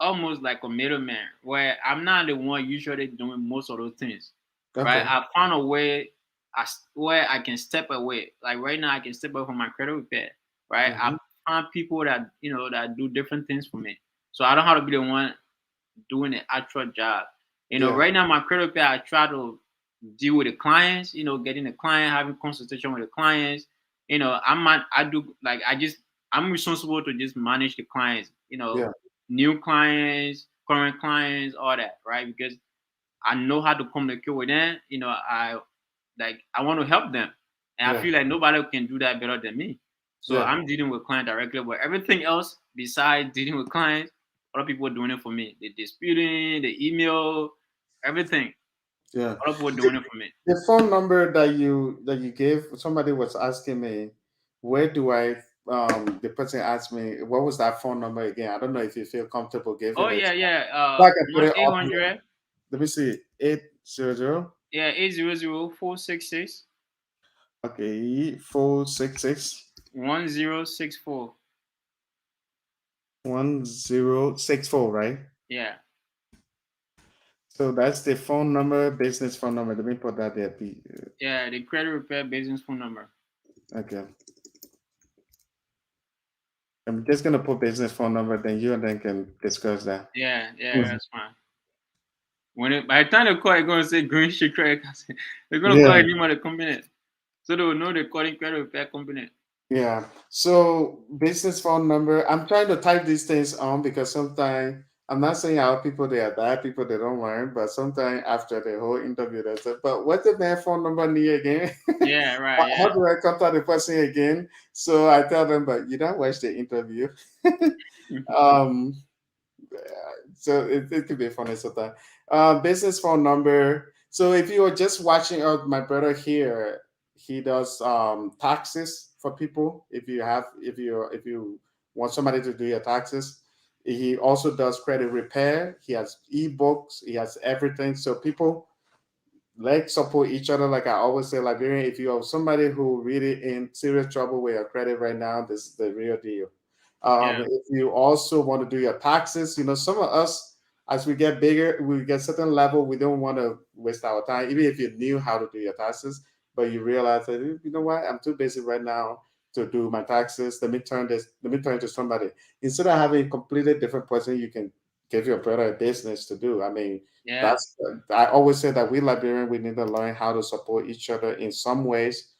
almost like a middleman where I'm not the one usually doing most of those things, right? Okay. I found a way where I can step away. Like right now, I can step away from my credit repair, right? I Mm-hmm. find people that that do different things for me, so I don't have to be the one doing the actual job. Yeah. Right now my credit repair, I try to deal with the clients, getting the client, having consultation with the clients. I do like I'm responsible to just manage the clients, Yeah. new clients, current clients, all that, right? Because I know how to communicate with them. I want to help them. And I Yeah. feel like nobody can do that better than me. So Yeah. I'm dealing with clients directly, but everything else besides dealing with clients, other people are doing it for me. The disputing, the email, everything. Yeah. Other people are doing it for me. The phone number that you gave, somebody was asking me, where do I the person asked me what was that phone number again? I don't know if you feel comfortable Oh giving it. yeah, yeah. So I can put One it eight up here. hundred. Let me see. 800. Yeah, 800-466 Okay. 466 1064. 1064, right? Yeah, So that's the phone number, business phone number. Let me put that there. yeah. The credit repair business phone number. Okay. I'm just gonna put business phone number, then you and then can discuss that. Yeah, yeah. That's fine. By the time they call, they're gonna say Green Street Credit Card. They're gonna call Yeah. it name of the company, so they will know they're calling credit repair company. Yeah. So business phone number. I'm trying to type these things on because sometimes I'm not saying our people they are bad people they don't learn, but sometimes after the whole interview they say, but what's the man phone number need again? Yeah, how right. how Yeah. do I contact the person again? So I tell them, but you don't watch the interview. um so it could be funny sometimes. Business phone number. So if you are just watching out, my brother here, he does taxes for people. If you want somebody to do your taxes, he also does credit repair. He has ebooks. He has everything. So people let's support each other. Like I always say, Liberian, if you have somebody who really in serious trouble with your credit right now, this is the real deal. Yeah, If you also want to do your taxes, some of us, as we get bigger, we get certain level, we don't want to waste our time, even if you knew how to do your taxes, but you realize that, you know what, I'm too busy right now to do my taxes. Let me turn to somebody. Instead of having a completely different person, you can give your brother a business to do. I mean, yeah, that's I always say that we Liberian we need to learn how to support each other in some ways.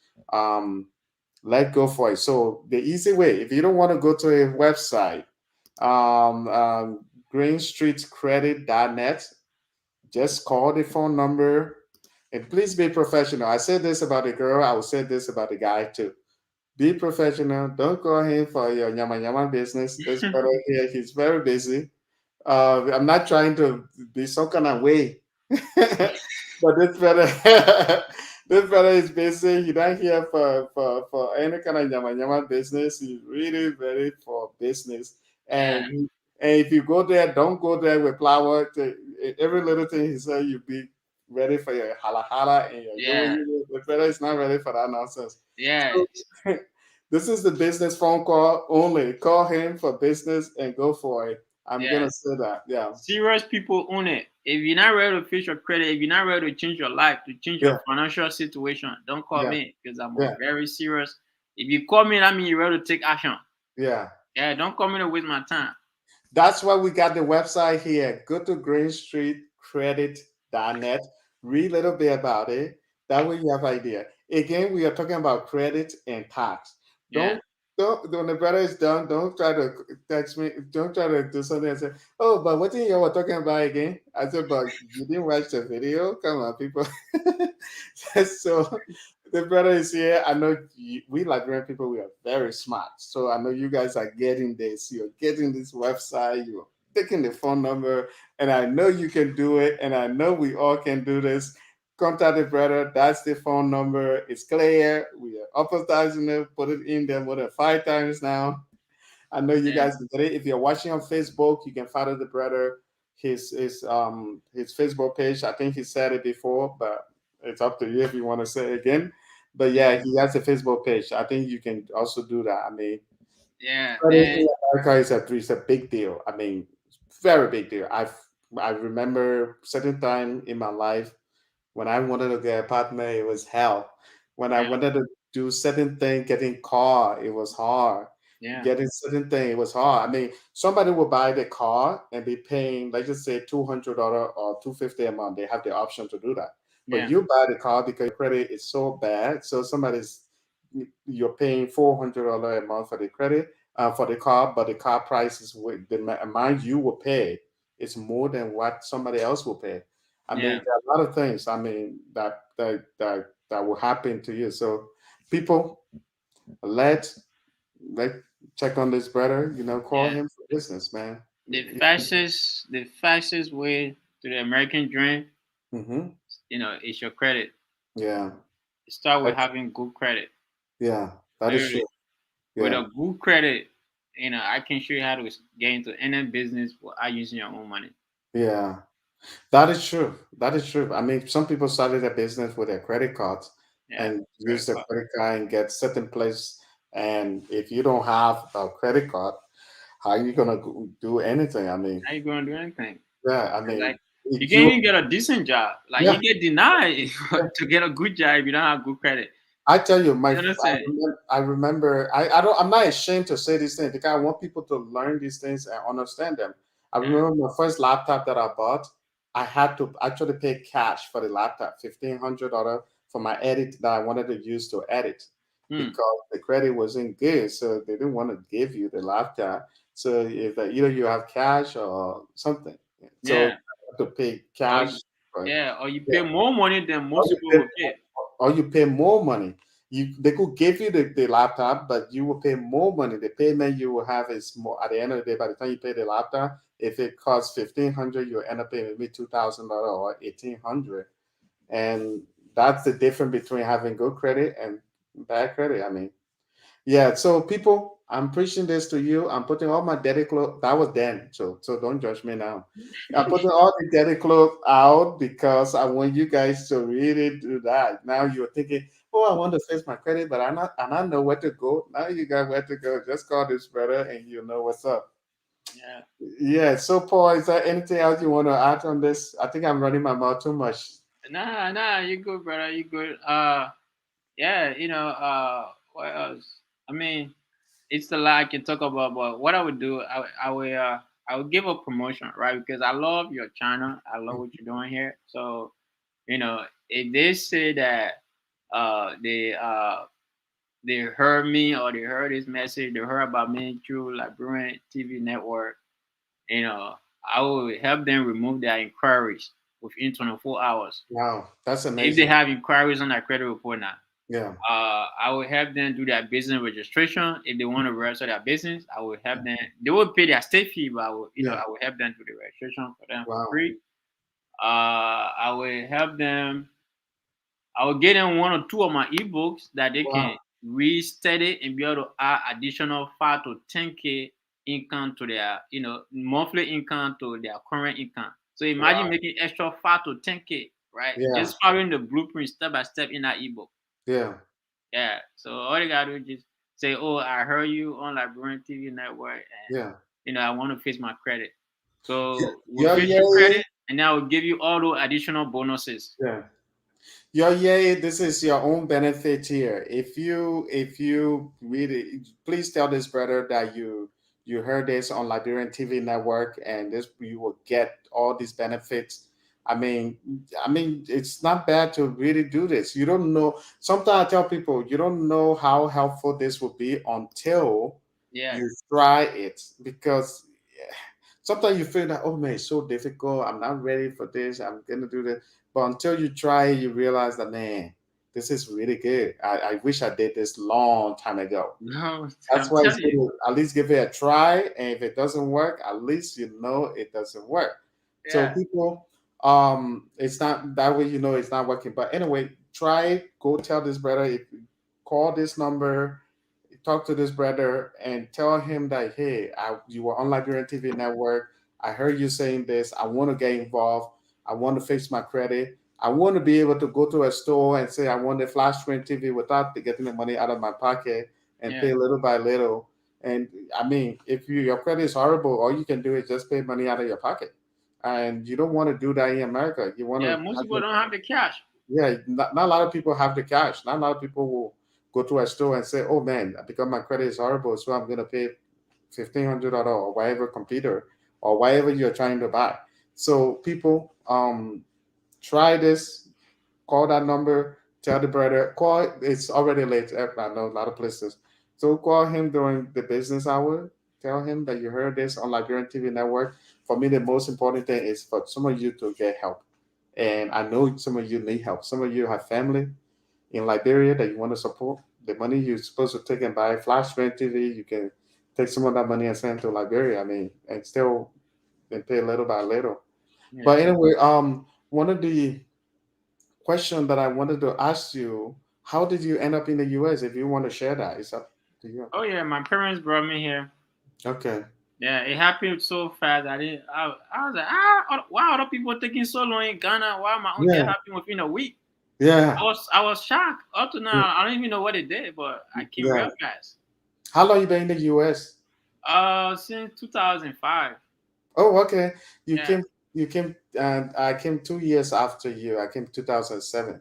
Let go for it. So the easy way, if you don't want to go to a website, greenstreetcredit.net, just call the phone number and please be professional. I said this about the girl, I will say this about the guy too. Be professional. Don't call him for your yama yama business. This brother here, he's very busy. I'm not trying to be some kind of way, but this brother, this brother is busy. He's not here for any kind of yama yama business. He's really ready for business. yeah, And if you go there, don't go there with flour. Every little thing he said, you be ready for your hala hala and your yo yeah, yo. The brother is not ready for that nonsense. yeah, So, this is the business phone call only. Call him for business and go for it. I'm yeah. gonna say that. Yeah. Serious people own it. If you're not ready to fix your credit, if you're not ready to change your life, to change Yeah. your financial situation, don't call Yeah. me because I'm a Yeah. very serious. If you call me, that means you're ready to take action. Yeah. Yeah, don't call me to waste my time. That's why we got the website here. Go to greenstreetcredit.net. Read a little bit about it. That way you have idea. Again, we are talking about credit and tax. Yeah, Don't when the brother is done, don't try to text me. Don't try to do something and say, oh, but what thing you were talking about again? I said, but you didn't watch the video? Come on, people. So the brother is here. I know we Liberian people, we are very smart. So I know you guys are getting this. You're getting this website. You're taking the phone number, and I know you can do it. And I know we all can do this. Contact the brother. That's the phone number. It's clear. We are advertising it. Put it in there more than 5 times now. I know you yeah, guys can get it. If you're watching on Facebook, you can follow the brother. His Facebook page. I think he said it before, but it's up to you if you want to say it again. But yeah, yeah, he has a Facebook page. I think you can also do that. I mean, Yeah, Credit and in America is a big deal. I mean, very big deal. I remember certain time in my life when I wanted to get a partner, it was hell. When I yeah, wanted to do certain thing, getting car, it was hard. yeah, Getting certain thing, it was hard. I mean, somebody will buy the car and be paying, let's just say $200 or 250 a month. They have the option to do that. But yeah, you buy the car because your credit is so bad. So you're paying $400 a month for the credit for the car, but the car price is with the amount you will pay is more than what somebody else will pay. I yeah. mean, there are a lot of things. I mean, that will happen to you. So, people, let let check on this brother. Call Yeah. him for business, man. The fastest way to the American dream, Mm-hmm. is your credit. Yeah, Start with that's, having good credit. yeah, that is Literally, true. with Yeah, a good credit, I can show you how to get into any business without using your own money. yeah, that is true. That is true. I mean, some people started a business with their credit cards Yeah, and use credit the card. credit card and get certain place. And if you don't have a credit card, how are you gonna do anything? I mean, How you gonna do anything? yeah, I It's mean, like you if can't you, even get a decent job. Like yeah, you get denied yeah. to get a good job if you don't have good credit. I tell you, You understand? I remember, I don't, I'm not ashamed to say these things because I want people to learn these things and understand them. I Yeah. remember my first laptop that I bought, I had to actually pay cash for the laptop, $1,500 for my edit that I wanted to use to edit Hmm. because the credit wasn't good. So they didn't want to give you the laptop. So if either you have cash or something. So Yeah. I had to pay Or cash you, for it. yeah, or you Yeah. pay more money than Or most you people pay will pay. or you pay more money. They could give you the laptop, but you will pay more money. The payment you will have is more at the end of the day. By the time you pay the laptop, if it costs 1,500, you'll end up paying maybe $2,000 or 1,800, and that's the difference between having good credit and bad credit. I mean, yeah, so people, I'm preaching this to you. I'm putting all my dirty clothes. That was then, so don't judge me now. I'm putting all the dirty clothes out because I want you guys to really do that. Now you're thinking, oh, I want to fix my credit, but I know where to go. Now you got where to go. Just call this brother and you know what's up. Yeah. Yeah. So Paul, is there anything else you want to add on this? I think I'm running my mouth too much. Nah, nah, you good, brother. You good. Yeah, what else? I mean, it's a lot I can talk about, but what I would do, I would give a promotion, right? Because I love your channel. I love what you're doing here. So, if they say that they heard me or they heard this message, they heard about me through Liberian TV network, I will help them remove their inquiries within 24 hours. Wow, that's If they amazing. have inquiries on their credit report now, Yeah. I will help them do their business registration. If they want to register their business, I will help them. They will pay their state fee, but Yeah. I will help them do the registration for them for Wow. free. I will help them. I will get them one or two of my ebooks that they Wow. can read, study, and be able to add additional 5 to 10K income to their, monthly income to their current income. So imagine Wow. making extra 5 to 10K, right? Yeah. Just following the blueprint step by step in that ebook. Yeah. Yeah. So all you gotta do is just say, "Oh, I heard you on Liberian TV network, and Yeah. I want to fix my credit." So we'll Yeah. fix Yeah. your Yeah. credit, and then I will give you all those additional bonuses. Yeah. Yeah, this is your own benefit here. If you really, please tell this brother that you heard this on Liberian TV network, and this you will get all these benefits. I mean, it's not bad to really do this. You don't know. Sometimes I tell people you don't know how helpful this will be until Yeah. you try it, because sometimes you feel that, oh man, it's so difficult. I'm not ready for this. I'm gonna do this. But until you try it, you realize that, man, this is really good. I wish I did this long time ago. No, That's I'm why it's telling good you. to at least give it a try. And if it doesn't work, at least you know it doesn't work. So Yeah. people, it's not that way, it's not working. But anyway, try it. Go tell this brother, if call this number, talk to this brother and tell him that, hey, you were on Liberian TV network. I heard you saying this. I want to get involved. I want to fix my credit. I want to be able to go to a store and say I want a flash screen TV without getting the money out of my pocket and Yeah. pay little by little. And I mean, if your credit is horrible, all you can do is just pay money out of your pocket, and you don't want to do that in America. You want Yeah, to most have people your, don't have the cash. yeah. Not a lot of people have the cash. Not a lot of people will go to a store and say, "Oh man, because my credit is horrible, so I'm gonna pay $1,500 or whatever computer or whatever you're trying to buy." So people, try this. Call that number. Tell the brother. Call. It's already late. I know a lot of places. So call him during the business hour. Tell him that you heard this on Liberian TV network. For me, the most important thing is for some of you to get help. And I know some of you need help. Some of you have family in Liberia that you want to support. The money you're supposed to take and buy flash screen TV, you can take some of that money and send to Liberia. I mean, and still and pay little by little. But Yeah. anyway, one of the question that I wanted to ask you, how did you end up in the US? If you want to share that, it's up to you. Oh yeah, my parents brought me here. Okay. Yeah, it happened so fast. I didn't. I was like, why other people taking so long in Ghana? Why my own get Yeah. happened within a week? Yeah. I was shocked. Up to now, I don't even know what it did, but I came Yeah. real fast. How long you been in the US? Since 2005. Oh, okay. You Yeah. came you came and I came 2 years after you. I came 2007.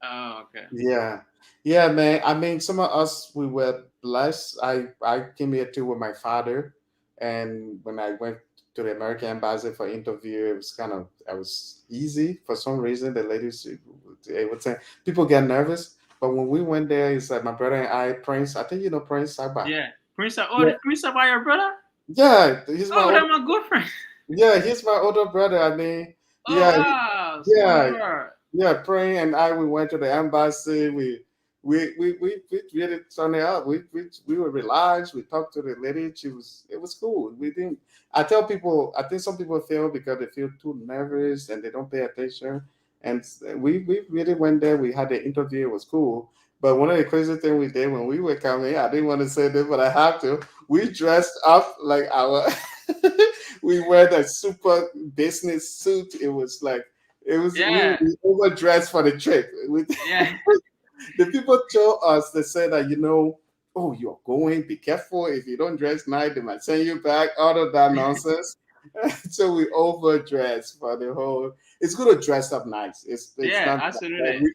Oh, okay. Yeah. Yeah, man. I mean, some of us we were blessed. I came here too with my father, and when I went to the American embassy for interview, it was kind of I was easy for some reason. The ladies they would say people get nervous, but when we went there, it's like my brother and I, Prince. I think you know Prince Saba. Yeah. Prince. Oh, Yeah, the Prince of your brother. yeah. He's my Oh, older. that's my good friend. Yeah, he's my older brother. I mean, Oh yeah, wow, yeah. sweetheart. Yeah, Praying and I, we went to the embassy. We really turned it out. We were relaxed. We talked to the lady. It was cool. We didn't. I tell people. I think some people fail because they feel too nervous and they don't pay attention. And we really went there. We had the interview. It was cool. But one of the crazy things we did when we were coming, I didn't want to say this, but I have to. We dressed up like our. We wear the super business suit. It was like we Yeah. overdressed for the trip. Yeah. The people told us they said that oh, you're going, be careful. If you don't dress nice, they might send you back. All of that nonsense. So we overdressed for the whole. It's good to dress up nice. It's Yeah. not that Absolutely.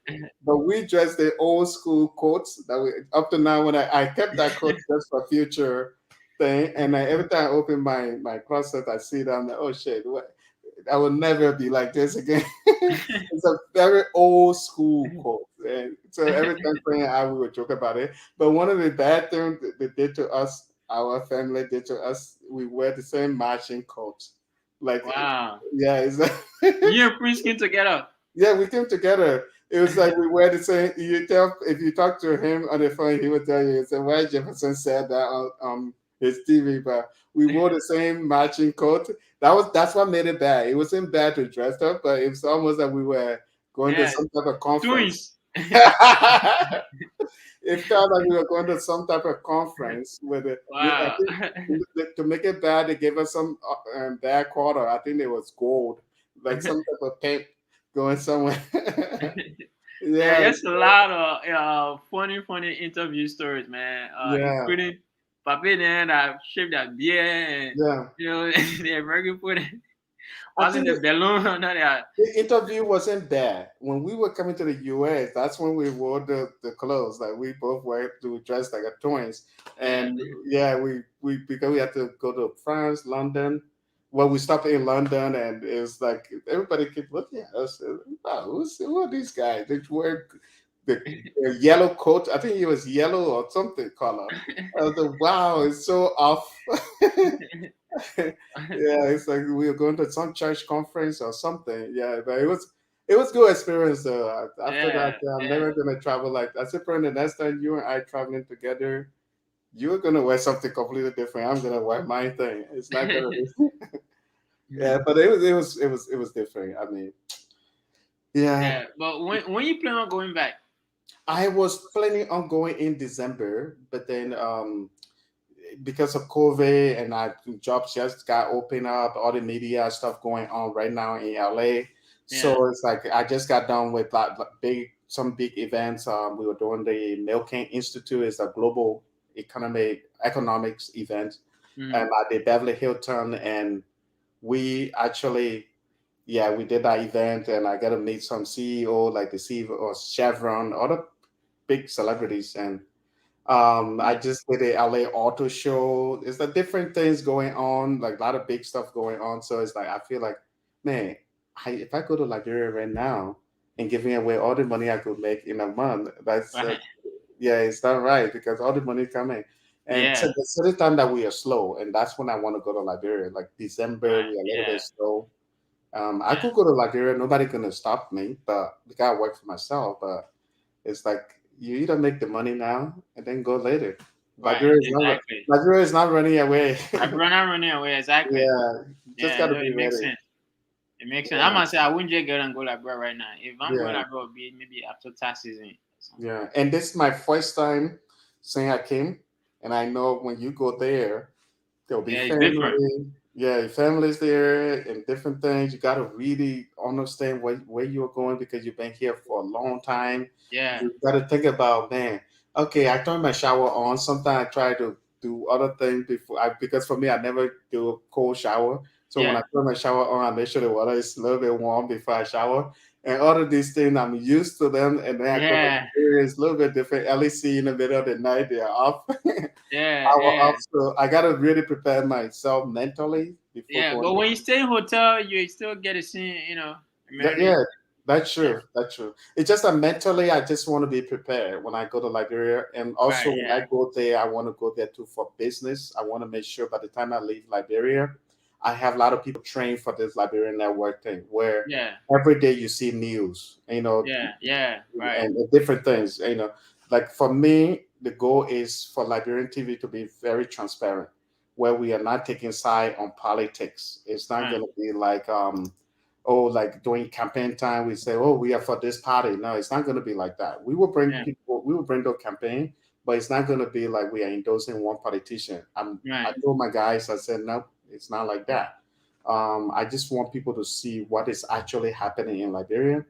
but we dressed the old school coats that we up to now when I kept that coat just for future thing. And every time I open my closet, I see that I'm like, oh shit, what? I will never be like this again. It's a very old school quote. And so every time Frank and I we would joke about it. But one of the bad things that they did to us, our family did to us, we wear the same matching coats. Like Wow. yeah, it's You and Prince came together. yeah, we came together. It was like we wear the same. You tell if you talk to him on the phone, he would tell you. He said, "Why Jefferson said that on his TV?" But we wore the same matching coat. That's what made it bad. It wasn't bad to dress up, but it was almost like we were going to Yeah. some type of conference. Twins. It felt like we were going to some type of conference with it. I Wow. think to make it bad, they gave us some bad quarter. I think it was gold, like some type of paint going somewhere. Yeah, Yeah, it's a lot of funny interview stories, man. yeah, Including Papi then that shaved that beard and yeah. the American put I passing think the balloon under there. the interview wasn't bad. When we were coming to the US, that's when we wore the clothes. Like we both were to dress like a twins. Yeah. And yeah, we because we had to go to France, London. Well, we stopped in London and it was like everybody kept looking at us. Wow, who are these guys? They wear the yellow coat. I think it was yellow or something color. I was like, wow, it's so off. Yeah, it's like we were going to some church conference or something. Yeah, but it was good experience though. After that, Yeah, I'm yeah. never gonna travel like. I said, the next time you and I traveling together, you're gonna wear something completely different. I'm gonna wear my thing. It's not gonna be. Yeah, but it was different. I mean, yeah, Yeah, but when you plan on going back? I was planning on going in December, but then because of COVID and jobs just got opened up, all the media stuff going on right now in LA. Yeah. So it's like I just got done with some big events. We were doing the Milking Institute. It's a global economics event, and Mhm. at the Beverly Hilton, and we actually, yeah, we did that event, and I got to meet some CEO like the CEO or Chevron, other big celebrities, and I Yeah. just did a LA auto show. It's the different things going on, like a lot of big stuff going on. So it's like I feel like, man, if I go to Liberia right now and giving away all the money I could make in a month, Right. yeah, it's not right because all the money coming. And so Yeah. the certain time that we are slow, and that's when I want to go to Liberia. Like December, Right. we are a little bit Yeah. slow. I Yeah. could go to Liberia, nobody gonna stop me, but because I work for myself. But it's like you either make the money now and then go later. Right. Exactly. Nigeria is not running away. I run out running away. Exactly. Yeah, just Yeah. gotta No, be it makes ready. sense. It makes sense. I'm Yeah, gonna say I wouldn't just go and go like bro right now. If I'm going yeah, like bro, be maybe after tax season or something. yeah. And this is my first time saying I came, and I know when you go there, there'll be Yeah, it's different. family. Yeah, your family's there and different things. You gotta really understand where you're going because you've been here for a long time. Yeah. You gotta think about, man, okay, I turn my shower on. Sometimes I try to do other things because for me I never do a cold shower. So when I Yeah. turn my shower on, I make sure the water is a little bit warm before I shower. And all of these things I'm used to them, and then I go to Yeah. it's a little bit different. LEC in the middle of the night, they are off. Yeah. Hour Yeah. off, so I gotta really prepare myself mentally before Yeah. going. But when you stay in hotel, you still get to see, Yeah, amenities. that's Yeah. true. That's true. It's just that mentally, I just want to be prepared when I go to Liberia, and also Right. when Yeah. I go there, I want to go there too for business. I want to make sure by the time I leave Liberia, I have a lot of people trained for this Liberian network thing, where Yeah. every day you see news, Yeah. Yeah. Right. and different things. Like for me, the goal is for Liberian TV to be very transparent, where we are not taking side on politics. It's not Right. going to be like oh, like during campaign time we say, oh, we are for this party. No, it's not going to be like that. Yeah. We will bring the campaign, but it's not going to be like we are endorsing one politician. I Right. told my guys, I said, no, it's not like that. I just want people to see what is actually happening in Liberia.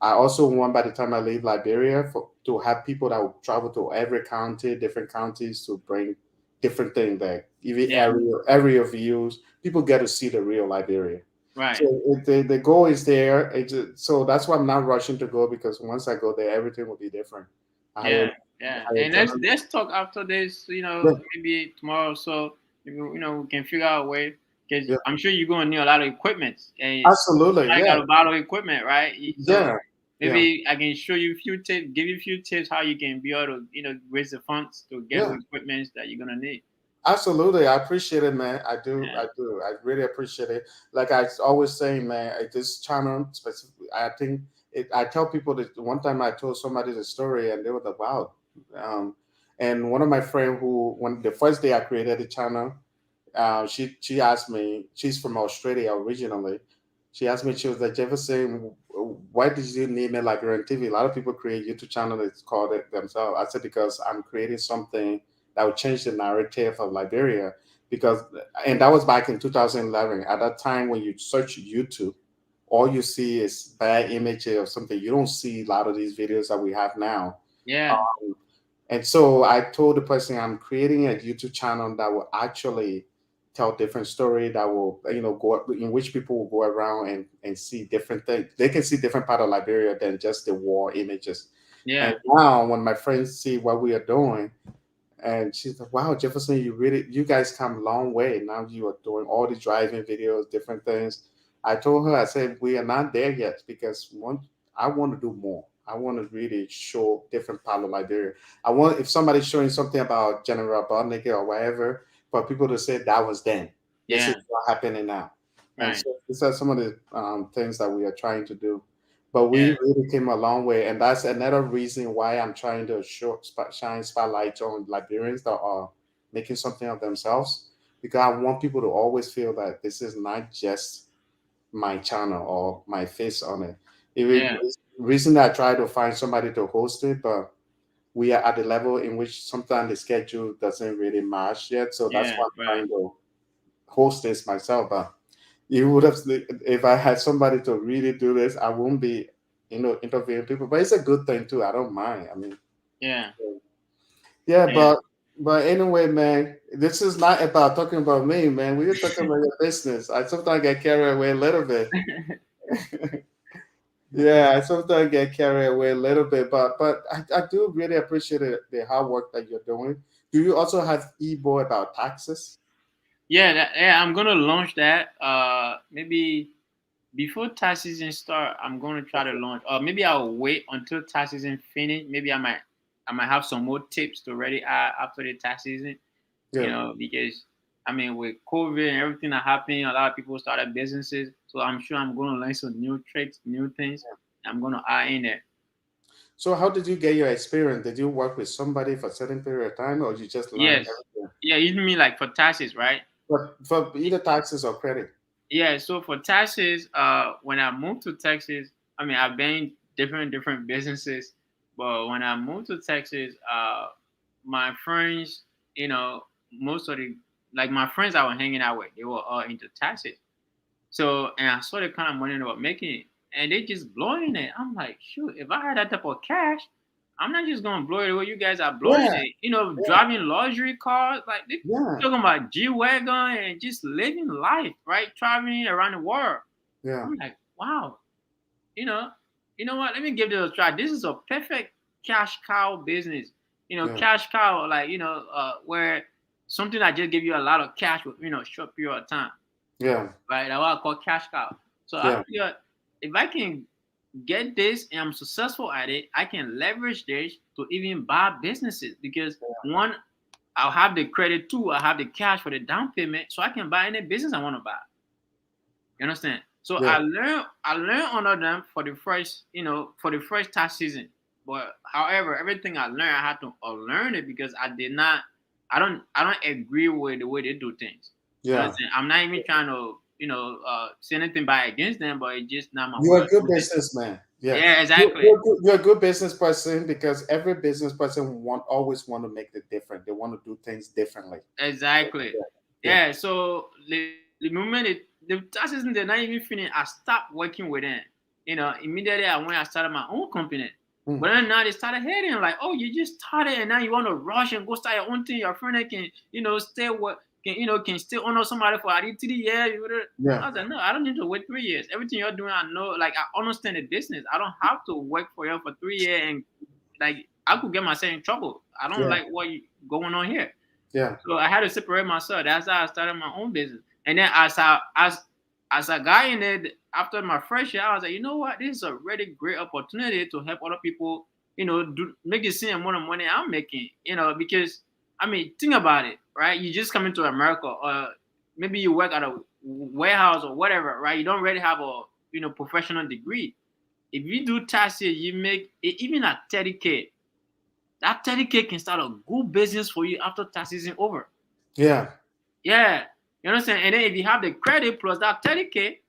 I also want by the time I leave Liberia to have people that will travel to every county, different counties to bring different things there, even Yeah. area views. People get to see the real Liberia. So Right. the goal is there. So that's why I'm not rushing to go because once I go there, everything will be different. I Yeah. hire, Yeah. hire And journalists. let's talk after this. Yeah, Maybe tomorrow. So we can figure out a way. Because yeah, I'm sure you're gonna need a lot of equipment, and absolutely. I Yeah, got a lot of equipment, right? So yeah, yeah, maybe I can show you a few tips, give you a few tips how you can be able to, raise the funds to get the yeah. equipment that you're gonna need. Absolutely, I appreciate it, man. I do, Yeah. I do. I really appreciate it. Like I always say, man, this channel specifically, I think I tell people that one time I told somebody the story, and they were like, "Wow." Um, and one of my friend who, when the first day I created the channel, she asked me. She's from Australia originally. She asked me. She was like, Jefferson, why did you name it Liberian TV? A lot of people create YouTube channel that's called it themselves. I said because I'm creating something that would change the narrative of Liberia. Because and that was back in 2011. At that time, when you search YouTube, all you see is bad images or something. You don't see a lot of these videos that we have now. Yeah. And so I told the person I'm creating a YouTube channel that will actually tell different story that will, go in which people will go around and see different things. They can see different part of Liberia than just the war images. And Yeah. now when my friends see what we are doing, and she's like, wow, Jefferson, you guys come a long way. Now you are doing all the driving videos, different things. I told her, I said, we are not there yet because I want to do more. I want to really show different part of Liberia. I want, if somebody's showing something about General Bodnik or whatever, for people to say that was then. This is Yeah. what happening now. And Right. so these are some of the things that we are trying to do. But we Yeah. really came a long way, and that's another reason why I'm trying to shine spotlight on Liberians that are making something of themselves. Because I want people to always feel that this is not just my channel or my face on it. Yeah. Recently, I tried to find somebody to host it, but we are at the level in which sometimes the schedule doesn't really match yet. So that's Yeah. why I'm Right. trying to host this myself. But you would have, if I had somebody to really do this, I won't be, interviewing people. But it's a good thing too. I don't mind. I mean, Yeah. yeah, Yeah. but But anyway, man, this is not about talking about me, man. We're talking about your business. I sometimes get carried away a little bit. Yeah, I sometimes get carried away a little bit, but I do really appreciate the hard work that you're doing. Do you also have ebook about taxes? Yeah, yeah, I'm gonna launch that. Maybe before tax season start, I'm gonna try to launch. Or maybe I'll wait until tax season finish. Maybe I might have some more tips to ready add after the tax season. Yeah, Because I mean with COVID and everything that happened, a lot of people started businesses. So I'm sure I'm gonna learn some new tricks, new things. I'm gonna add in there. so how did you get your experience? Did you work with somebody for a certain period of time, or you just learn Yes. everything? Yeah, you mean like for taxes, right? But for either taxes or credit? Yeah, so for taxes, when I moved to Texas, I mean I've been different businesses, but when I moved to Texas, my friends, most of the like my friends I was hanging out with, they were all into taxes. So and I saw the kind of money they were making, and they just blowing it. I'm like, shoot, if I had that type of cash, I'm not just gonna blow it the way you guys are blowing Yeah, it. yeah, Driving luxury cars, like they yeah, talking about G wagon and just living life, right? Traveling around the world. yeah, I'm like, wow, you know, you know what? Let me give this a try. This is a perfect cash cow business. yeah, Cash cow, like where something that just give you a lot of cash with short period of time, yeah, right? That's what I call cash cow. So I yeah, feel if I can get this and I'm successful at it, I can leverage this to even buy businesses because one, I'll have the credit, two, I have the cash for the down payment, so I can buy any business I want to buy. You understand? So yeah, I learned under them for the first tax season. But however, everything I learned, I had to unlearn it because I don't agree with the way they do things. You yeah. understand? I'm not even trying to say anything bad against them, but it's just not my You're way a of good doing things. businessman. Yeah, Yeah, exactly. you're a good business person because every business person always want to make it different. They want to do things differently. Exactly. Yeah, Yeah. So the moment the taxes they're not even finished, I stopped working with them. Immediately I started my own company. mm, But then now they started hating like, oh, you just started and now you want to rush and go start your own thing. Your friend that can, stay what can still honor somebody for 3 years. yeah, I was like, no, I don't need to wait 3 years. Everything you're doing, I know, like I understand the business. I don't have to work for you for 3 years and like I could get myself in trouble. I don't yeah, like what going on here. yeah, So I had to separate myself. That's how I started my own business. And then as I got in it after my first year, I was like, you know what? This is a really great opportunity to help other people, make the same amount of money I'm making. Because I mean, think about it, right? You just come into America, or maybe you work at a warehouse or whatever, right? You don't really have a professional degree. If you do taxes, you make even at 30K. That 30K can start a good business for you after tax season over. yeah, Yeah. You understand? And then if you have the credit plus that 30K,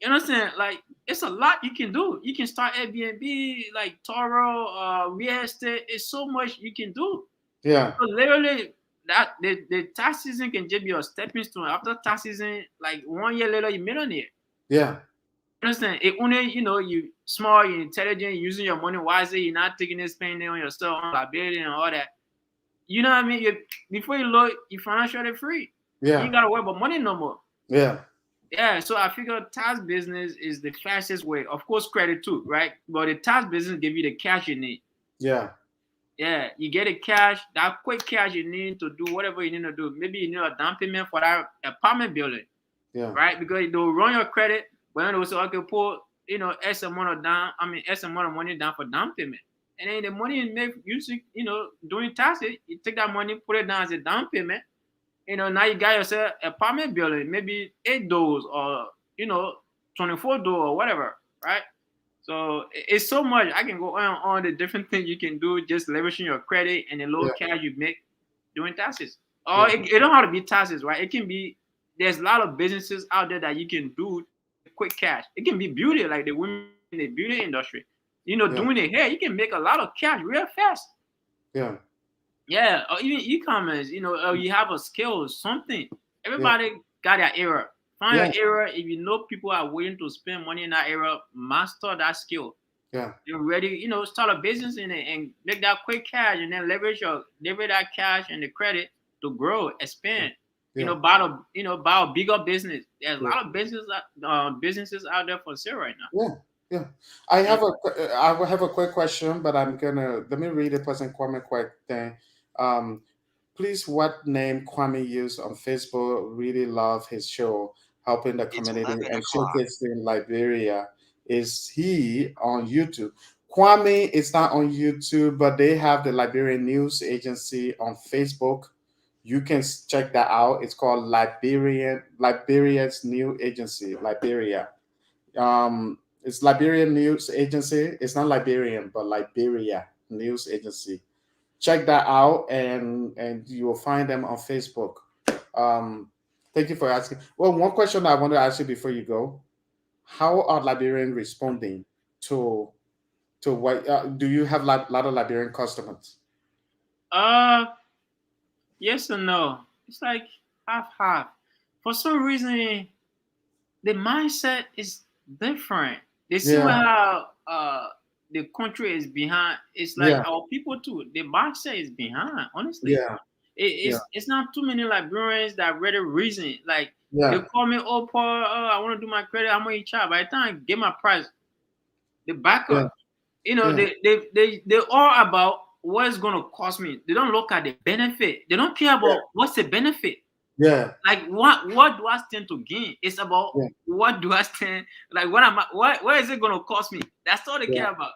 you understand? Like it's a lot you can do. You can start Airbnb, like Toro, real estate. It's so much you can do. yeah, So literally that the tax season can just be a stepping stone. After tax season, like 1 year later, you're millionaire. yeah, Understand? If only you smart, you're intelligent, you're using your money wisely, you're not taking it, spending on yourself, on liability and all that. You know what I mean? Before you look, you financially free. You yeah, ain't gotta worry about money no more. yeah, Yeah, so I figure tax business is the fastest way. Of course, credit too, right? But the tax business give you the cash you need. yeah, Yeah, you get the cash, that quick cash you need to do whatever you need to do. Maybe you need a down payment for that apartment building, yeah, right? Because they'll run your credit, but then they'll say, okay, put X amount of money down for down payment. And then the money you make using, doing taxes, you take that money, put it down as a down payment. Now you got yourself an apartment building, maybe 8 doors or 24 door or whatever, right? So it's so much. I can go on the different things you can do, just leveraging your credit and the low yeah, cash you make doing taxes. Or yeah, it don't have to be taxes, right? It can be there's a lot of businesses out there that you can do to make quick cash. It can be beauty, like the women in the beauty industry. yeah, Doing the hair, you can make a lot of cash real fast. yeah, Yeah, or even e-commerce, or you have a skill or something. yeah, Everybody got their area. Find yeah, your area. If you know people are willing to spend money in that area, master that skill. Yeah. You're ready, start a business in it and make that quick cash, and then leverage that cash and the credit to grow, expand. Yeah. Buy a bigger business. There's a Yeah. lot of businesses out there for sale right now. Yeah. Yeah. And I will have a quick question, but I'm gonna let me read the person Kwame quick thing. Um, please, what name Kwame used on Facebook? Really love his show, helping the It's community 11 and o'clock. showcasing Liberia. Is he on YouTube? Kwame is not on YouTube, but they have the Liberian News Agency on Facebook. You can check that out. It's called Liberia's New Agency, Liberia. It's Liberian News Agency. It's not Liberian, but Liberia News Agency. Check that out, and you will find them on Facebook. Um, thank you for asking. Well, one question I want to ask you before you go: how are Liberians responding to what? Do you have a lot of Liberian customers? uh, yes and no. It's like half half. For some reason, the mindset is different. They see Yeah, how the country is behind. It's like yeah, our people too. The mindset is behind. Honestly, yeah, yeah, it's not too many Liberians that ready reason. Like they yeah, call me, oh Paul, I want to do my credit. I'm gonna charge. By the time I get my price, the yeah, backup. yeah, They all about what it's gonna cost me. They don't look at the benefit. They don't care yeah, about what's the benefit. yeah, Like what do I stand to gain? It's about yeah, what do I stand, like what am I, what is it gonna cost me? That's all they yeah. care about.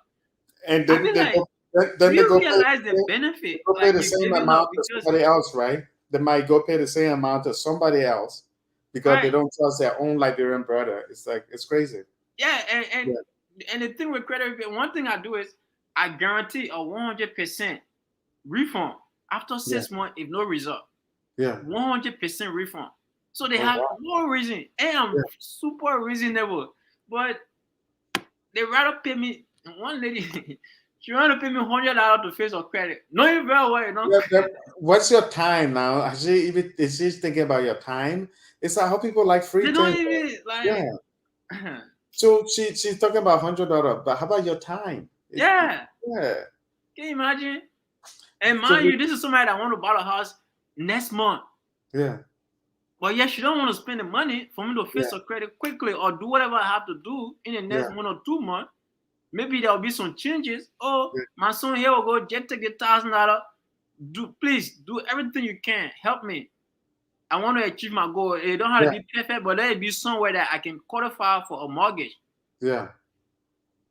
And I then feel like, then do they you go pay. realize the benefit? Go pay Like the you same giving up amount to because, somebody else, right? They might go pay the same amount to somebody else because they right? don't trust their own Liberian brother. It's like it's crazy. Yeah, Yeah, and the thing with credit repair, one thing I do is I guarantee a 100% refund after yeah, 6 months if no result. yeah. 100% refund. So they Oh have wow. no reason. And I'm Yeah, super reasonable. But they rather pay me. One lady, she rather pay me $100 to face her credit. Knowing very well, yeah. What's your time now? Actually, even is she thinking about your time? It's like how people like free they don't things. even Yeah. like. So she's talking about $100, but how about your time? Yeah, Yeah. can you imagine? And So mind you, this is somebody that want to buy a house next month. yeah, But yeah, she don't want to spend the money for me to yeah, fix her credit quickly or do whatever I have to do in the yeah, next 1 or 2 months. Maybe there'll be some changes. Oh, yeah, my son here will go just take the $1,000. Please do everything you can. Help me. I want to achieve my goal. It don't have to yeah, be perfect, but let it be somewhere that I can qualify for a mortgage. yeah.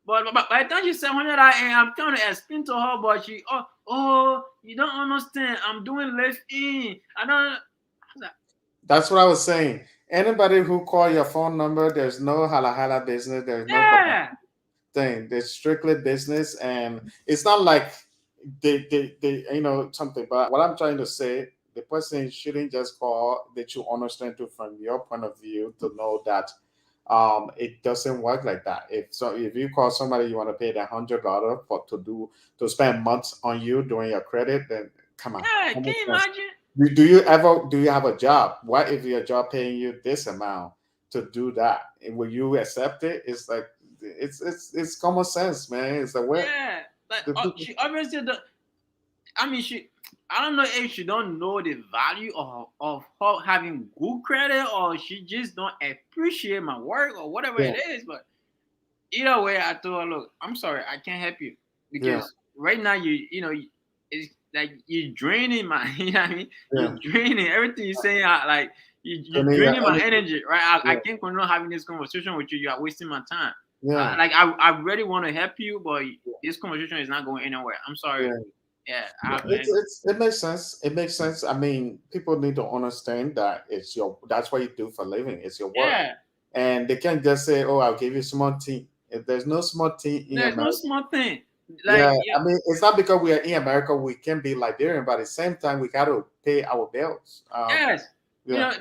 But by the time she said $100, and I'm trying to explain to her, but she, you don't understand. I'm doing live in. I don't. I was like, That's what I was saying. Anybody who call your phone number, there's no hala hala business. There's no yeah, thing. There's strictly business, and it's not like they something. But what I'm trying to say, the person shouldn't just call. That you understand too from your point of view to know that it doesn't work like that. If you call somebody, you want to pay that $100 for to spend months on you doing your credit, then come on. yeah. How Can much you sense? imagine? Do you have a job? What if your job paying you this amount to do that? And will you accept it? It's like it's common sense, man. It's the way Yeah, like the people. she obviously the. I mean, she. I don't know if she don't know the value of her having good credit, or she just don't appreciate my work, or whatever Yeah, it is. But either way, I told her, look, I'm sorry, I can't help you yeah, because right now it's like you're draining my, you know what I mean? yeah. You're draining everything you're saying. Like To you're me, draining my energy, right? I yeah, can't continue having this conversation with you. You are wasting my time. yeah, I really want to help you, but this conversation is not going anywhere. I'm sorry. yeah. Yeah, I have to end. It makes sense. It makes sense. I mean, people need to understand that that's what you do for a living. It's your work, Yeah, and they can't just say, "Oh, I'll give you small tea." If there's no small tea in there's no America. small thing. Yeah, Like yeah, I mean, it's not because we are in America we can be Liberian, but at the same time, we got to pay our bills. yes. Yeah,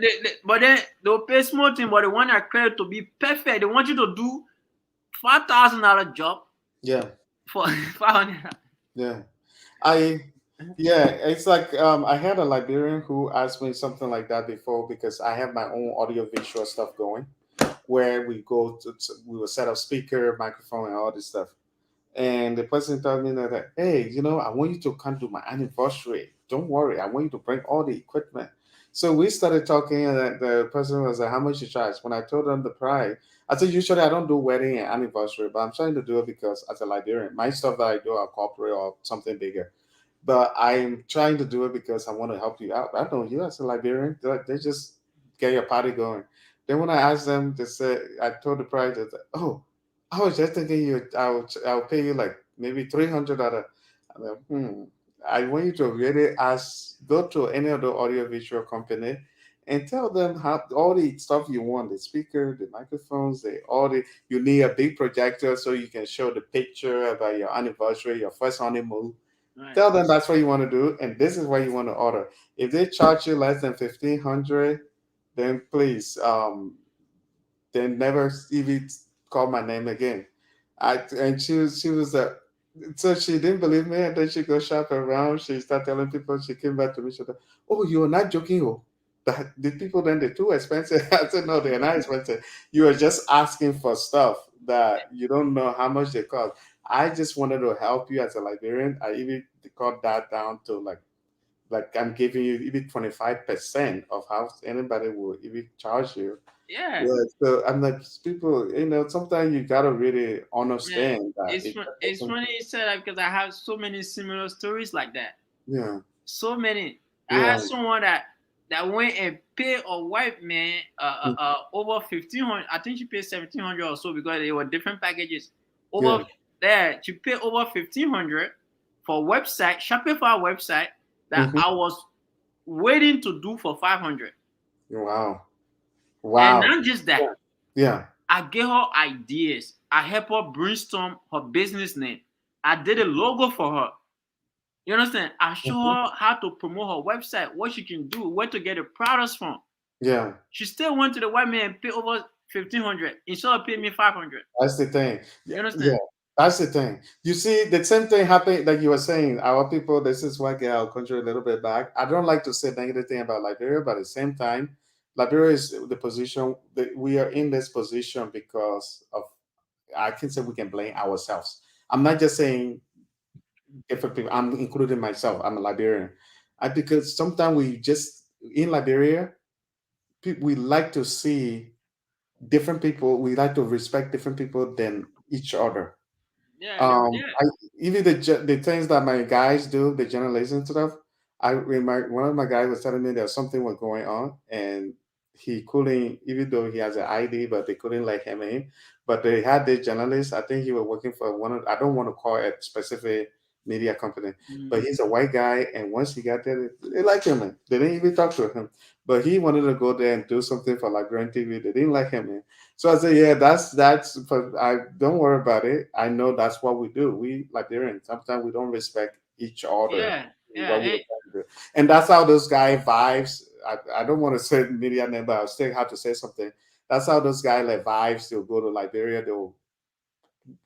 But then they'll pay small thing, but they want their credit to be perfect. They want you to do $5,000 job yeah, for 500. yeah. I, yeah, it's like I had a Liberian who asked me something like that before because I have my own audio visual stuff going, where we will set up speaker, microphone, and all this stuff. And the person told me that, hey, I want you to come to my anniversary. Don't worry, I want you to bring all the equipment. So we started talking, and the person was like, how much you charge? When I told them the price, I said, usually I don't do wedding and anniversary, but I'm trying to do it because as a Liberian, my stuff that I do are corporate or something bigger. But I'm trying to do it because I want to help you out. I know you as a Liberian, they just get your party going. Then when I asked them, they said, I told the price, they said, oh, I was just thinking I'll pay you like maybe $300. I'm like, I want you to really go to any other audiovisual company and tell them how all the stuff you want, the speaker, the microphones, you need a big projector so you can show the picture about your anniversary, your first honeymoon. Right. Tell them that's what you want to do, and this is what you want to order. If they charge you less than 1,500, then please, then never even call my name again. And she was so she didn't believe me, and then she go shop around. She started telling people. She came back to me. She said, "Oh, you're not joking, oh." The people then they're too expensive. I said, no, they're not expensive. You are just asking for stuff that you don't know how much they cost. I just wanted to help you as a Liberian. I even cut that down to like I'm giving you even 25% of how anybody will even charge you. Yeah. Yeah, so I'm like people, sometimes you gotta really Yeah. understand that It's it it's doesn't. funny you said that because I have so many similar stories like that. Yeah, So many. I yeah, had someone that went and paid a white man over 1,500. I think she paid 1,700 or so because they were different packages. yeah. Over there, she paid over 1,500 for a website, Shopify website that Hmm. I was waiting to do for 500. Wow, And wow. not just that, Yeah. I gave her ideas. I helped her brainstorm her business name. I did a logo for her. You understand? I show Hmm. her how to promote her website, what she can do, where to get the products from. Yeah. She still went to the white man and paid over 1,500 instead of paying me 500. That's the thing. You Yeah, yeah. understand? That's the thing. You see, the same thing happened like you were saying. Our people, this is why get our country a little bit back. I don't like to say negative thing about Liberia, but at the same time, Liberia is the position that we are in this position because of. I can say we can blame ourselves. I'm not just saying different people. I'm including myself. I'm a Liberian. Because sometimes we just in Liberia, we like to see different people. We like to respect different people than each other. Yeah, yeah. I even the things that my guys do, the journalism stuff. I remember one of my guys was telling me that something was going on, and he couldn't, even though he has an ID, but they couldn't let him in. But they had this journalist. I think he was working for one of. I don't want to call it a specific media company, but Mm, he's a white guy, and once he got there, they liked him. Man. They didn't even talk to him, but he wanted to go there and do something for Liberian TV. They didn't like him. Man. So I say, yeah, that's. But I don't worry about it. I know that's what we do. We Liberians sometimes we don't respect each other. yeah, yeah. What we're trying to do, and that's how those guy vibes. I don't want to say media name, but I still have to say something. That's how those guys like vibes. They'll go to Liberia. They'll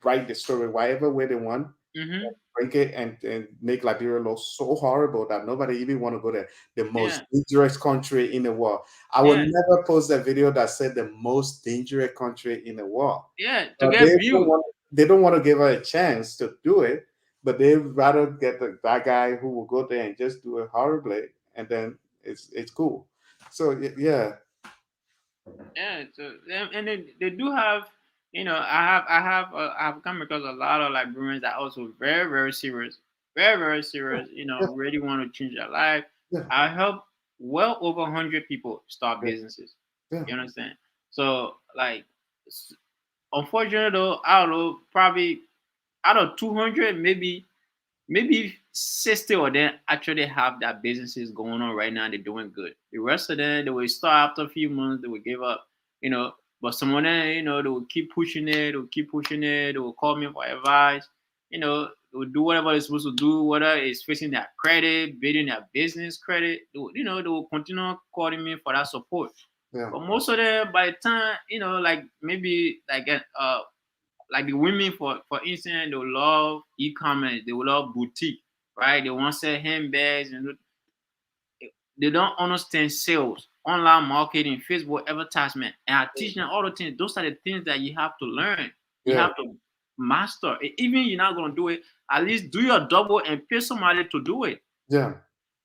write the story whatever way they want, Mm-hmm. break it, and make Liberia look so horrible that nobody even want to go there. The most Yeah, dangerous country in the world. I will yeah, never post a video that said the most dangerous country in the world. yeah. To They get don't views. want to give her a chance to do it, but they'd rather get that guy who will go there and just do it horribly, and then it's cool. So yeah, Yeah, so and they do have, I have come across a lot of Liberians that are also very very serious, very very serious. yeah, Really want to change their life. yeah, I help well over 100 people start yeah, businesses. yeah, You understand? So like, s- unfortunately though, I don't know, probably out of 200, maybe 60 of them actually have that businesses going on right now. They're doing good. The rest of them, they will start after a few months, they will give up, you know. But some of them, they will keep pushing it, they will keep pushing it, they will call me for advice, they will do whatever they're supposed to do, whether it's fixing their credit, building their business credit, they will continue calling me for that support. yeah, But most of them, by the time, like maybe like the women for instance, they will love e-commerce, they will love boutique, right? They want to sell handbags and they don't understand sales, online marketing, Facebook advertisement. And I teach them all the things. Those are the things that you have to learn. You yeah, have to master. Even you're not gonna do it, at least do your double and pay somebody to do it. Yeah.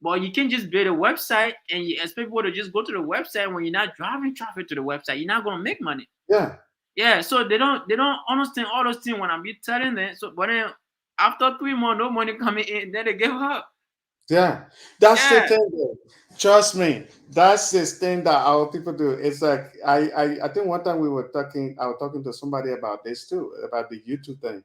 But you can't just build a website and you expect people to just go to the website when you're not driving traffic to the website. You're not gonna make money. Yeah. Yeah, so they don't understand all those things when I'm be telling them. So but then after 3 months, no money coming in, then they give up. Yeah, that's the Yeah, thing. Though. Trust me, that's this thing that our people do. It's like I think one time we were talking. I was talking to somebody about this too, about the YouTube thing.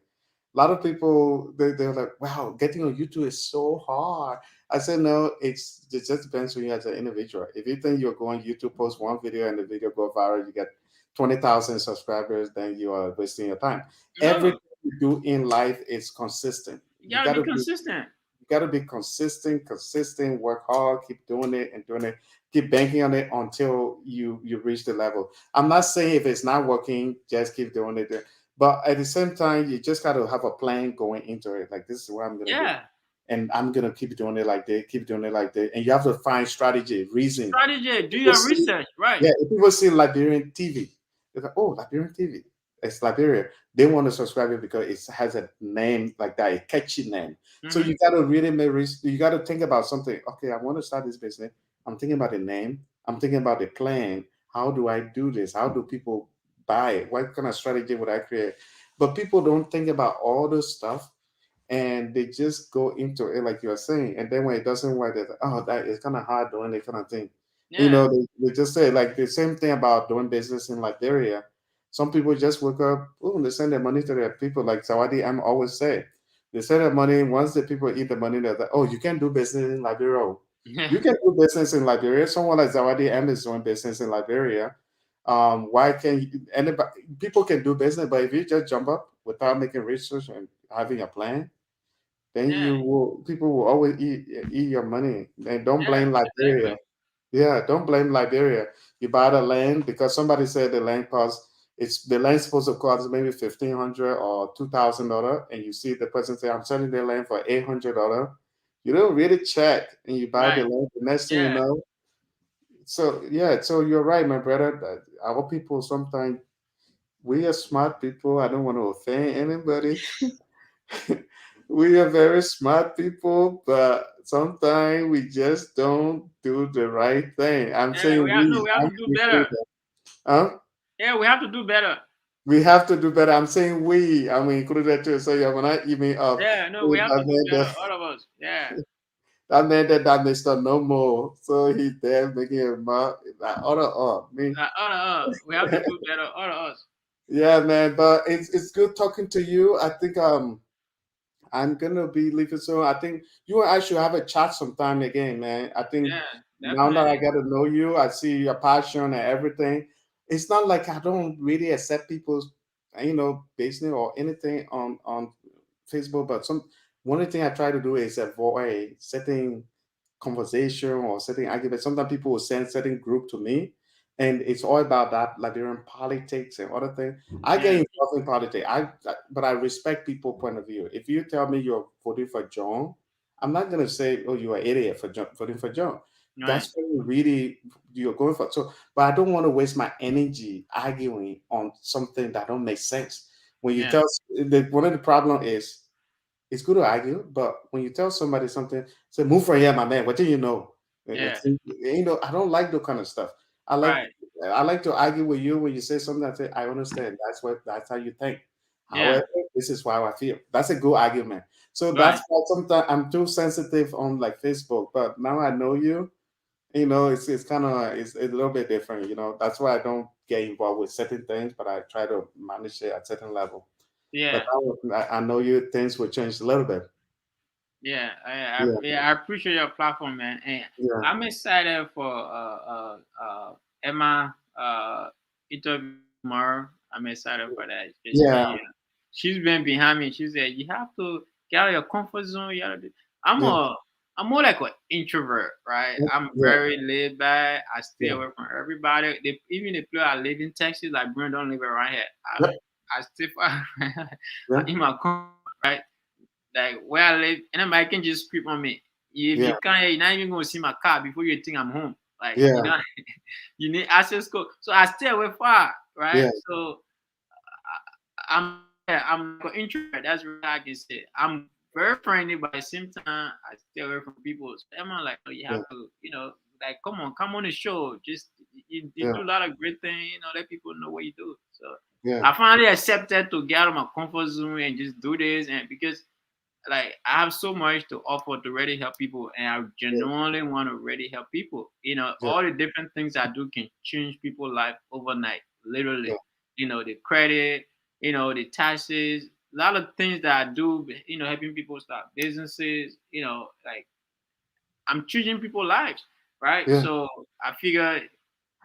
A lot of people they're like, "Wow, getting on YouTube is so hard." I said, "No, it just depends on you as an individual. If you think you're going YouTube, post one video and the video go viral, you get 20,000 subscribers, then you are wasting your time. no, Everything you do in life is consistent. you You gotta got be to be consistent. you got to be consistent, work hard, keep doing it and doing it, keep banking on it until you reach the level. I'm not saying if it's not working, just keep doing it. But at the same time, you just got to have a plan going into it. Like, this is what I'm going to do. Yeah, And I'm going to keep doing it like that, keep doing it like that. And you have to find strategy, reason. strategy. Do People your see, research, right? yeah, if people see Liberian TV, they're like, oh, Liberian TV. It's Liberia. They want to subscribe it because it has a name like that, a catchy name. So Mm-hmm. you got to really you got to think about something. Okay, I want to start this business. I'm thinking about the name. I'm thinking about the plan. How do I do this? How do people buy it? What kind of strategy would I create? But people don't think about all this stuff and they just go into it like you're saying. And then when it doesn't work, they're like, oh, that is kind of hard doing it kind of thing. Yeah, They just say like the same thing about doing business in Liberia. Some people just wake up, oh, they send their money to their people. Like Zawadi, I'm always say, they send their money. Once the people eat the money, they're like, oh, you can do business in Liberia. yeah, You can do business in Liberia. Someone like Zawadi M is doing business in Liberia. Why can't anybody? People can do business, but if you just jump up without making research and having a plan, then yeah, people will always eat your money. And don't yeah. blame Liberia. Exactly. Yeah, don't blame Liberia. You buy the land because somebody said the land costs. It's the land's supposed to cost maybe $1,500 or $2,000, and you see the person say, "I'm selling the land for $800." You don't really check, and you buy the Right. land. The next thing you Yeah. know, so yeah, so you're right, my brother. That our people sometimes we are smart people. I don't want to offend anybody. We are very smart people, but sometimes we just don't do the right thing. I'm Yeah. saying We have no. we, We have I'm to do better. included. Huh? Yeah, we have to do better. We have to do better. I'm saying we, I'm included too. So you're gonna eat me up. Yeah. No, we have to do That man, better. All of us. Yeah. that Mr. No More. So he there making a mouth like me. All of us. We have to do better. All of us. Yeah, man. But it's good talking to you. I think I'm gonna be leaving soon. I think you and I should have a chat sometime again, man. I think Yeah. now that I Definitely. got to know you, I see your passion and everything. It's not like I don't really accept people's, business or anything on Facebook, but one thing I try to do is avoid setting conversation or setting argument. Sometimes people will send certain group to me, and it's all about that Liberian politics and other things. I get Yeah. involved in politics. But I respect people' point of view. If you tell me you're voting for John, I'm not gonna say, "Oh, you're an idiot for voting for John." Right. That's what you're going for. So, but I don't want to waste my energy arguing on something that don't make sense. When you Yeah. tell one of the problem is it's good to argue, but when you tell somebody something, say, move from here, my man. What do you know? Yeah. I don't like that kind of stuff. I like Right. I like to argue with you when you say something. I say, I understand. That's how you think. Yeah. However, this is how I feel. That's a good argument. So that's Right. why sometimes I'm too sensitive on like Facebook. But now I know you. It's kind of it's a little bit different. That's why I don't get involved with certain things, but I try to manage it at certain level. But Yeah. I know you things will change a little bit. Yeah, Yeah, I appreciate your platform, man, and yeah, I'm excited for Emma interview tomorrow. I'm excited for that. yeah, She's been behind me. She said you have to get out of your comfort zone. You gotta do. I'm yeah, a I'm more like an introvert, right? I'm yeah, very laid back. I stay yeah, away from everybody. Even the place I live in Texas, like Brandon don't live around here. yeah, I stay far yeah, in my comfort, right? Like where I live, and then I can just creep on me. If yeah, you can't, you're not even gonna see my car before you think I'm home. Like yeah, you need access code. So I stay away far, right? yeah, So I'm yeah, I'm like an introvert. That's really how I can say. I'm very friendly, but at the same time, I stay away from people. So I'm like, oh, you yeah, have to, like, come on the show. Just you yeah, do a lot of great things. Let people know what you do. So yeah, I finally accepted to get out of my comfort zone and just do this, and because like I have so much to offer to really help people, and I yeah, genuinely want to really help people. yeah, All the different things I do can change people's life overnight, yeah, literally. The credit, the taxes, a lot of things that I do. Helping people start businesses. Like I'm changing people's lives, right? yeah, So I figure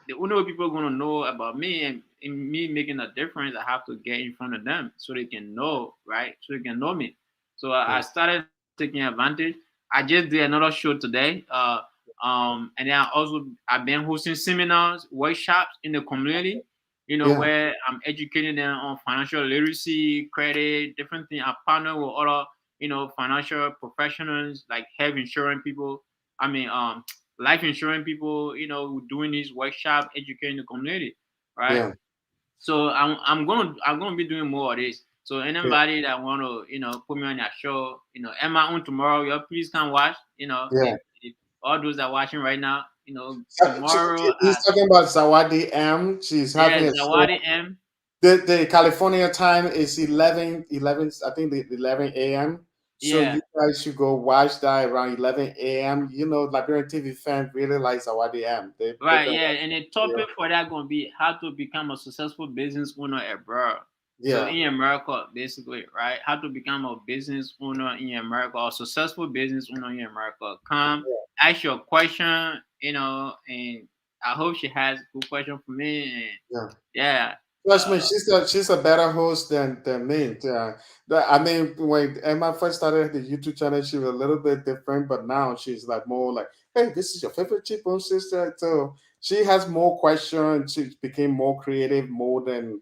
the only way people are gonna know about me and me making a difference, I have to get in front of them so they can know, right? So they can know me. So I yeah, started taking advantage. I just did another show today. And then I've been hosting seminars, workshops in the community. yeah, Where I'm educating them on financial literacy, credit, different things. I partner with other, financial professionals like health insurance people. I mean, life insurance people, doing these workshop, educating the community, right? yeah, So I'm gonna be doing more of this. So anybody that wanna, put me on their show, Emma on tomorrow, y'all please come watch. yeah. If all those that are watching right now, tomorrow He's at talking about Zawadi M. She's yeah, having a show. Zawadi M. The California time is 11, I think the 11 a.m. So Yeah, you guys should go watch that around 11 a.m. Liberian TV fans really like Zawadi M. They've right, been yeah. And the watching. topic for that gonna be how to become a successful business owner abroad. So Yeah, in America, basically, right? How to become a business owner in America or successful business owner in America. Come, ask your question, and I hope she has a good question for me. And yeah. yeah, Trust me, uh, she's a better host than me. Yeah. I mean, when Emma first started the YouTube channel, she was a little bit different, but now she's like more like, "Hey, this is your favorite cheapo sister." So she has more questions. She became more creative more than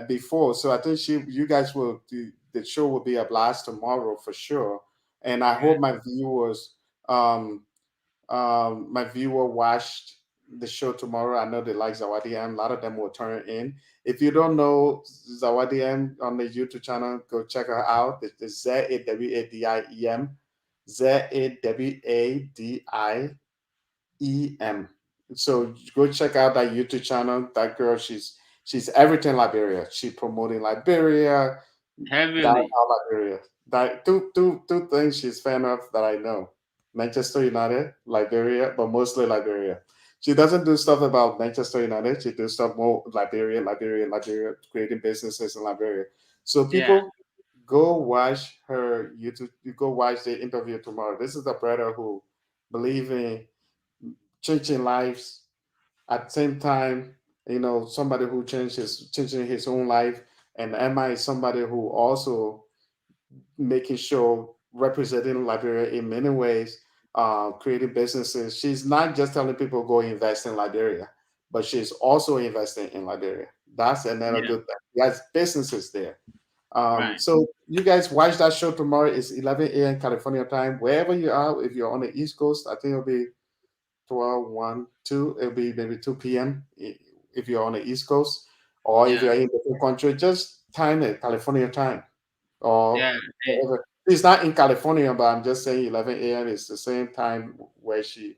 before. So I think you guys will do the show will be a blast tomorrow for sure. And I yeah, hope um, my viewer watched the show tomorrow. I know they like Zawadi M. A lot of them will turn in. If you don't know Zawadi M on the YouTube channel, go check her out. It's Zawadiem. Zawadiem. So go check out that YouTube channel. That girl, she's everything Liberia. She promoting Liberia, heavily. downtown Liberia. That two things she's fan of that I know. Manchester United, Liberia, but mostly Liberia. She doesn't do stuff about Manchester United. She does stuff more Liberia, creating businesses in Liberia. So Yeah, people go watch her YouTube. You go watch the interview tomorrow. This is a brother who believe in changing lives at the same time, somebody who changing his own life. And Emma is somebody who also making sure representing Liberia in many ways, creating businesses. She's not just telling people go invest in Liberia, but she's also investing in Liberia. That's another yeah, good thing. Yes, businesses there. right. So you guys watch that show tomorrow. It's 11 a.m. California time. Wherever you are, if you're on the East Coast, I think it'll be 12, 1, 2. It'll be maybe 2 p.m. If you're on the East Coast, or if Yeah, you're in the country, just time it California time or yeah. whatever. She's not in California, but I'm just saying 11 a.m. is the same time where she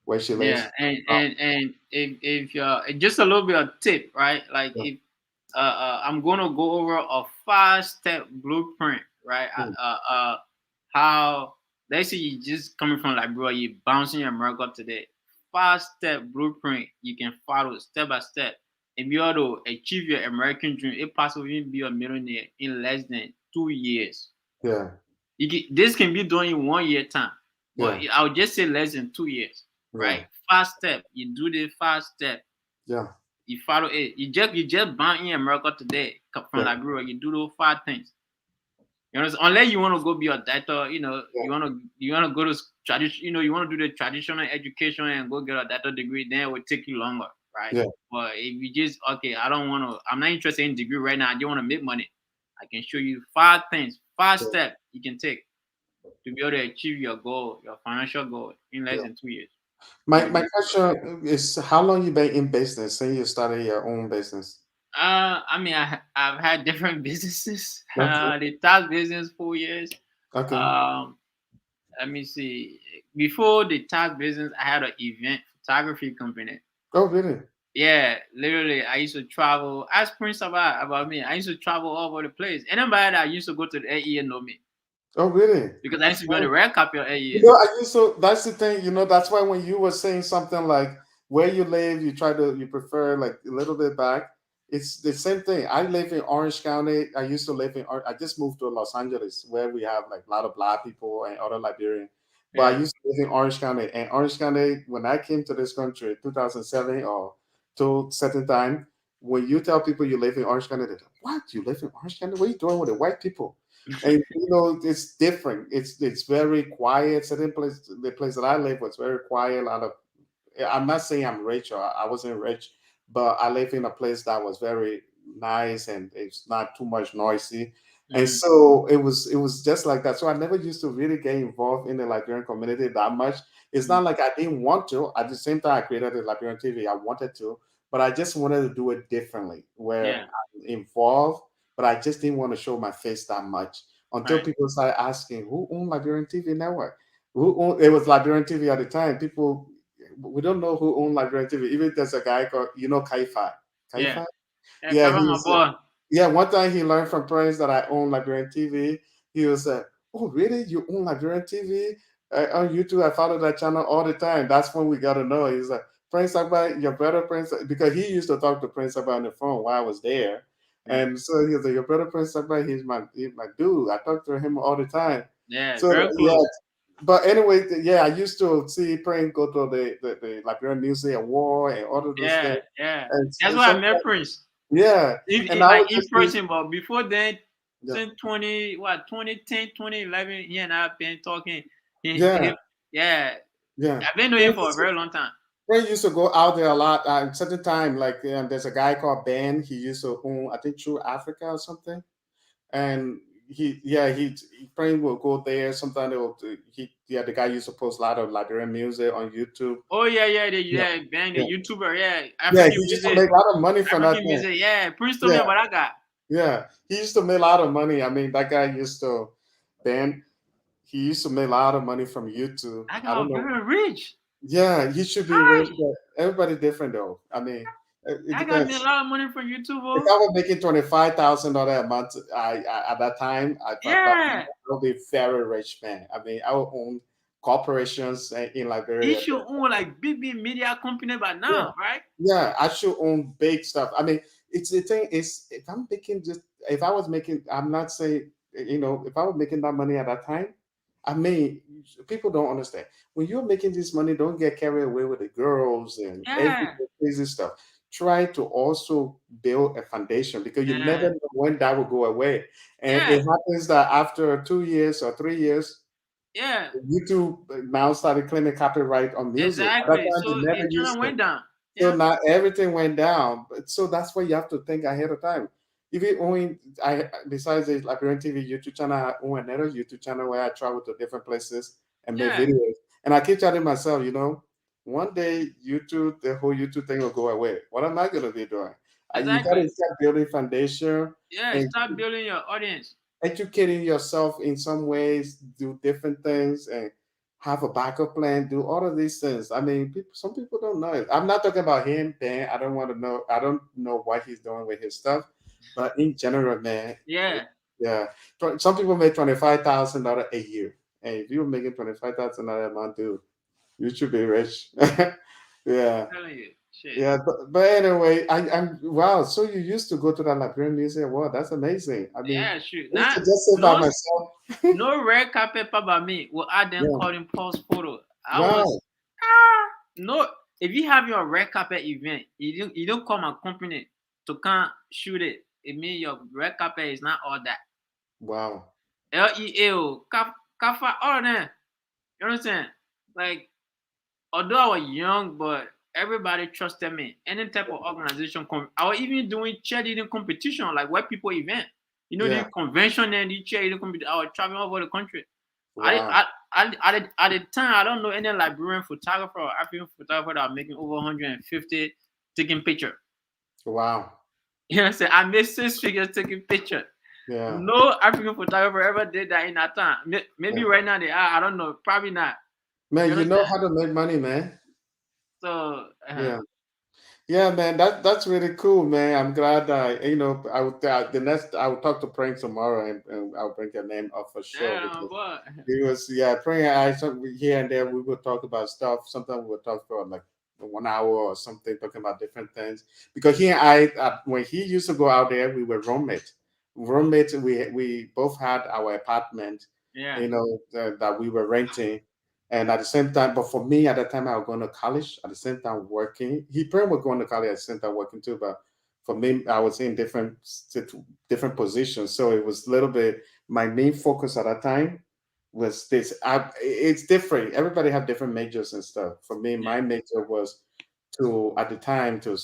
Yeah, lives. Uh, and if you're just a little bit of tip, right? Like yeah, if I'm gonna go over a 5-step blueprint, right? mm, How let's say you just coming from like bro, you bouncing your America today. 5-step blueprint you can follow step by step and be able to achieve your American dream. If possible, even be a millionaire in less than 2 years. yeah, This can be done in 1 year time, but yeah, I would just say less than 2 years, yeah, right? 5 step. You do the 5 step. yeah, You follow it. You just born in America today from yeah, Liberia. You do those 5 things. You know, unless you want to go be a doctor, yeah, you wanna go to tradition, you want to do the traditional education and go get a doctor degree, then it will take you longer, right? yeah, But if you just okay, I'm not interested in degree right now. I just want to make money. I can show you 5 things, five yeah, steps you can take to be able to achieve your goal, your financial goal in less yeah. than 2 years. My Mhm. question is, how long you been in business since you started your own business? I mean, I've had different businesses. Okay. The tax business 4 years. Okay. Um, Let me see. Before the tax business, I had an event photography company. Oh, really? Yeah, literally, I used to travel. Ask Prince about me. I used to travel all over the place. Anybody that used to go to the AEA know me Oh, really? because I used to be on the red carpet of You AEA. know, I used to. That's the thing. You know, that's why when you were saying something like where you live, you prefer like a little bit back. It's the same thing. I live in Orange County. I used to live in. I just moved to Los Angeles, where we have like a lot of black people and other Liberian. But I Yeah, used to live in Orange County, and Orange County, when I came to this country, 2007 or to certain time, when you tell people you live in Orange County, they go, "What? You live in Orange County? What are you doing with the white people?" And you know it's different. It's very quiet. Certain place, the place that I live was very quiet. A lot of, I'm not saying I'm rich or I wasn't rich, but I live in a place that was very nice and it's not too much noisy. And mm, so it was just like that. So I never used to really get involved in the Liberian community that much. It's mm, not like I didn't want to. At the same time, I created the Liberian TV. I wanted to, but I just wanted to do it differently, where yeah, I'm involved, but I just didn't want to show my face that much until right, people started asking, "Who owned Liberian TV network?" It was Liberian TV at the time. People, we don't know who owned Liberian TV. Even there's a guy called, Kaifa. yeah, Kaifa? yeah. Yeah, Cover my boy. yeah, one time he learned from Prince that I own Liberian TV. He was "Oh, really? You own Liberian TV?" On YouTube, I follow that channel all the time. That's when we got to know. He's like, "Prince Agba, your brother Prince," because he used to talk to Prince Agba on the phone while I was there. Mm, And so he was like, "Your brother Prince Agba, he's my dude. I talk to him all the time." yeah, So very yeah, close. but anyway, yeah, I used to see Prince go to the Liberian Music Award and all of those things. Yeah, yeah. And That's why I sometimes, met Prince. yeah, and I Like would in just be, person, but before then, yeah. since 2010, 2011, he and I have been talking. Yeah, Yeah, yeah. I've been knowing him for a very long time. Ray used to go out there a lot. Certain time, like there's a guy called Ben. He used to own, I think, True Africa or something. And he probably will go there. Sometimes they will. The guy used to post a lot of Liberian music on YouTube. Oh yeah, Yeah, yeah, being yeah, the YouTuber, yeah, yeah. He used to make a lot of money from that African thing. music, yeah. Prince told me Yeah, about that guy. yeah. He used to make a lot of money. I mean, that guy used to, Ben. He used to make a lot of money from YouTube. That I guy don't was know. very rich. Yeah, he should be rich, Hi, but everybody different though. I mean, it that guy made a depends. lot of money from YouTube. If Oh, I was making $25,000 a month, I at that time, I yeah. would be very rich man. I mean, I would own corporations in He Liberia. should own like big media company by Yeah, now, right? yeah, I should own big stuff. I mean, it's the thing is, if I was making, I'm not saying, if I was making that money at that time, I mean, people don't understand. When you're making this money, don't get carried away with the girls and every Yeah, crazy stuff. Try to also build a foundation because you never yeah, know when that will go away. And yeah, it happens that after 2 years or 3 years, yeah. YouTube now started claiming copyright on music. At that Exactly. time, they So never it kind used of to. went down. So Yeah, now everything went down. But so that's why you have to think ahead of time. If you own, besides the Liberian TV YouTube channel, I own another YouTube channel where I travel to different places and make yeah, videos. And I keep telling myself, one day YouTube, the whole YouTube thing will go away. What am I gonna be doing? You gotta exactly. start building foundation Yeah, and start building your audience. educating yourself in some ways, do different things, and have a backup plan, do all of these things. I mean, some people don't know it. I'm not talking about him, Dan. I don't want to know. I don't know what he's doing with his stuff, but in general, man, Yeah, yeah. Some people make $25,000 a year, and if you're making $25,000 a month, dude, you should be rich. Yeah. telling you, shit. Yeah, but anyway, I'm wow. So you used to go to the Liberian Museum? Wow, that's amazing. I mean, Yeah, shoot. I used to Not just sit by no myself. no red carpet by me. Well, I then Yeah, called him post photo. I right. was no. If you have your red carpet event, you don't call my company to come shoot it. It means your red carpet is not all that. Wow. LEAO, Kafa, all of that. You understand? Like, although I was young, but everybody trusted me. Any type of organization, I was even doing cheerleading competition, like white people event. Yeah. The convention and the cheerleading competition. I was traveling over the country. Wow. At the time, I don't know any Liberian photographer or African photographer that are making over 150 taking picture. Wow. You know what I'm saying? I made 6 figures taking picture. Yeah. No African photographer ever did that in that time. Maybe Yeah. right now they are. I don't know. Probably not. You Man, you know understand? how to make money, man. So Yeah. Yeah, man, that's really cool, man. I'm glad I would the next I will talk to Prank tomorrow, and I'll bring your name up for sure damn, because boy. it was, yeah, Prank. Here and there we would talk about stuff. Sometimes we would talk for like 1 hour or something, talking about different things. Because he and when he used to go out there, we were roommates. Roommates, we both had our apartment, Yeah, that we were renting. And at the same time, but for me at the time, I was going to college at the same time working. He probably was going to college at the same time working too, but for me, I was in different positions. So it was a little bit my main focus at that time was this. It's different. Everybody have different majors and stuff. For me, yeah, my major was to at the time to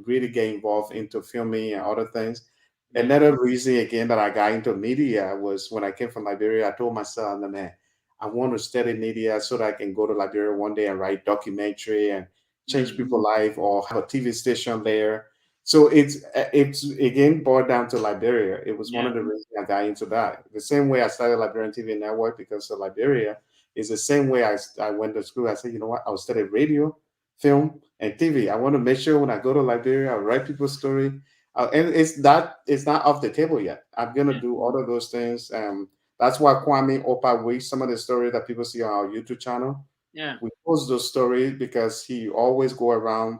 really get involved into filming and other things. yeah, Another reason again that I got into media was when I came from Liberia. I told myself, man, I want to study media so that I can go to Liberia one day and write documentary and change mm, people's life or have a TV station there. So it's again boiled down to Liberia. It was one yeah, of the reasons I got into that. The same way I started Liberian TV network because of Liberia is the same way I went to school. I said, you know what, I'll study radio, film, and TV. I want to make sure when I go to Liberia, I'll write people's story. And it's not off the table yet. I'm gonna yeah, do all of those things. That's why Kwame Opa Week, some of the stories that people see on our YouTube channel, yeah, we post those stories because he always go around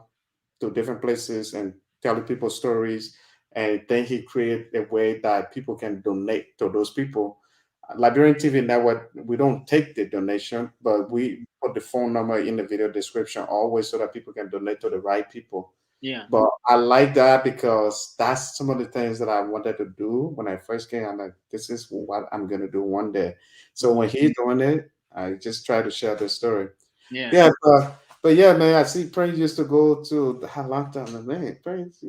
to different places and telling people stories. And then he create a way that people can donate to those people. Liberian TV Network, we don't take the donation, but we put the phone number in the video description always so that people can donate to the right people. yeah, But I like that because that's some of the things that I wanted to do when I first came. I'm like, this is what I'm gonna do one day. So when mm, he's doing it, I just try to share the story. yeah, Yeah, but yeah, man, I see Prince used to go to a long time. And man, Prince,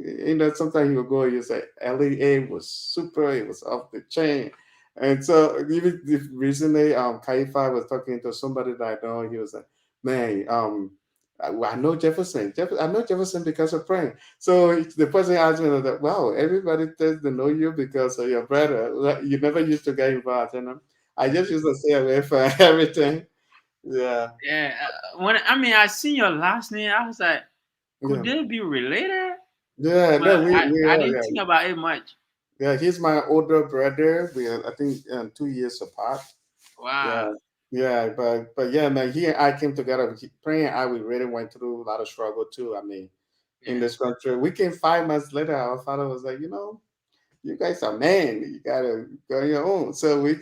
sometimes he would go, you say LEA was super, it was off the chain. And so even recently, Kaifa was talking to somebody that I know, he was like, man, I know Jefferson. I know Jefferson because of Prince. So the person asked me that, wow, everybody tends to know you because of your brother. Like, you never used to get involved, I just used to stay away from everything. Yeah. yeah. When I mean, I seen your last name, I was like, could Yeah. they be related? Yeah, But no, we I are. didn't Yeah, think about it much. yeah. He's my older brother. We are, I think, 2 years apart. Wow. Yeah, yeah. But yeah, man. He and I came together. Praying and I, we really went through a lot of struggle too. I mean, in Yeah, this country, we came 5 months later. Our father was like, you guys are men. You gotta go on your own. So we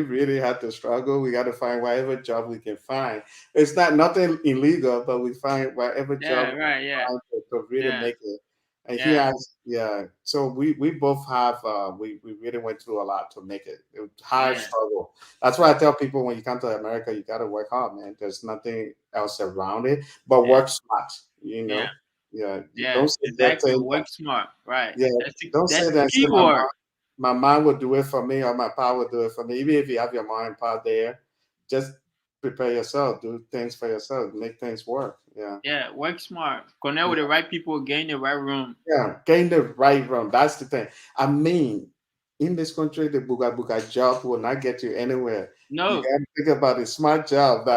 really had to struggle. We gotta find whatever job we can find. It's not nothing illegal, but we find whatever job yeah, we right, can yeah, find to really yeah, make it. And he yeah, has, yeah. So we both have, we really went through a lot to make it. It was hard yeah, struggle. That's why I tell people when you come to America, you gotta work hard, man. There's nothing else around it, but yeah, work smart. You yeah, know, yeah. You yeah. don't sit there Exactly. saying, Work smart. Right. yeah, don't That's say the that. Say key word. my mom will do it for me or my pa will do it for me. Even if you have your mom and pa there, just prepare yourself, do things for yourself, make things work. Yeah. Yeah, work smart. Connect Yeah. with the right people. Get in the right room. Yeah. Getting the right room. That's the thing. I mean, in this country, the buga buga job will not get you anywhere. You No. gotta think about a smart job.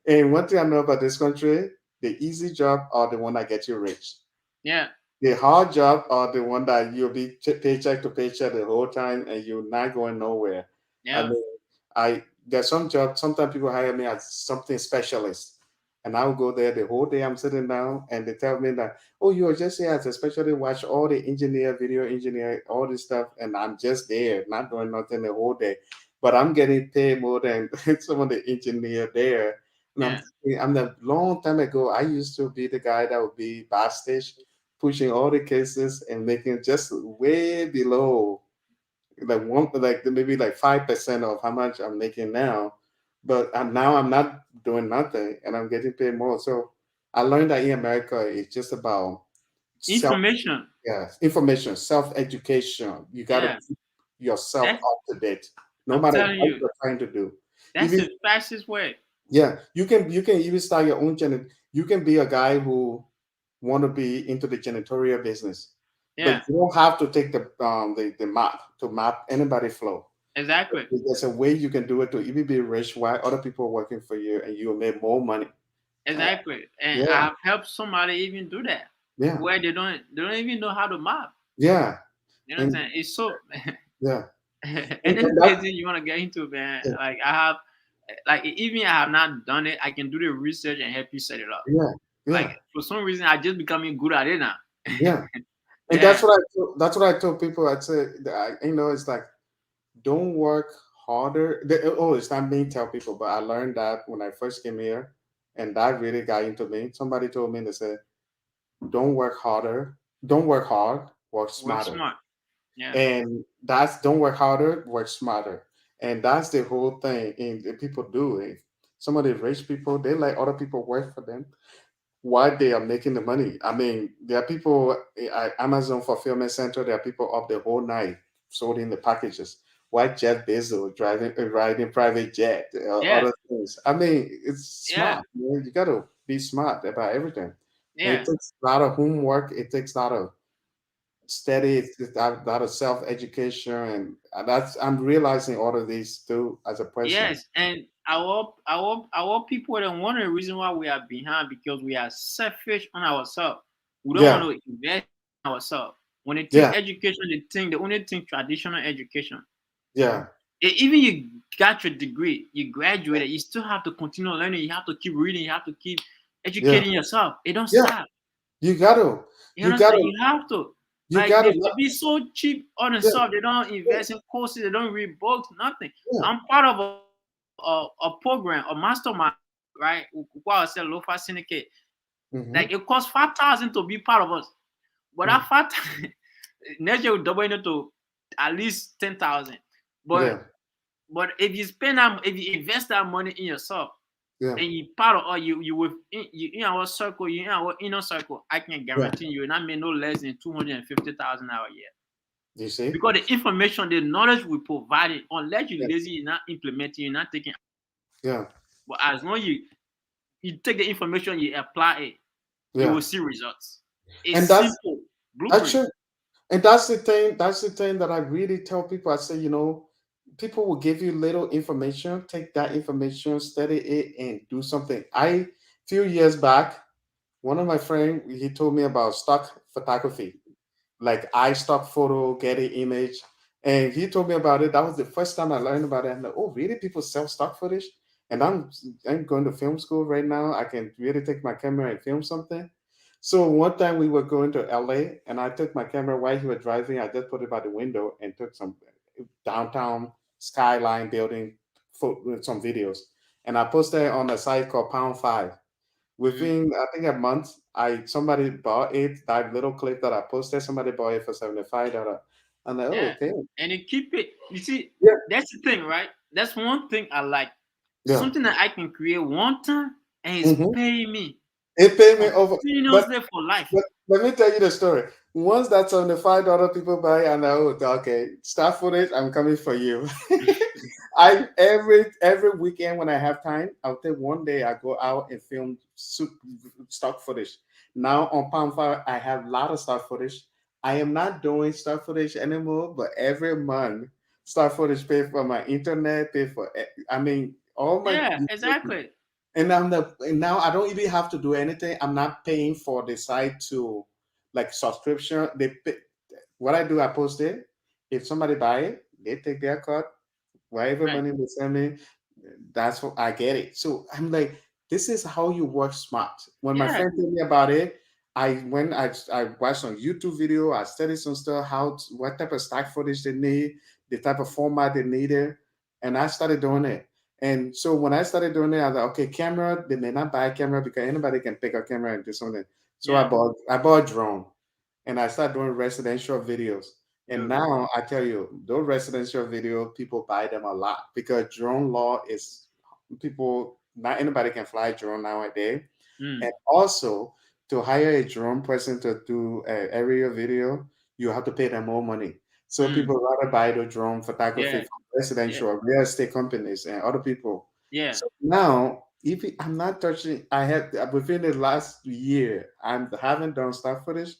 And one thing I know about this country, the easy job are the one that get you rich. Yeah. The hard job are the one that you'll be paycheck to paycheck the whole time and you're not going nowhere. I Yeah. mean, there's some jobs, sometimes people hire me as something specialist. And I'll go there the whole day I'm sitting down and they tell me that, oh, you're just here as a specialist, watch all the engineer, video engineer, all this stuff, and I'm just there, not doing nothing the whole day. But I'm getting paid more than some of the engineer there. And Yeah. I'm a long time ago, I used to be the guy that would be backstage pushing all the cases and making just way below like one like maybe like 5% of how much I'm making now. But now I'm not doing nothing and I'm getting paid more. So I learned that in America it's just about self Information. yeah, information, self-education. You gotta Yeah. keep yourself That's. up to date, no I'm matter telling what you. you're trying to do. That's Even the fastest way. yeah, you can even start your own you can be a guy who want to be into the janitorial business. Yeah, but you don't have to take the map to map anybody flow. exactly, There's a way you can do it to even be rich while other people are working for you, and you will make more money. Uh, exactly. And yeah, I've helped somebody even do that yeah, where they don't even know how to map. yeah, You know what I'm and saying? It's so yeah, and that, anything you want to get into, man. Like I have, like even I have not done it, I can do the research and help you set it up. yeah, Like yeah, for some reason, I just becoming good at it now. yeah. And Yeah, that's what I told people. I'd say, it's like, don't work harder. Oh, it's not me tell people, but I learned that when I first came here, and that really got into me. Somebody told me, they said, don't work harder, don't work hard, work work smarter. smart. Yeah, And that's, don't work harder, work smarter. And that's the whole thing. And the people do it. Some of the rich people, they let other people work for them while they are making the money. I mean, there are people at Amazon Fulfillment Center, there are people up the whole night sorting the packages. Why Jeff Bezos riding private jet, yeah, other things. I mean, it's yeah, smart. You got to be smart about everything. And it yeah. takes a lot of homework. It takes a lot of study. It's a lot of self education, and that's, I'm realizing all of these too as a person. Yes, and our people, and one of the reasons why we are behind because we are selfish on ourselves. We don't want Yeah, to invest in ourselves. When they think yeah, education, they only think traditional education. yeah, Even you got your degree, you graduated, you still have to continue learning. You have to keep reading. You have to keep yeah, educating yourself. It don't yeah. stop. You gotta, You you understand? gotta, You have to. you Like gotta. they be so cheap on the Yeah, stuff. They don't yeah, invest in courses. They don't read books. Nothing. yeah. I'm part of a program, a mastermind, right? What I said, Lofa Syndicate. Hmm. Like it costs 5,000 to be part of us, but Hmm. that 5,000 next year will double it to at least 10,000. But Yeah, if you spend that, if you invest that money in yourself, yeah, and you part of, or you with you in our circle, you in our inner circle, I can yeah. guarantee you, and I made no less than 250,000 a year. You see? Because the information, the knowledge we provide, unless you're Yeah, lazy, you're not implementing, you're not taking. yeah, But as long as you take the information, you apply it, you yeah. will see results. It's And that's simple that's blueprint. it. And that's the thing. That's the thing that I really tell people. I say, people will give you little information. Take that information, study it, and do something. Few years back, one of my friend, he told me about stock photography, like iStock photo, Getty image. And he told me about it. That was the first time I learned about it. I'm like, oh, really? People sell stock footage? And I'm going to film school right now. I can really take my camera and film something. So one time we were going to LA, and I took my camera while he was driving. I just put it by the window and took some downtown skyline building some videos. And I posted it on a site called Pound Five. Mhm. Within, I think, a month, I somebody bought it. That little clip that I posted, somebody bought it for $75. I'm like, oh, Yeah. okay, And you keep it. You see, yeah, that's the thing, right? That's one thing I like. yeah. Something that I can create one time and it's Hmm. paying me It paid me over, but continuously for life. But let me tell you the story. Once that $75 people buy, and oh, okay, start footage, I'm coming for you. I every weekend when I have time, I'll take one day. I go out and film stock footage. Now on Palm Fire, I have a lot of stock footage. I am not doing stock footage anymore, but every month, stock footage pay for my internet, pay for. I mean, all my, Yeah, exactly. and now I don't even have to do anything. I'm not paying for the site to, like, subscription. What I do, I post it. If somebody buy it, they take their cut. Whatever Right. money they send me, that's what I get it. So I'm like, this is how you work smart. When my Yeah. friend told me about it, I watched some YouTube video. I studied some stuff, what type of stock footage they need, the type of format they needed, and I started doing it. And so when I started doing it, I was like, okay, camera. They may not buy a camera because anybody can pick a camera and do something. So Yeah. I bought a drone, and I started doing residential videos. And Beautiful. now I tell you, those residential video, people buy them a lot because drone law is, people, not anybody can fly a drone nowadays. And Mm. also, to hire a drone person to do an aerial video, you have to pay them more money. So Mm. people rather buy the drone photography Yeah. from Yeah. residential real estate companies and other people. Yeah. So now, if I'm not touching, I had within the last year, I haven't done stock footage,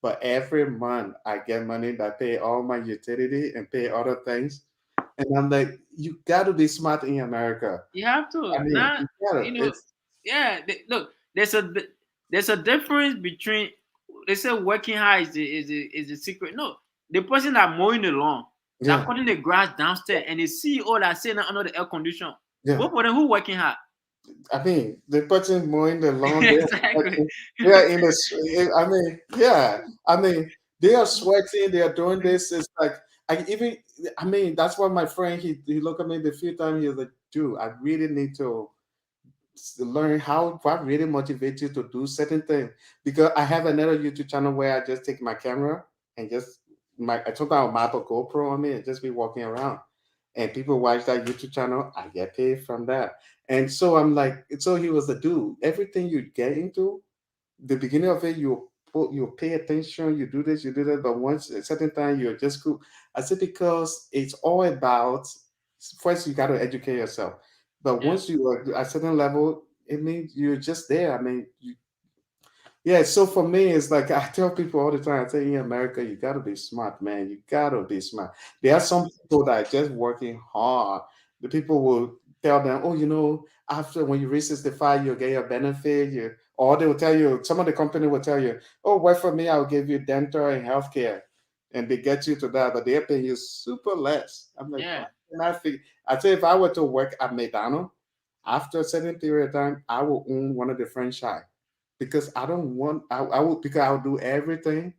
but every month I get money that pay all my utility and pay other things. And I'm like, you got to be smart in America. You have I to mean, not, you gotta. you know, It's yeah. Look, there's a difference between, they say working hard is the secret. No, the person that mowing the lawn, that yeah, cutting the grass downstairs, and the CEO that sitting under the air condition, yeah. both of them who working hard. I mean, the person mowing the lawn, Exactly. they are in the. I mean, yeah. I mean, they are sweating. They are doing this. It's like I even. I mean, that's why my friend he looked at me the few times. He was like, "Dude, I really need to learn how what really motivates you to do certain things." Because I have another YouTube channel where I just take my camera and just I took out map a GoPro on me and just be walking around. And people watch that YouTube channel, I get paid from that. And so I'm like, so he was the dude. Everything you get into, the beginning of it, you pay attention, you do this, you do that, but once a certain time you're just cool. I said because it's all about first you got to educate yourself, but Yeah, once you are at a certain level, it means you're just there. I mean, yeah, so for me, it's like I tell people all the time. I say in America, you gotta be smart, man. You gotta be smart. There are some people that are just working hard. The people will tell them, "Oh, after when you reach 65, you'll get your benefit." Or they will tell you. Some of the company will tell you, "Oh, work for me. I'll give you dental and healthcare," and they get you to that, but they're paying you super less. I'm like, why yeah, can I figure? I say if I were to work at McDonald's, after a certain period of time, I will own one of the franchise because I don't want I would because I'll do everything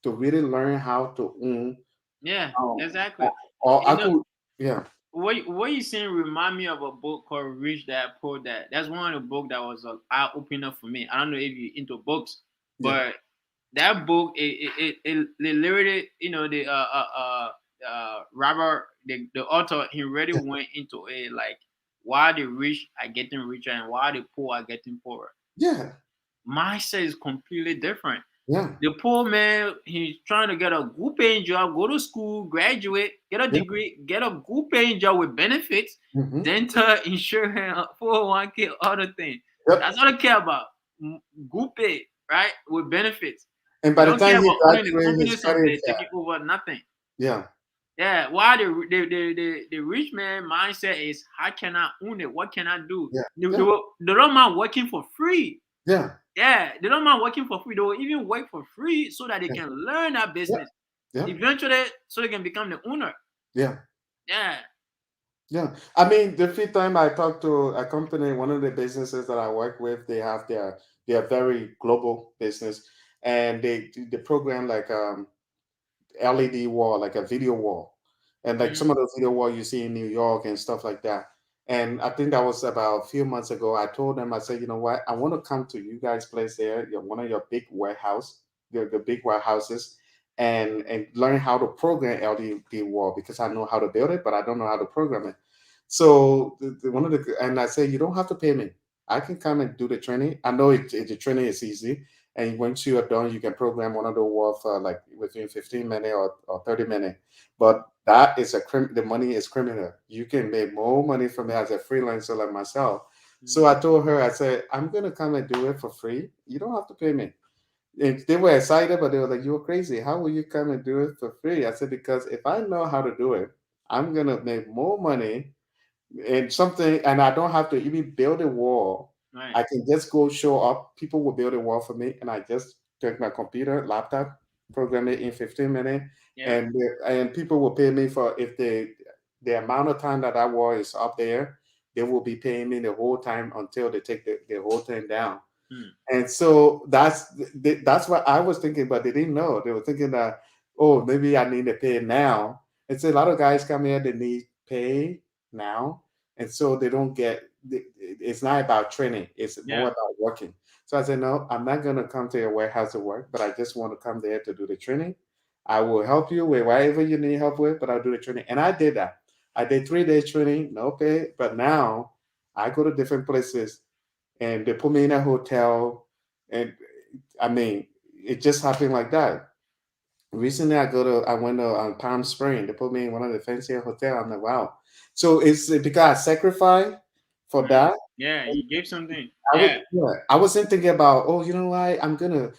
to really learn how to own yeah. um Exactly. or You I know, could yeah what you saying remind me of a book called Rich Dad Poor Dad. That's one of the book that was an eye opener for me. I don't know if you into books, yeah but that book it literally, the Robert, the author, he really yeah went into it, like why the rich are getting richer and why the poor are getting poorer. yeah Mindset is completely different. yeah The poor man, he's trying to get a good paying job, go to school, graduate, get a yeah degree, get a good paying job with benefits, hmm dental, insurance, 401k, other things. yep. That's all they care about. Good pay, right? With benefits. And They by the don't care time he about owning the graduated, company, his so credit they're taking over nothing. yeah Yeah, why the rich man mindset is how can I own it? What can I do? yeah They, yeah they don't mind working for free. yeah Yeah, they don't mind working for free. They will even work for free so that they yeah can learn that yeah business. yeah Eventually, so they can become the owner. yeah. Yeah. Yeah, I mean, the few time I talk to a company, one of the businesses that I work with, they have their very global business, and they program like LED wall, like a video wall, and like some Mm, of the video wall you see in New York and stuff like that. And I think that was about a few months ago. I told them, I said, you know what, I want to come to you guys' place there, one of your big warehouse, the big warehouses, and learn how to program LED wall because I know how to build it, but I don't know how to program it. So one of the and I say you don't have to pay me. I can come and do the training. I know the training is easy, and once you are done, you can program one of the wall for like within 15 minutes or 30 minutes. But that is the money is criminal. You can make more money from it as a freelancer like myself. So mm. I told her, I said, I'm gonna come and do it for free. You don't have to pay me. And they were excited, but they were like, "You're crazy. How will you come and do it for free?" I said, "Because if I know how to do it, I'm gonna make more money and something, and I don't have to even build a wall. Right. I can just go show up. People will build a wall for me, and I just take my computer, laptop, program it in 15 minutes, Yeah. and people will pay me for if the amount of time that that wall is up there. They will be paying me the whole time until they take the whole thing down. Mm. And so that's what I was thinking, but they didn't know. They were thinking that, oh, maybe I need to pay now. And so a lot of guys come here, they need pay now, and so they don't get. It's not about training; it's more Yeah. about working. So I said, no, I'm not gonna come to your warehouse to work, but I just want to come there to do the training. I will help you with whatever you need help with, but I'll do the training. And I did that. I did 3 days training, no pay, but now I go to different places and they put me in a hotel. And I mean, it just happened like that. Recently, I went to Palm Spring. They put me in one of the fancier hotel. I'm like, wow. So it's because I sacrificed for Right. that. Yeah. You gave something. I Yeah. would, yeah, I wasn't thinking about, oh, you know what? I'm gonna.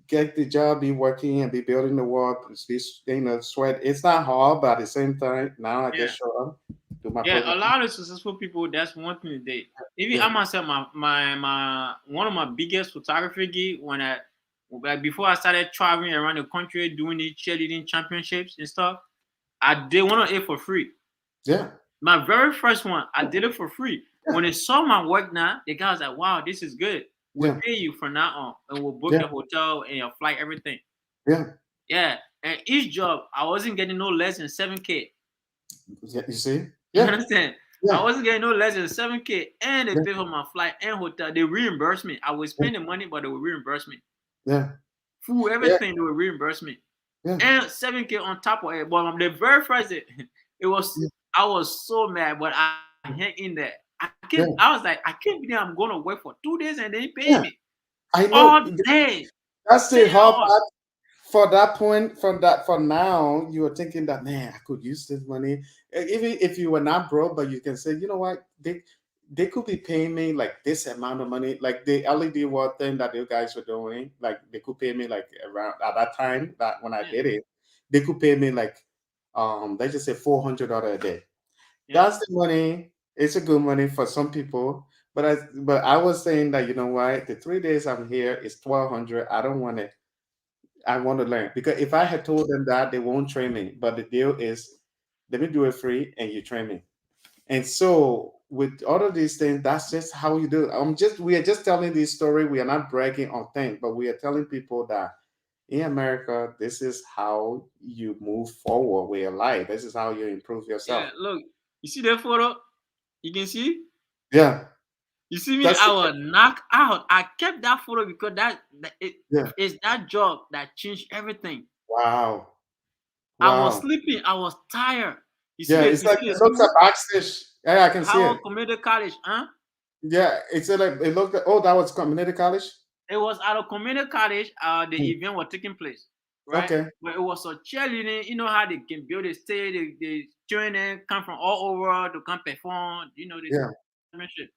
get the job, be working and be building the work, be, sweat. It's not hard, but at the same time, now I Yeah. just show up, do my Yeah, program. a lot of successful people, that's one thing they did. Even Yeah, I myself, my one of my biggest photography gig when I like before I started traveling around the country doing the cheerleading championships and stuff, I did one of it for free. yeah, My very first one, I did it for free. yeah, When they saw my work now, the guy was like, wow, this is good. We'll yeah, pay you from now on and we'll book yeah, the hotel and your flight, everything. yeah, Yeah. And each job, I wasn't getting no less than 7K. yeah. You see? You Yeah, understand? I yeah, wasn't getting no less than 7K and they yeah, pay for my flight and hotel. They reimburse me. I would yeah, spend the money, but they would reimburse me. yeah, Food, yeah, everything, they would reimburse me. yeah, And 7K on top of it. But the very first day, it was yeah, I was so mad, but I hang in there. yeah, I was like, I can't believe I'm gonna work for 2 days and they pay yeah. me I know. all day. That's the 10 hard hours. part. For that point, from that for now, you are thinking that, man, I could use this money. Even if you were not broke, but you can say, you know what, they could be paying me like this amount of money, like the LED wall thing that you guys were doing. Like they could pay me like around at that time that when I Yeah, did it, they could pay me like let's just say $400 a day. yeah, That's the money. It's a good money for some people. But I was saying that, you know what, the 3 days I'm here is 1,200. I don't want it. I want to learn because if I yeah, had told them that, they won't train me. But the deal is, let me do it free and you train me. And so with all of these things, that's just how you do it. We are just telling this story. We are not bragging on things, but we are telling people that in America, this is how you move forward with your life. This is how you improve yourself. yeah. Look, you see that photo? You can see? Yeah, You see me? that's I was knocked out. I kept that photo because that it yeah. is that job that changed everything. Wow, I was wow. sleeping. I was tired. Yeah, it's You like see the it looks like school? backstage. Yeah, I can see Howard it. Community College, huh? Yeah, it's like it looked. Oh, that was community college. It was at a community college. The Hmm. event was taking place, right? Okay. But it was a cheerleading. You know how they can build a stage. They training come from all over to come perform. You know this Yeah. championship.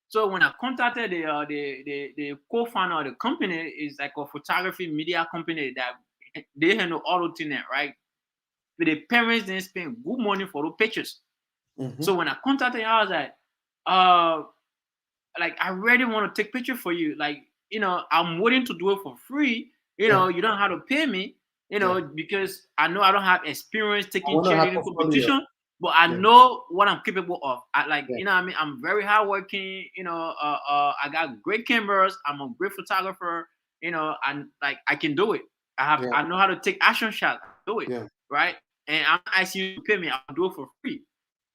So when I contacted the co-founder of the company, is like a photography media company that they handle all the thing, right? But the parents didn't spend good money for the pictures. So Hmm. when I contacted him, I was uh, like I really want to take picture for you. Like, I'm willing to do it for free. Yeah. You don't have to pay me, Yeah. because I know I don't have experience I taking want to have cheerleading portfolio. competition, but I Yeah. know what I'm capable of. Yeah. What I mean, I'm very hardworking, I got great cameras, I'm a great photographer, and like I can do it. Yeah. I know how to take action shots, do it, Yeah. right? And I'm not asking you to pay me, I'll do it for free.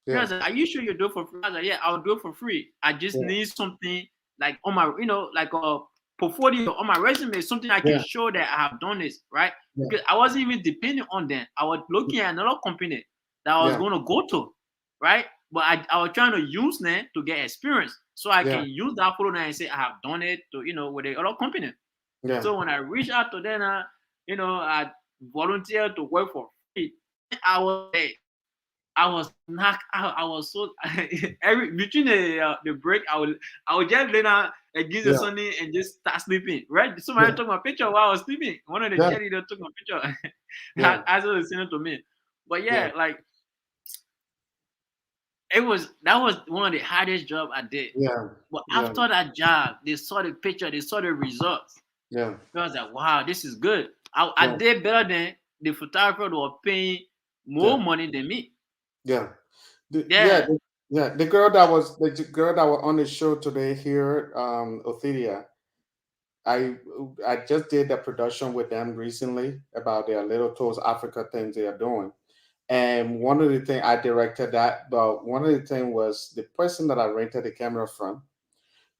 You know, I Yeah. was like, are you sure you do it for free? I was like, yeah, I'll do it for free. I just Yeah. need something like on my, like a portfolio on my resume, something I can Yeah. show that I have done this, right? Yeah. Because I wasn't even depending on them. I was looking at another company that I was Yeah. going to go to, right? But I was trying to use them to get experience so I Yeah. can use that photo and say I have done it to, with the other company. Yeah. So when I reached out to them, I volunteered to work for free. I was there. I was knocked out. I was so every between the break, I would just lay down against the Yeah. sun and just start sleeping. Right? Somebody Yeah. took my picture while I was sleeping. One of the Yeah. cheerleaders took my picture Yeah. as they was sending it to me. But Yeah. yeah, like that was one of the hardest job I did. Yeah. But Yeah. after that job, they saw the picture, they saw the results. Yeah. I was like, wow, this is good. I Yeah. did better than the photographer who were paying more Yeah. money than me. Yeah. Yeah. Yeah. Yeah. The girl that was on the show today here, Othelia. I I just did a production with them recently about their Little Toes Africa things they are doing. And one of the things I directed that, but one of the things was the person that I rented the camera from.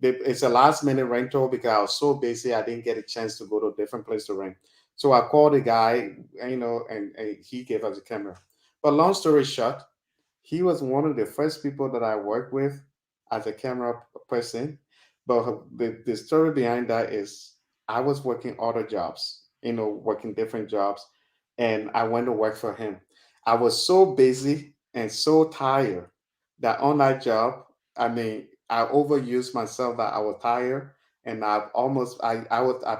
It's a last minute rental because I was so busy I didn't get a chance to go to a different place to rent. So I called the guy, and he gave us a camera. But long story short, he was one of the first people that I worked with as a camera person. But the story behind that is I was working other jobs, working different jobs, and I went to work for him. I was so busy and so tired that on that job, I mean, I overused myself that I was tired. and I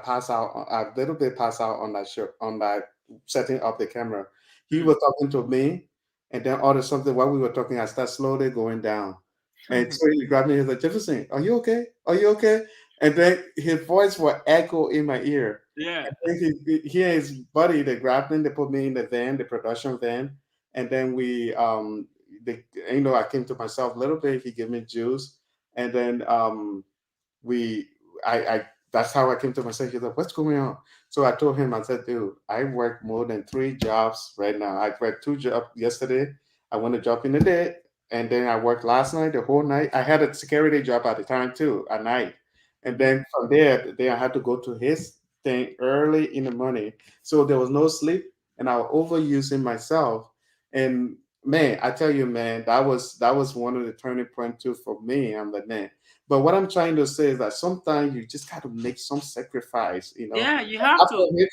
pass out a little bit pass out on that show on that setting up the camera. He Mm. was talking to me, and then all of something while we were talking, I start slowly going down, and so he grabbed me. He's like, Jefferson, are you okay? Are you okay? And then his voice will echo in my ear. Yeah. And then he and his buddy, they grabbed me, they put me in the van, the production van, and then they, I came to myself a little bit. He gave me juice, and then we I that's how I came to myself. He's like, what's going on? So I told him, I said, dude, I work more than 3 jobs right now. I worked 2 jobs yesterday. I went a job in the day, and then I worked last night, the whole night. I had a security job at the time too, at night. And Mhm. then from there, then I had to go to his thing early in the morning. So there was no sleep, and I was overusing myself. And man, I tell you, man, that was one of the turning point too for me. I'm like, man, but what I'm trying to say is that sometimes you just got to make some sacrifice, Yeah, you have After to.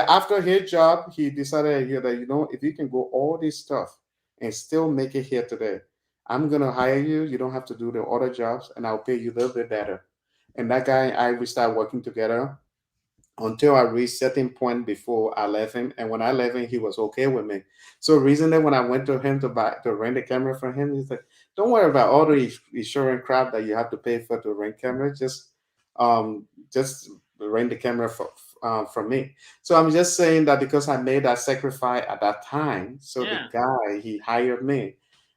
after his job, he decided here that if you can go all this stuff and still make it here today, I'm gonna hire you. You don't have to do the other jobs, and I'll pay you a little bit better. And that guy, we start working together until I reached certain point before I left him. And when I left him, he was okay with me. So reason that when I went to him to rent a camera for him, he's like, "Don't worry about all the insurance crap that you have to pay for to rent camera. Just rent the camera from me." So I'm just saying that because I made that sacrifice at that time, so the Yeah. guy he hired me.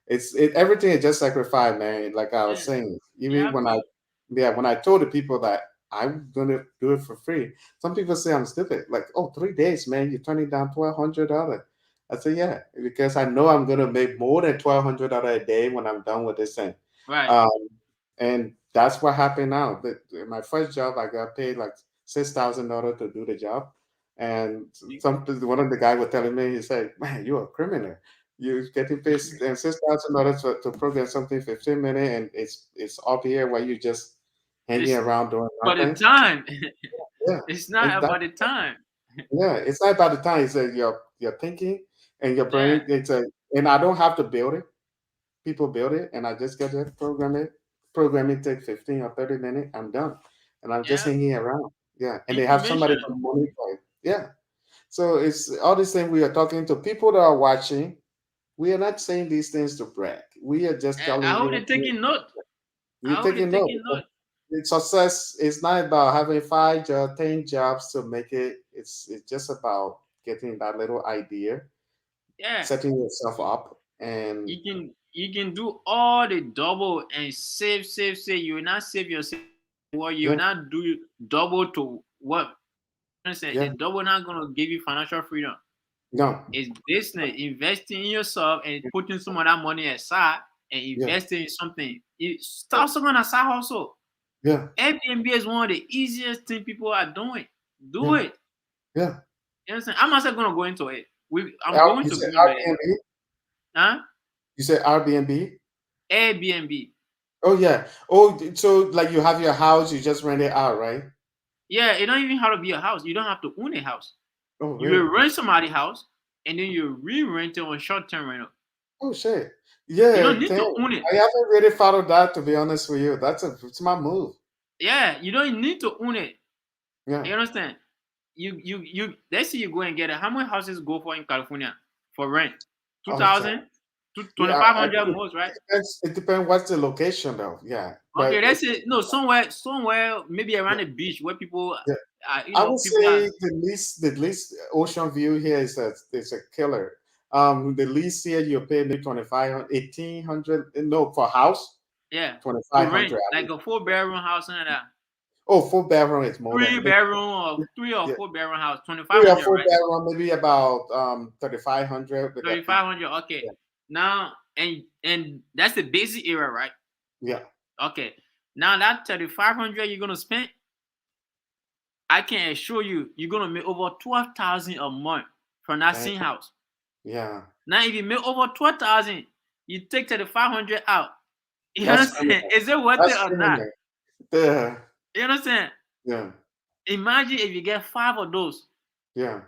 Everything is just sacrifice, man. Like I was Yeah. saying, You even have when to. I told the people that I'm gonna do it for free. Some people say I'm stupid. Like, oh, 3 days, man, you're turning down $1,200. I say, yeah, because I know I'm gonna make more than $1,200 a day when I'm done with this thing. Right. Um, and that's what happened now. My first job, I got paid like $6,000 to do the job. And You- one of the guy was telling me, he said, "Man, you're a criminal. You're getting paid $6,000 to program something 15 minutes, and it's up here while you just hanging It's around doing for the nothing." time. Yeah, It's not about the exactly. time. Yeah, it's not about the time. It's your thinking and your Yeah. brain. And I don't have to build it. People build it, and I just get it, program it. Programming take 15 or 30 minutes. I'm done, and I'm just Yeah. hanging around. Yeah, and they have somebody to Information. monitor it. Yeah, so it's all these things we are talking to people that are watching. We are not saying these things to brag. We are just I telling hope you. they're taking note. I You're hope they're taking note. taking note. Success is not about having 5 jobs, 10 jobs to make it. It's just about getting that little idea, Yeah. setting yourself up, and You can do all the double and save. You will not save yourself. What you will yeah, not do double to what I said. The yeah, double not gonna give you financial freedom. no, It's business, investing in yourself and putting some of that money aside and yeah, investing in something. You start something aside also. yeah, Airbnb is one of the easiest thing people are doing. Do yeah, it. yeah. You understand? I'm not gonna go into it. I'm going You to said go into it. Airbnb. Huh? You said Airbnb. Airbnb. Oh yeah. Oh, so like you have your house, you just rent it out, right? Yeah, it don't even have to be a house. You don't have to own a house. Oh You will really? rent somebody's house and then you re-rent it on short-term rental. Oh shit. You Yeah, don't need to damn. own it. I haven't really thought of that to be honest with you. It's my move. Yeah, you don't need to own it. Yeah. You understand? You let's say you go and get it. How many houses go for in California for rent? Oh, shit. 2,000? Yeah, 2,500 most, right? it depends what's the location though. Yeah. Okay, But that's it. No, somewhere maybe yeah, around the beach where people yeah. I would people are. say the least ocean view here is a killer. The least here you pay maybe 2,500, 1,800. No, for house, Yeah, to rent 2,500. like a 4 bedroom house and that. Oh, 4 bedroom is more Three than bedroom or three or yeah, 4 bedroom house, twenty five 3 or 4 hundred, right? bedroom, maybe about 3,500 with that. 3,500. Okay. Yeah, Now and that's the basic area, right? yeah, Okay. Now that 3,500 you're gonna spend, I can assure you, you're gonna make over 12,000 a month from that damn, same house. yeah. Now, if you make over 12,000, you take 3,500 out. You That's understand? criminal. Is it worth it That's or not? criminal. Yeah, You understand? yeah, Imagine if you get 5 of those, yeah.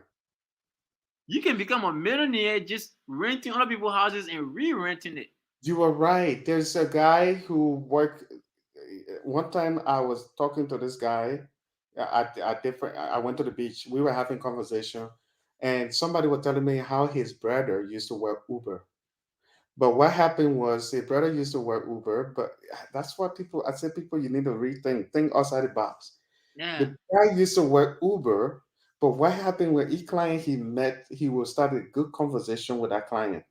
you can become a millionaire just renting other people's houses and re-renting it. You are right. There's a guy who worked. one time I was talking to this guy at different. I went to the beach. We were having conversation, and somebody was telling me how his brother used to work Uber. But what happened was his brother used to work Uber. But that's what people. I said, people, you need to rethink, think outside the box. Yeah. The guy used to work Uber, but what happened with each client he met, he would start a good conversation with that client,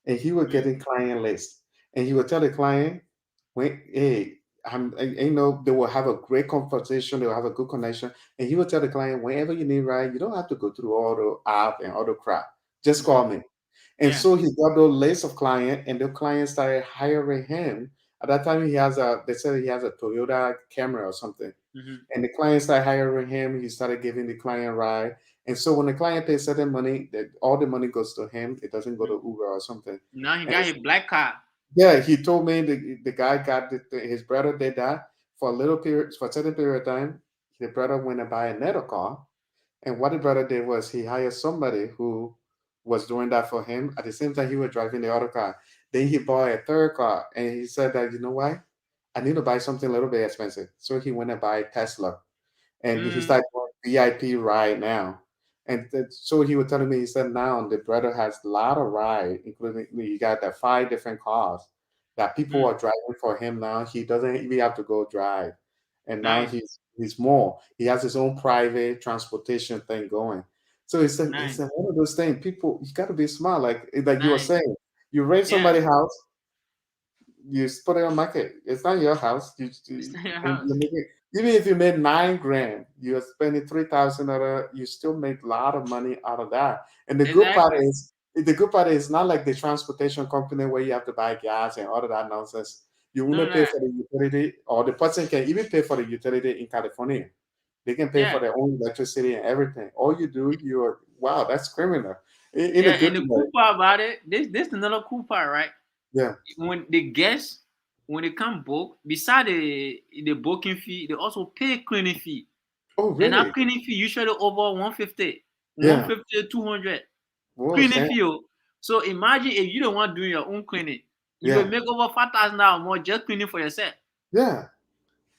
and he would get Mm, a client list, and he would tell the client, "Wait, hey, they will have a great conversation, they will have a good connection," and he would tell the client, "Whenever you need ride, you don't have to go through all the app and all the crap. Just mm-hmm. call me." And Yeah. so he got those list of client, and the client started hiring him. At that time, they said he has a Toyota Camry or something, Mm-hmm. and the client started hiring him. He started giving the client ride. And so when the client pays certain money, that all the money goes to him. It doesn't go to Uber or something. Now he And got a black car. yeah, he told me the guy got his brother did that for a little period, for a certain period of time. The brother went and buy another car. And what the brother did was he hired somebody who was doing that for him. At the same time, he was driving the other car. Then he bought a third car, and he said that, you know what? I need to buy something a little bit expensive. So he went and buy Tesla, and he Mm, started doing VIP ride now. And so he was telling me, he said now the brother has a lot of ride, including he got the 5 different cars that people mm, are driving for him now. He doesn't even have to go drive, and now nice. he's more. He has his own private transportation thing going. So he Nice. said one of those things. People, you got to be smart, like you were Nice. saying. You rent Yeah. somebody's house, you put it on market. It's not your house. It's not your And house. you're making, even if you made 9 grand, you're spending 3,000 out of, you still make a lot of money out of that. And Exactly. the good part is not like the transportation company where you have to buy gas and all of that nonsense. You None only of pay that. for the utility, or the person can even pay for the utility in California. They can pay for Yeah. their own electricity and everything. All you do, you're wow, that's criminal in Yeah. a good And the way. cool part about it, this another cool part, right? Yeah. When the guests, when they come book, beside the booking fee, they also pay cleaning fee. Oh, And that really? cleaning fee usually over 150, Yeah. 150 200 Whoa, cleaning damn. fee. Oh. So imagine if you don't want doing your own cleaning, you will Yeah. make over $5,000 more just cleaning for yourself. Yeah.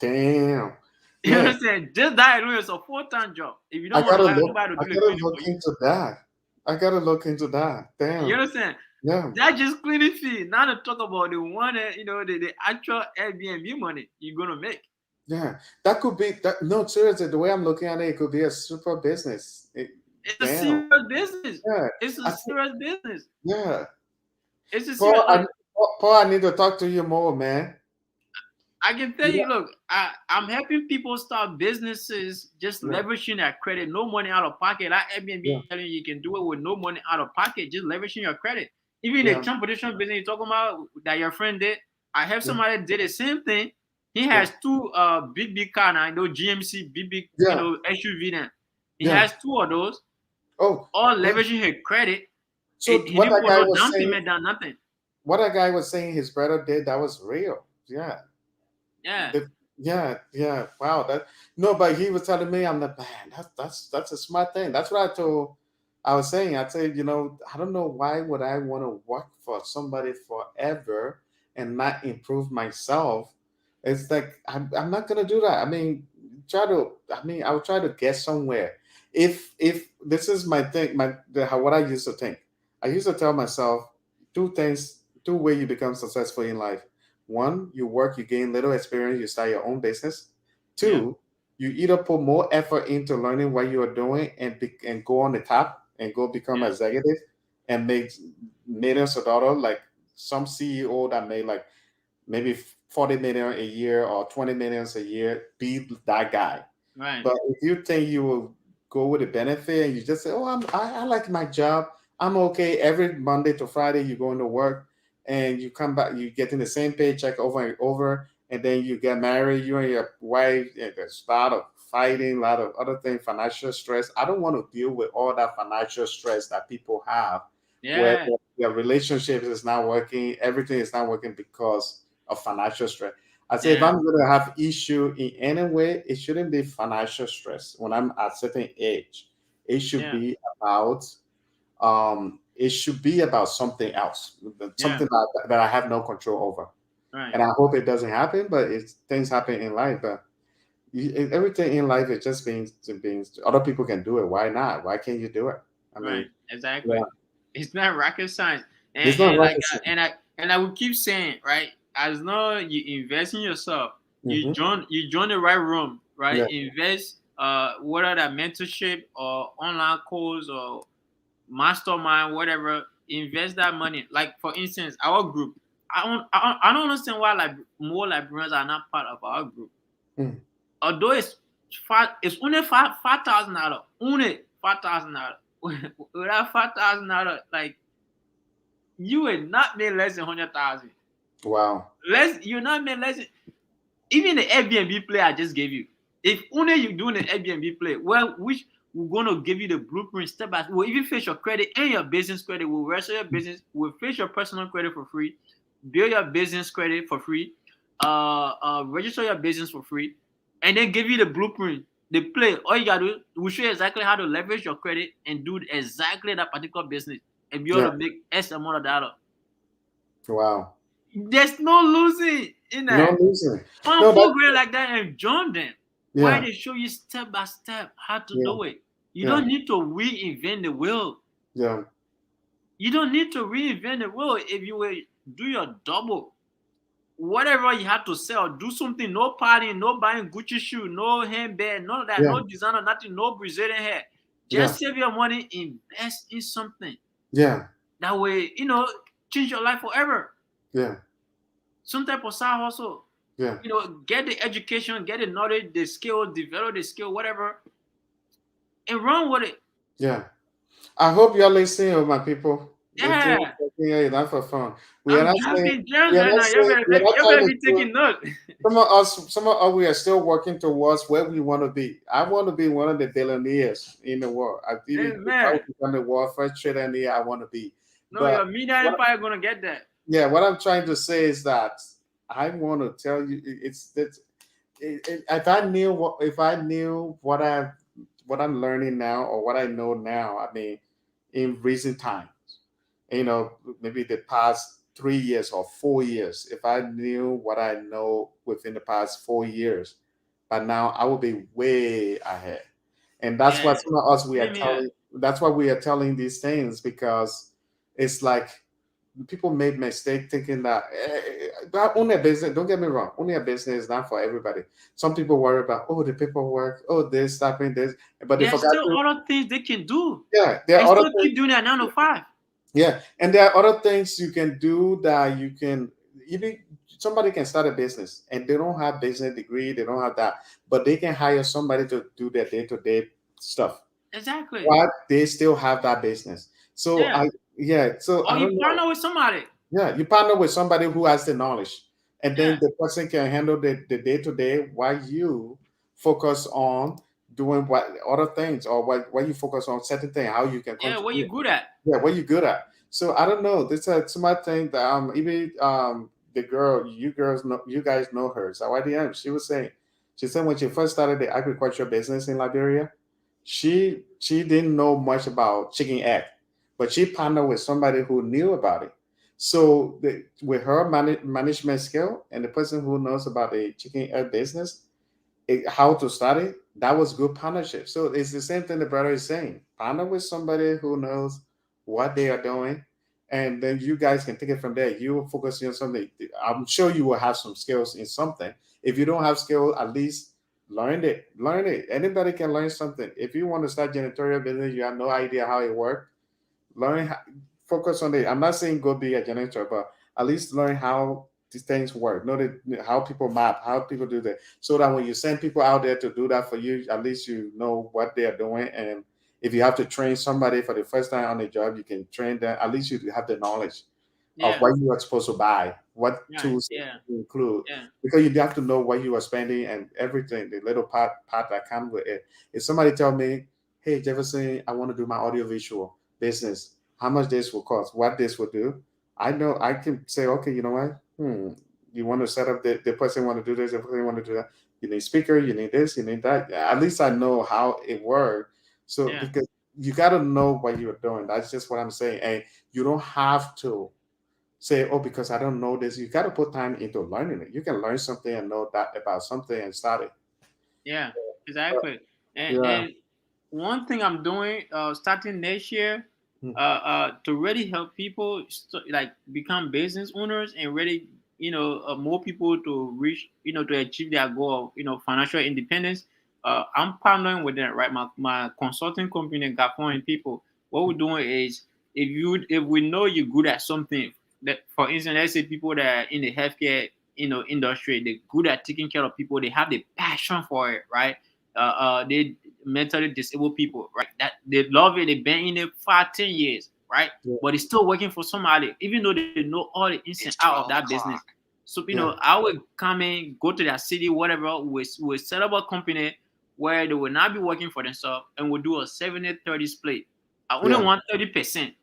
Damn. You Man, understand? Just that alone is a full-time job. If you I don't want to gotta hire look. nobody to I do the gotta cleaning look for you. into that. I gotta look into that. You Damn. understand? Yeah. That just cleaning fee. Now to talk about the one, the actual Airbnb money you're gonna make. Yeah. That could be that. No, seriously, the way I'm looking at it, it could be a super business. It's a Damn. serious business. Yeah. It's a I think. serious business. Yeah. It's a Paul, serious look. Paul, I need to talk to you more, man. I can tell Yeah. you, look, I'm helping people start businesses just Yeah. leveraging their credit, no money out of pocket. That Yeah. Airbnb telling you can do it with no money out of pocket, just leveraging your credit. Even the Yeah. transportation business you're talking about that your friend did, I have Yeah. somebody did the same thing. He Yeah. has two big car now, GMC big Yeah. SUV then. He Yeah. has two of those, Oh, all yeah. leveraging his credit. So He didn't put no down payment down, nothing. what that guy was saying his brother did, that was real. Yeah. Yeah, Yeah, yeah. Wow. That no, but he was telling me I'm the man. That's a smart thing. That's what I was saying. I said, I don't know why would I want to work for somebody forever and not improve myself. It's like I'm not gonna do that. I mean, I'll try to get somewhere. If this is my thing, what I used to think. I used to tell myself two ways you become successful in life. One, you work, you gain little experience, you start your own business. yeah, Two, you either put more effort into learning what you are doing and go on the top and go become yeah, executive and make millions of dollars, like some CEO that made like maybe 40 million a year or 20 millions a year, be that guy. right. But if you think you will go with the benefit and you just say, "Oh, I like my job. I'm okay." Every Monday to Friday, you go into work and you come back, you getting the same paycheck over and over, and then you get married, you and your wife, and there's a lot of fighting, a lot of other things, financial stress. I don't want to deal with all that financial stress that people have, where Yeah, their relationships is not working, everything is not working because of financial stress. I say if yeah, I'm going to have issue in any way, it shouldn't be financial stress. When I'm at certain age, it should yeah, be about it should be about something else, yeah. something that I have no control over. Right. and I hope it doesn't happen. But it's things happen in life. But everything in life is just being. Other people can do it. Why not? Why can't you do it? I mean, Right. Exactly. yeah, It's not rocket science. And it's not and like rocket science. and I will keep saying, right, as long as you invest in yourself, Hmm. you join the right room, right? Yeah, Invest whether that mentorship or online course or mastermind, whatever, invest that money. Like for instance, our group. I don't understand why like more Liberians are not part of our group. mm, Although it's only $5,000. Only $5,000. Without $5,000, like you will not make less than 100,000. wow. Less you're not make less than, even the Airbnb play I just gave you. If only you doing the Airbnb play, well, which we're gonna give you the blueprint step by step. We'll even fix your credit and your business credit. We'll register your business. We'll fix your personal credit for free. Build your business credit for free. Register your business for free, and then give you the blueprint. The play. All you gotta do, we'll show you exactly how to leverage your credit and do exactly that particular business and be Yeah, able to make X amount of dollar. wow. There's no losing in No that. reason. Find No, that. program like that and join them. Why Yeah, they show you step by step how to yeah, do it. You yeah, don't need to reinvent the wheel. yeah, You don't need to reinvent the wheel if you will do your double. Whatever you have to sell, do something. No partying, no buying Gucci shoe, no handbag, none of that, yeah, no designer, nothing, no Brazilian hair. yeah, Just save your money, invest in something. yeah, That way, change your life forever. yeah, Some type of side hustle. yeah, Get the education, get the knowledge, the skill, develop the skill, whatever, and run with it. yeah. I hope you're listening, oh, my people. The thing Yeah, is working here is not for fun. We are I'm not saying dropping gems we are right not now. You saying better, we are not you trying better to be do. taking notes. Some of us, we are still working towards where we want to be. I want to be one of the billionaires in the world. I Hey, even if I man, would become the world first trillionaire, I want to be. no, But your media what, empire gonna get that. yeah, what I'm trying to say is that I want to tell you, it's that if I knew what I'm learning now or what I know now, I mean, in recent times, you know, maybe the past 3 years or 4 years, if I knew what I know within the past 4 years, by now I would be way ahead. And that's Yeah, what some of us we are same here. telling. That's why we are telling these things because it's like people made mistake thinking that that only a business. Don't get me wrong, only a business is not for everybody. Some people worry about the paperwork, this, stopping this, but they There's forgot still to. other things they can do Yeah, there and are other still things. keep doing that 9 to 5. Yeah, and there are other things you can do that you can even somebody can start a business and they don't have business degree, they don't have that, but they can hire somebody to do their day to day stuff. Exactly. But they still have that business. So Yeah. so Or I you don't know. partner with somebody. Yeah, you partner with somebody who has the knowledge, and then Yeah. the person can handle the day to day while you focus on doing what other things or what you focus on certain thing, how you can Yeah. What you contribute. good at? Yeah, what you good at. So I don't know. This is my thing that even the girl, you guys know her, Zawadi. She was saying, she said when she first started the agriculture business in Liberia, she didn't know much about chicken egg, but she partnered with somebody who knew about it. So with her management skill and the person who knows about the chicken egg business, how to start it, that was good partnership. So it's the same thing the brother is saying. Partner with somebody who knows what they are doing, and then you guys can take it from there. You will focus on something. I'm sure you will have some skills in something. If you don't have skill, at least learn it. Learn it. Anybody can learn something. If you want to start janitorial business, you have no idea how it works. Learn focus on it. I'm not saying go be a janitor, but at least learn how these things work. Know that how people map, how people do that, so that when you send people out there to do that for you, at least you know what they are doing. And if you have to train somebody for the first time on the job, you can train them. At least you have the knowledge of Yeah. what you are supposed to buy, what Right. tools Yeah. to include, Yeah. because you have to know what you are spending and everything, the little part that comes with it. If somebody tell me, "Hey Jefferson, I want to do my audiovisual business. How much this will cost? What this will do?" I know I can say, "Okay, you know what? You want to set up the person want to do this, the person want to do that. You need speaker, you need this, you need that. Yeah, at least I know how it works. So Yeah. because you got to know what you're doing. That's just what I'm saying. And you don't have to say, oh, because I don't know this. You got to put time into learning it. You can learn something and know that about something and start it. Yeah, Uh, exactly. yeah. And one thing I'm doing, starting next year, Mm. to really help people like become business owners and really, more people to reach, to achieve their goal of, financial independence. I'm partnering with them, right? My consulting company got foreign people. What we're doing is, if we know you're good at something, that for instance, let's say people that are in the healthcare, industry, they're good at taking care of people, they have the passion for it, right? They mentally disabled people, right? That they love it, they've been in it 5, 10 years, right? Yeah. But it's still working for somebody, even though they know all the ins and out of that business. So Yeah. I would come in, go to that city, whatever, we set up a company where they will not be working for themselves, and we'll do a 70-30 split. I only Yeah. want 30%, and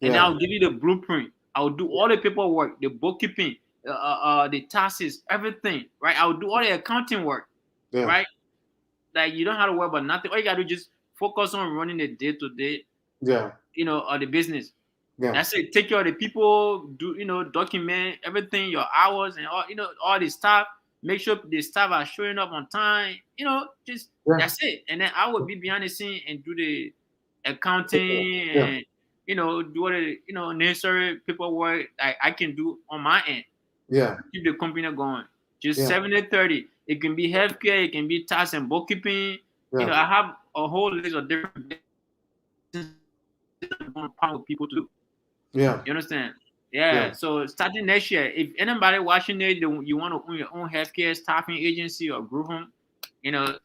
then Yeah. I'll give you the blueprint. I'll do all the paperwork, the bookkeeping, the taxes, everything, right? I'll do all the accounting work, Yeah. right? Like you don't have to worry about nothing. All you gotta do is just focus on running the day to day, Yeah. or the business. Yeah. That's it. Take care of the people, do document everything, your hours and all, all the stuff. Make sure the staff are showing up on time. Just Yeah. that's it. And then I would be behind the scene and do the accounting Yeah. and do all the necessary paperwork I can do on my end. Yeah. Keep the company going. Just Yeah. 70-30. It can be healthcare, it can be tax and bookkeeping. Yeah. I have a whole list of different businesses I'm going to partner with people to do. Yeah. You understand? Yeah. Yeah. So starting next year, if anybody watching it, you want to own your own healthcare staffing agency or group home, you know,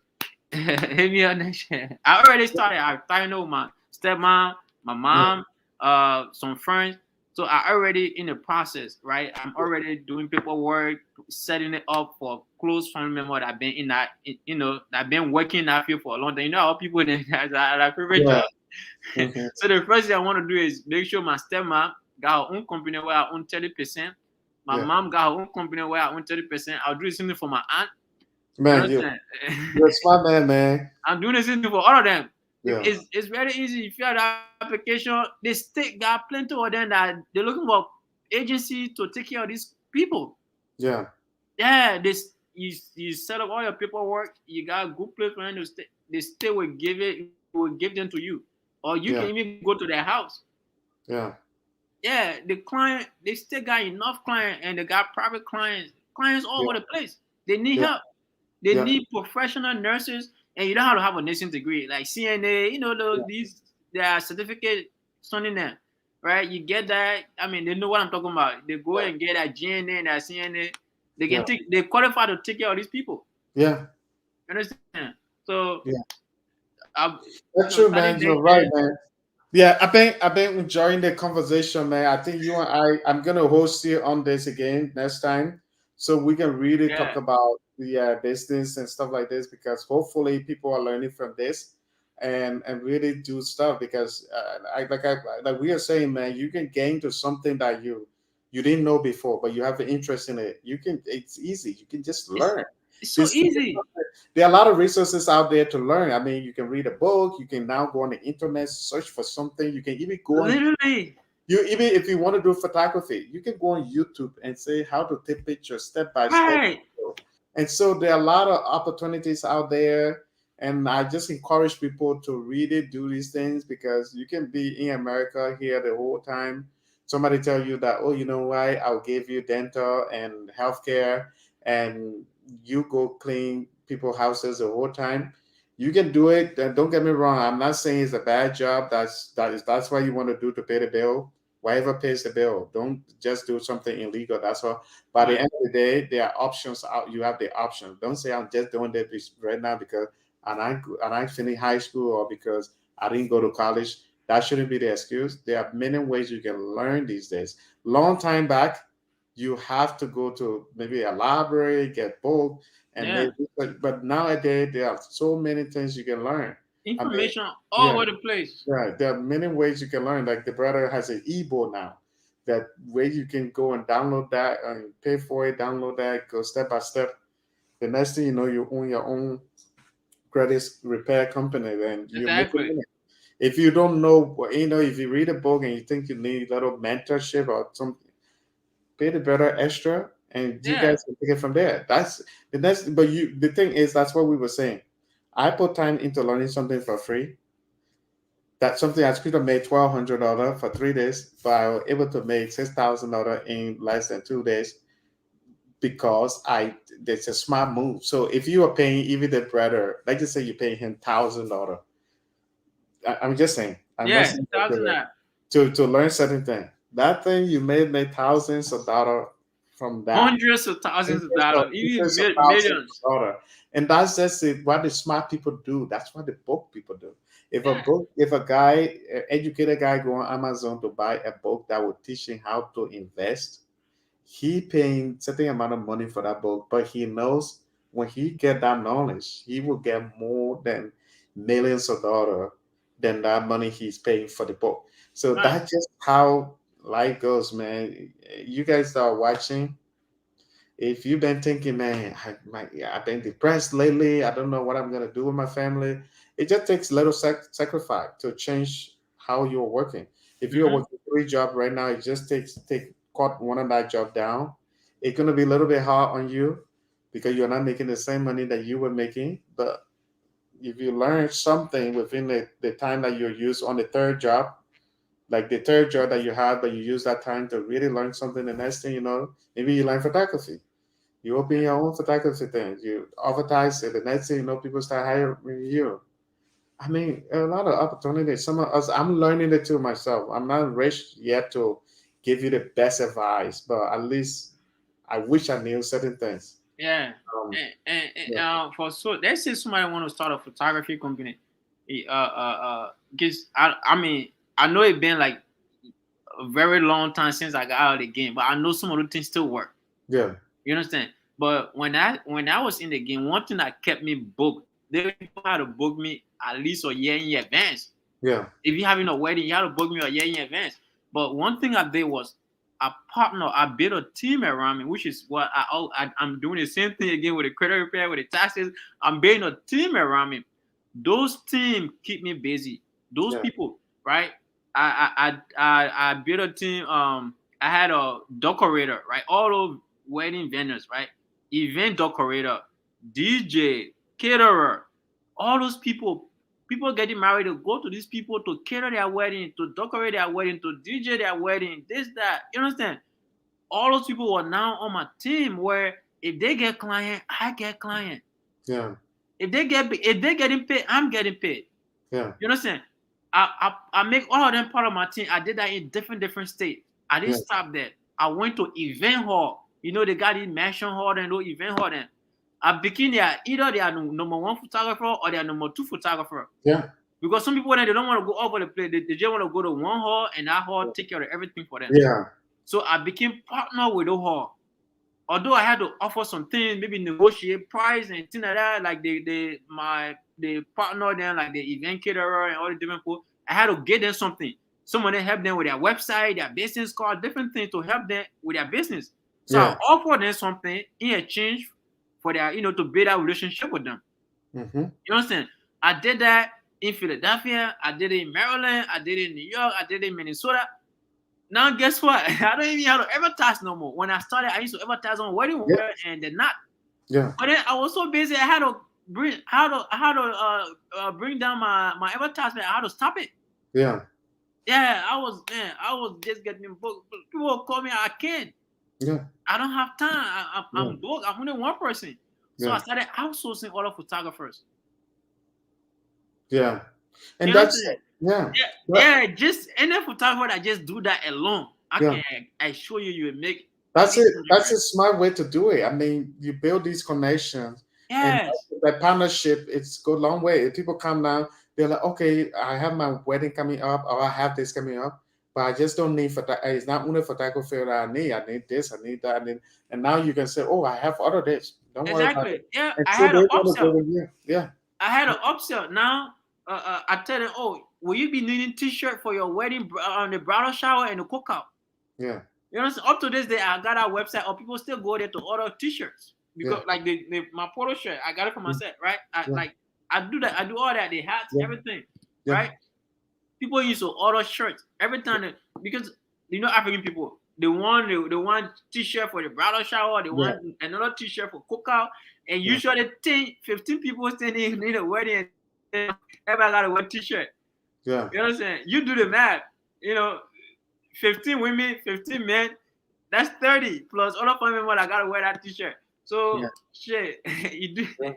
hit me up next year. I already started. I started with my stepmom, my Yeah. mom, some friends. So I already in the process, right? I'm already doing paperwork, setting it up for close family member that been in that, that been working in that field for a long time. How people that has a favorite Yeah. job. Mhm. So the first thing I want to do is make sure my stepmom got her own company where I own 30%. My Yeah. mom got her own company where I own 30%. I'll do the same thing for my aunt. You Man, understand? you're a smart man, man. I'm doing the same thing for all of them. Yeah. It's very easy. If you have the application, the state got plenty of them that they're looking for agency to take care of these people. Yeah. Yeah, this you set up all your paperwork, you got a good place for them to stay. The state will give them to you. Or you can Yeah. even go to their house. Yeah. Yeah, the client, they still got enough clients and they got private clients all Yeah. over the place. They need Yeah. help. They Yeah. need professional nurses, and you don't have to have a nursing degree like CNA. Yeah. These their certificate something there, right? You get that. I mean, they know what I'm talking about. They go and get that GNA and that CNA. Yeah. They qualify to take care of these people. Yeah. You understand? So, Yeah. I'm, That's true, starting man. next You're right, year. man. Yeah, I've been enjoying the conversation, man. I think you and I'm gonna host you on this again next time, so we can really talk Yeah, about the business and stuff like this. Because hopefully people are learning from this, and really do stuff. Because like we are saying, man, you can gain to something that you didn't know before, but you have an interest in it. You can. It's easy. You can just it's learn. it's so This easy. there are a lot of resources out there to learn. I mean, you can read a book, you can now go on the internet, search for something, you can even go on Literally, you even if you want to do photography, you can go on YouTube and say how to take pictures step by step. right? And so there are a lot of opportunities out there. And I just encourage people to really do these things because you can be in America here the whole time. Somebody tell you that, oh, you know what, I'll give you dental and healthcare, and you go clean people houses the whole time. You can do it. And don't get me wrong. I'm not saying it's a bad job. That's what you want to do to pay the bill. Whatever pays the bill. Don't just do something illegal. That's all. By the Right. end of the day, there are options out. You have the option. Don't say I'm just doing this right now because and I finished high school or because I didn't go to college. That shouldn't be the excuse. There are many ways you can learn these days. Long time back, you have to go to maybe a library, get book, and Yeah, maybe. But nowadays, there are so many things you can learn. I mean, information all yeah, over the place. right. There are many ways you can learn. Like the brother has an e-book now. That way you can go and download that and pay for it, download that, go step by step. The next thing you know, you own your own credit repair company, then you're making Exactly. money. If you don't know, if you read a book and you think you need a little mentorship or something, pay the brother extra, and you Yeah. guys can take it from there. That's the next. But the thing is, that's what we were saying. I put time into learning something for free. That's something I could have made $1,200 for 3 days, but I was able to make $6,000 in less than 2 days because I it's a smart move. So if you are paying even the brother, like just say you pay him $1,000, I'm just saying, I'm not Yeah. saying to do Thousand it, that. to learn certain thing. That thing you made thousands of dollars from that. Hundreds of thousands of Interest of dollars, even interest of thousands millions. of dollars. And that's just it, what the smart people do. That's what the book people do. Yeah. If a guy, educated guy go on Amazon to buy a book that will teach him how to invest, he paying certain amount of money for that book, but he knows when he get that knowledge, he will get more than millions of dollars than that money he's paying for the book. So Right. that's just how life goes, man. You guys are watching. If you've been thinking, man, I've been depressed lately, I don't know what I'm gonna do with my family. It just takes little sacrifice to change how you're working. If you're Mm-hmm. working 3 jobs right now, it just takes take cut one of that job down. It's gonna be a little bit hard on you because you're not making the same money that you were making. But if you learn something within the time that you use on the third job, like the third job that you had, but you use that time to really learn something, the next thing you know, maybe you learn photography. You open your own photography thing. You advertise it. The next thing you know, people start hiring you. I mean, a lot of opportunities. Some of us, I'm learning it too myself. I'm not rich yet to give you the best advice, but at least I wish I knew certain things. Yeah. Um, And yeah, for so let's say somebody want to start a photography company. Because I mean I know it been like a very long time since I got out of the game, but I know some of the things still work. yeah, You understand? But when I was in the game, one thing that kept me booked, they know how to book me at least a year in advance. yeah, If you're having a wedding, you have to book me a year in advance. But one thing I did was I built a team around me, which is what I'm doing the same thing again with the credit repair, with the taxes. I'm building a team around me. Those teams keep me busy. Those yeah, people, right? I built a team. I had a decorator, right? All those wedding vendors, right? Event decorator, DJ, caterer, all those people getting married to go to these people to cater their wedding, to decorate their wedding, to DJ their wedding, this, that. You understand? All those people are now on my team where if they get client, I get client. yeah, If they getting paid, I'm getting paid. yeah, You understand? I make all of them part of my team. I did that in different states. I didn't yeah, stop there. I went to event hall. You know, they got these mansion hall and those event hall. Then I became either they are number one photographer or they are number two photographer. yeah, Because some people, when they don't want to go over the place, they just want to go to one hall and that hall take care of everything for them. yeah, So I became partner with the hall. Although I had to offer some things, maybe negotiate price and things like that, like the partner then, like the event caterer and all the different people, I had to get them something. Someone that help them with their website, their business card, different things to help them with their business. So I yeah. offer them something in exchange for their, to build that relationship with them. Mm-hmm. You understand? I did that in Philadelphia, I did it in Maryland, I did it in New York, I did it in Minnesota. Now guess what? I don't even have to advertise no more. When I started, I used to advertise on wedding Yeah, wear and they're not. yeah, But then I was so busy, I had to bring down my advertisement. I had to stop it. yeah, Yeah, I was just getting booked. People call me, I can't. yeah, I don't have time. yeah, I'm booked. I'm only one person. So I yeah, started outsourcing other photographers. yeah. And You that's understand? yeah, Yeah, yeah, yeah. Just any photographer that just do that alone, yeah. I assure you, you will make at That's least it. 100 That's grand. a smart way to do it. I mean, you build these connections, and Yes, that partnership. It's go a long way. If people come down, they're like, okay, I have my wedding coming up, or I have this coming up, but I just don't need It's not only photography that I need. I need this. I need that. And now you can say, oh, I have other this. Don't worry about it. exactly. Yeah, And I so had an they're going to upsell. go with you. Yeah, Now, I tell them, oh, will you be needing T-shirt for your wedding on the bridal shower and the cookout? yeah, You know, so up to this day, I got our website, or people still go there to order T-shirts yeah, because, like, my polo shirt, I got it for mm, myself, right? yeah, I do that. I do all that. The hats, yeah, everything, yeah, right? People used to order shirts every time because African people the one t-shirt for the bridal shower, the Yeah, one another t-shirt for cookout, and yeah, usually 10, 15 people standing in the wedding, and everybody got a one t-shirt. yeah, You know what I'm saying? You do the math. You know, 15 women, 15 men, that's 30 plus other family members that gotta wear that t-shirt. So yeah. shit, you do. Yeah.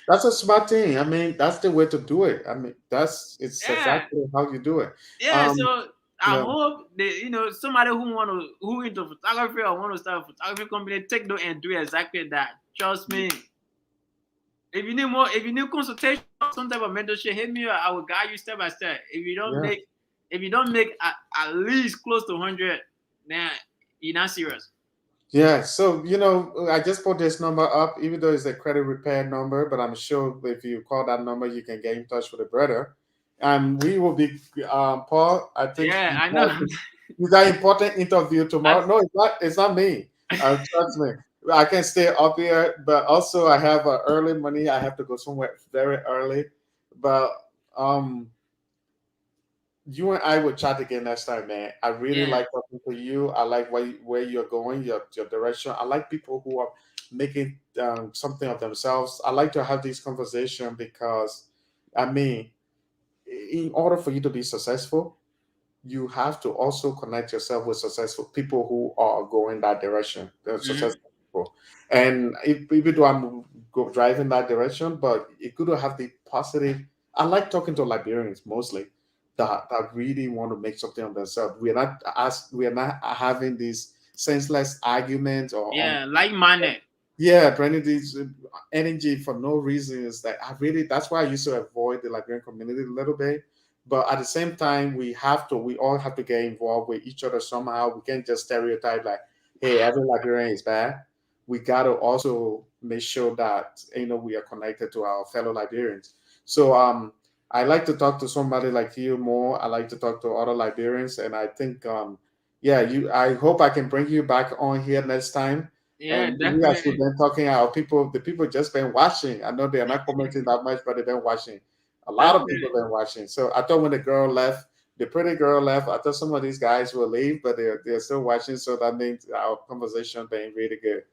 That's a smart thing. I mean, that's the way to do it. I mean, it's Yeah, exactly how you do it. yeah. Um, So I yeah, hope that somebody who into photography or want to start a photography company take note and do exactly that. Trust me. If you need consultation, some type of mentorship, hit me up. I will guide you step by step. yeah. If you don't make at least close to 100, then you're not serious. Yeah, so I just put this number up, even though it's a credit repair number, but I'm sure if you call that number, you can get in touch with the brother. And we will be, Paul. I think Yeah, I know. you got important interview tomorrow. That's No, it's not. It's not me. Trust me. I can stay up here, but also I have early money. I have to go somewhere very early, but um you and I will chat again next time, man. I really yeah, like talking to you. I like where you're going, your direction. I like people who are making something of themselves. I like to have this conversation because, I mean, in order for you to be successful, you have to also connect yourself with successful people who are going that direction. They're hmm, successful people, and even though I'm driving that direction, but it could have the positive. I like talking to Liberians mostly that really want to make something of themselves. We are not having these senseless arguments or yeah, like minded. yeah, bringing this energy for no reason is that that's why I used to avoid the Liberian community a little bit. But at the same time, we all have to get involved with each other somehow. We can't just stereotype like, hey, every Liberian is bad. We got to also make sure that, we are connected to our fellow Liberians. So, I like to talk to somebody like you more. I like to talk to other Liberians. And I think, yeah, I hope I can bring you back on here next time Yeah, and we as we've definitely. been talking, the people just been watching. I know they're not commenting that much, but they've been watching. A lot of people Definitely. been watching. So I thought when the girl left, the pretty girl left, I thought some of these guys will leave, but they're still watching. So that means our conversation been really good.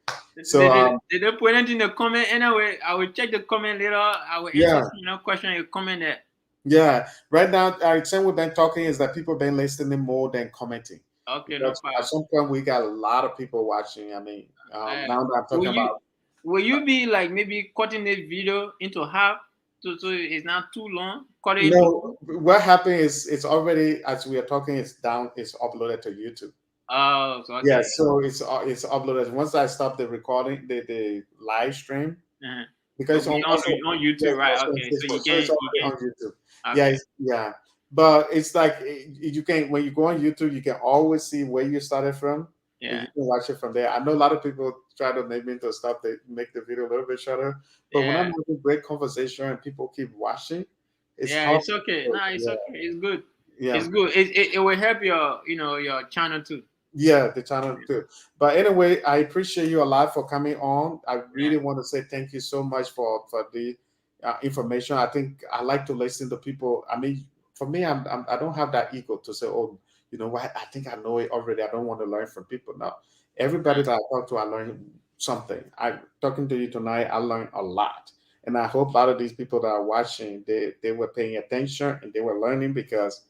So Did they put it in the comment anyway? I will check the comment later. I will answer yeah, some question you comment there. yeah. Right now, our thing we've been talking is that people been listening more than commenting. Okay, no Because at problem. some point we got a lot of people watching. I mean, Uh, now that I'm will talking you about will you be like maybe cutting this video into half so it's not too long? Cut it into no, two. what happened is it's already as we are talking, it's down, it's uploaded to YouTube. Oh, so Yeah, okay. so it's uploaded. Once I stop the recording, the live stream, Uh-huh. because It'll it's be also on yeah, YouTube, it's right? also on Okay, so Facebook, so it's you already can on YouTube. Yeah, okay. yeah. But it's like you can when you go on YouTube, you can always see where you started from, and you Yeah, can watch it from there. I know a lot of people try to make me to stop the make the video a little bit shorter, but when I'm yeah, having great conversation and people keep watching, it's yeah. hard. It's okay. No, it's Yeah, okay. It's good. yeah. It's good. It will help your your channel too. Yeah, the channel too. But anyway, I appreciate you a lot for coming on. I Yeah. really want to say thank you so much for the information. I think I like to listen to people. I mean, for me, I don't have that ego to say, oh, you know what? I think I know it already. I don't want to learn from people now. Everybody that I talk to, I learn something. I talking to you tonight, I learned a lot. And I hope a lot of these people that are watching, they were paying attention and they were learning because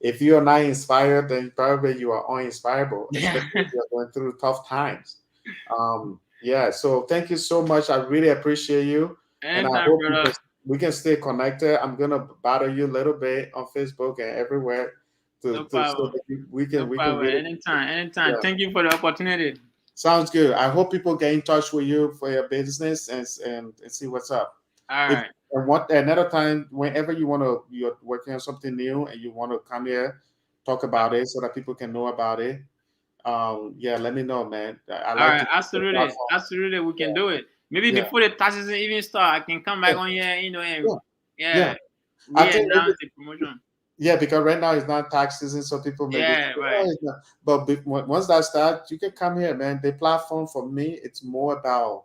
if you are not inspired, then probably you are uninspirable, Yeah. especially if you're going through tough times. Yeah, so thank you so much. I really appreciate you, and I Anytime, hope brother. we can stay connected. I'm gonna bother you a little bit on Facebook and everywhere No to so problem. that No we can problem. really Anytime. Anytime. yeah. Thank you for the opportunity. Sounds good. I hope people get in touch with you for your business and see what's up. All If right. and what another time, whenever you're working on something new and you want to come here, talk about it so that people can know about it. Yeah, let me know, man. I All like to right. use the Absolutely. platform. Absolutely. We can Yeah, do it. Maybe yeah, before the taxes even start, I can come yeah, back on here, and yeah, yeah. yeah, I think maybe re-announce the promotion. yeah, because right now it's not tax season, so people maybe Yeah, think, right. oh, it's not. But once that starts, you can come here, man. The platform for me, it's more about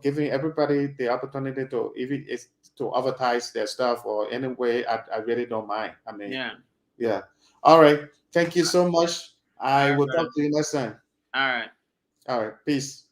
giving everybody the opportunity to even it's to advertise their stuff or any way. I really don't mind. I mean, Yeah. yeah. All right. Thank you so much. I All right, will brother. talk to you next time. All right. All right. Peace.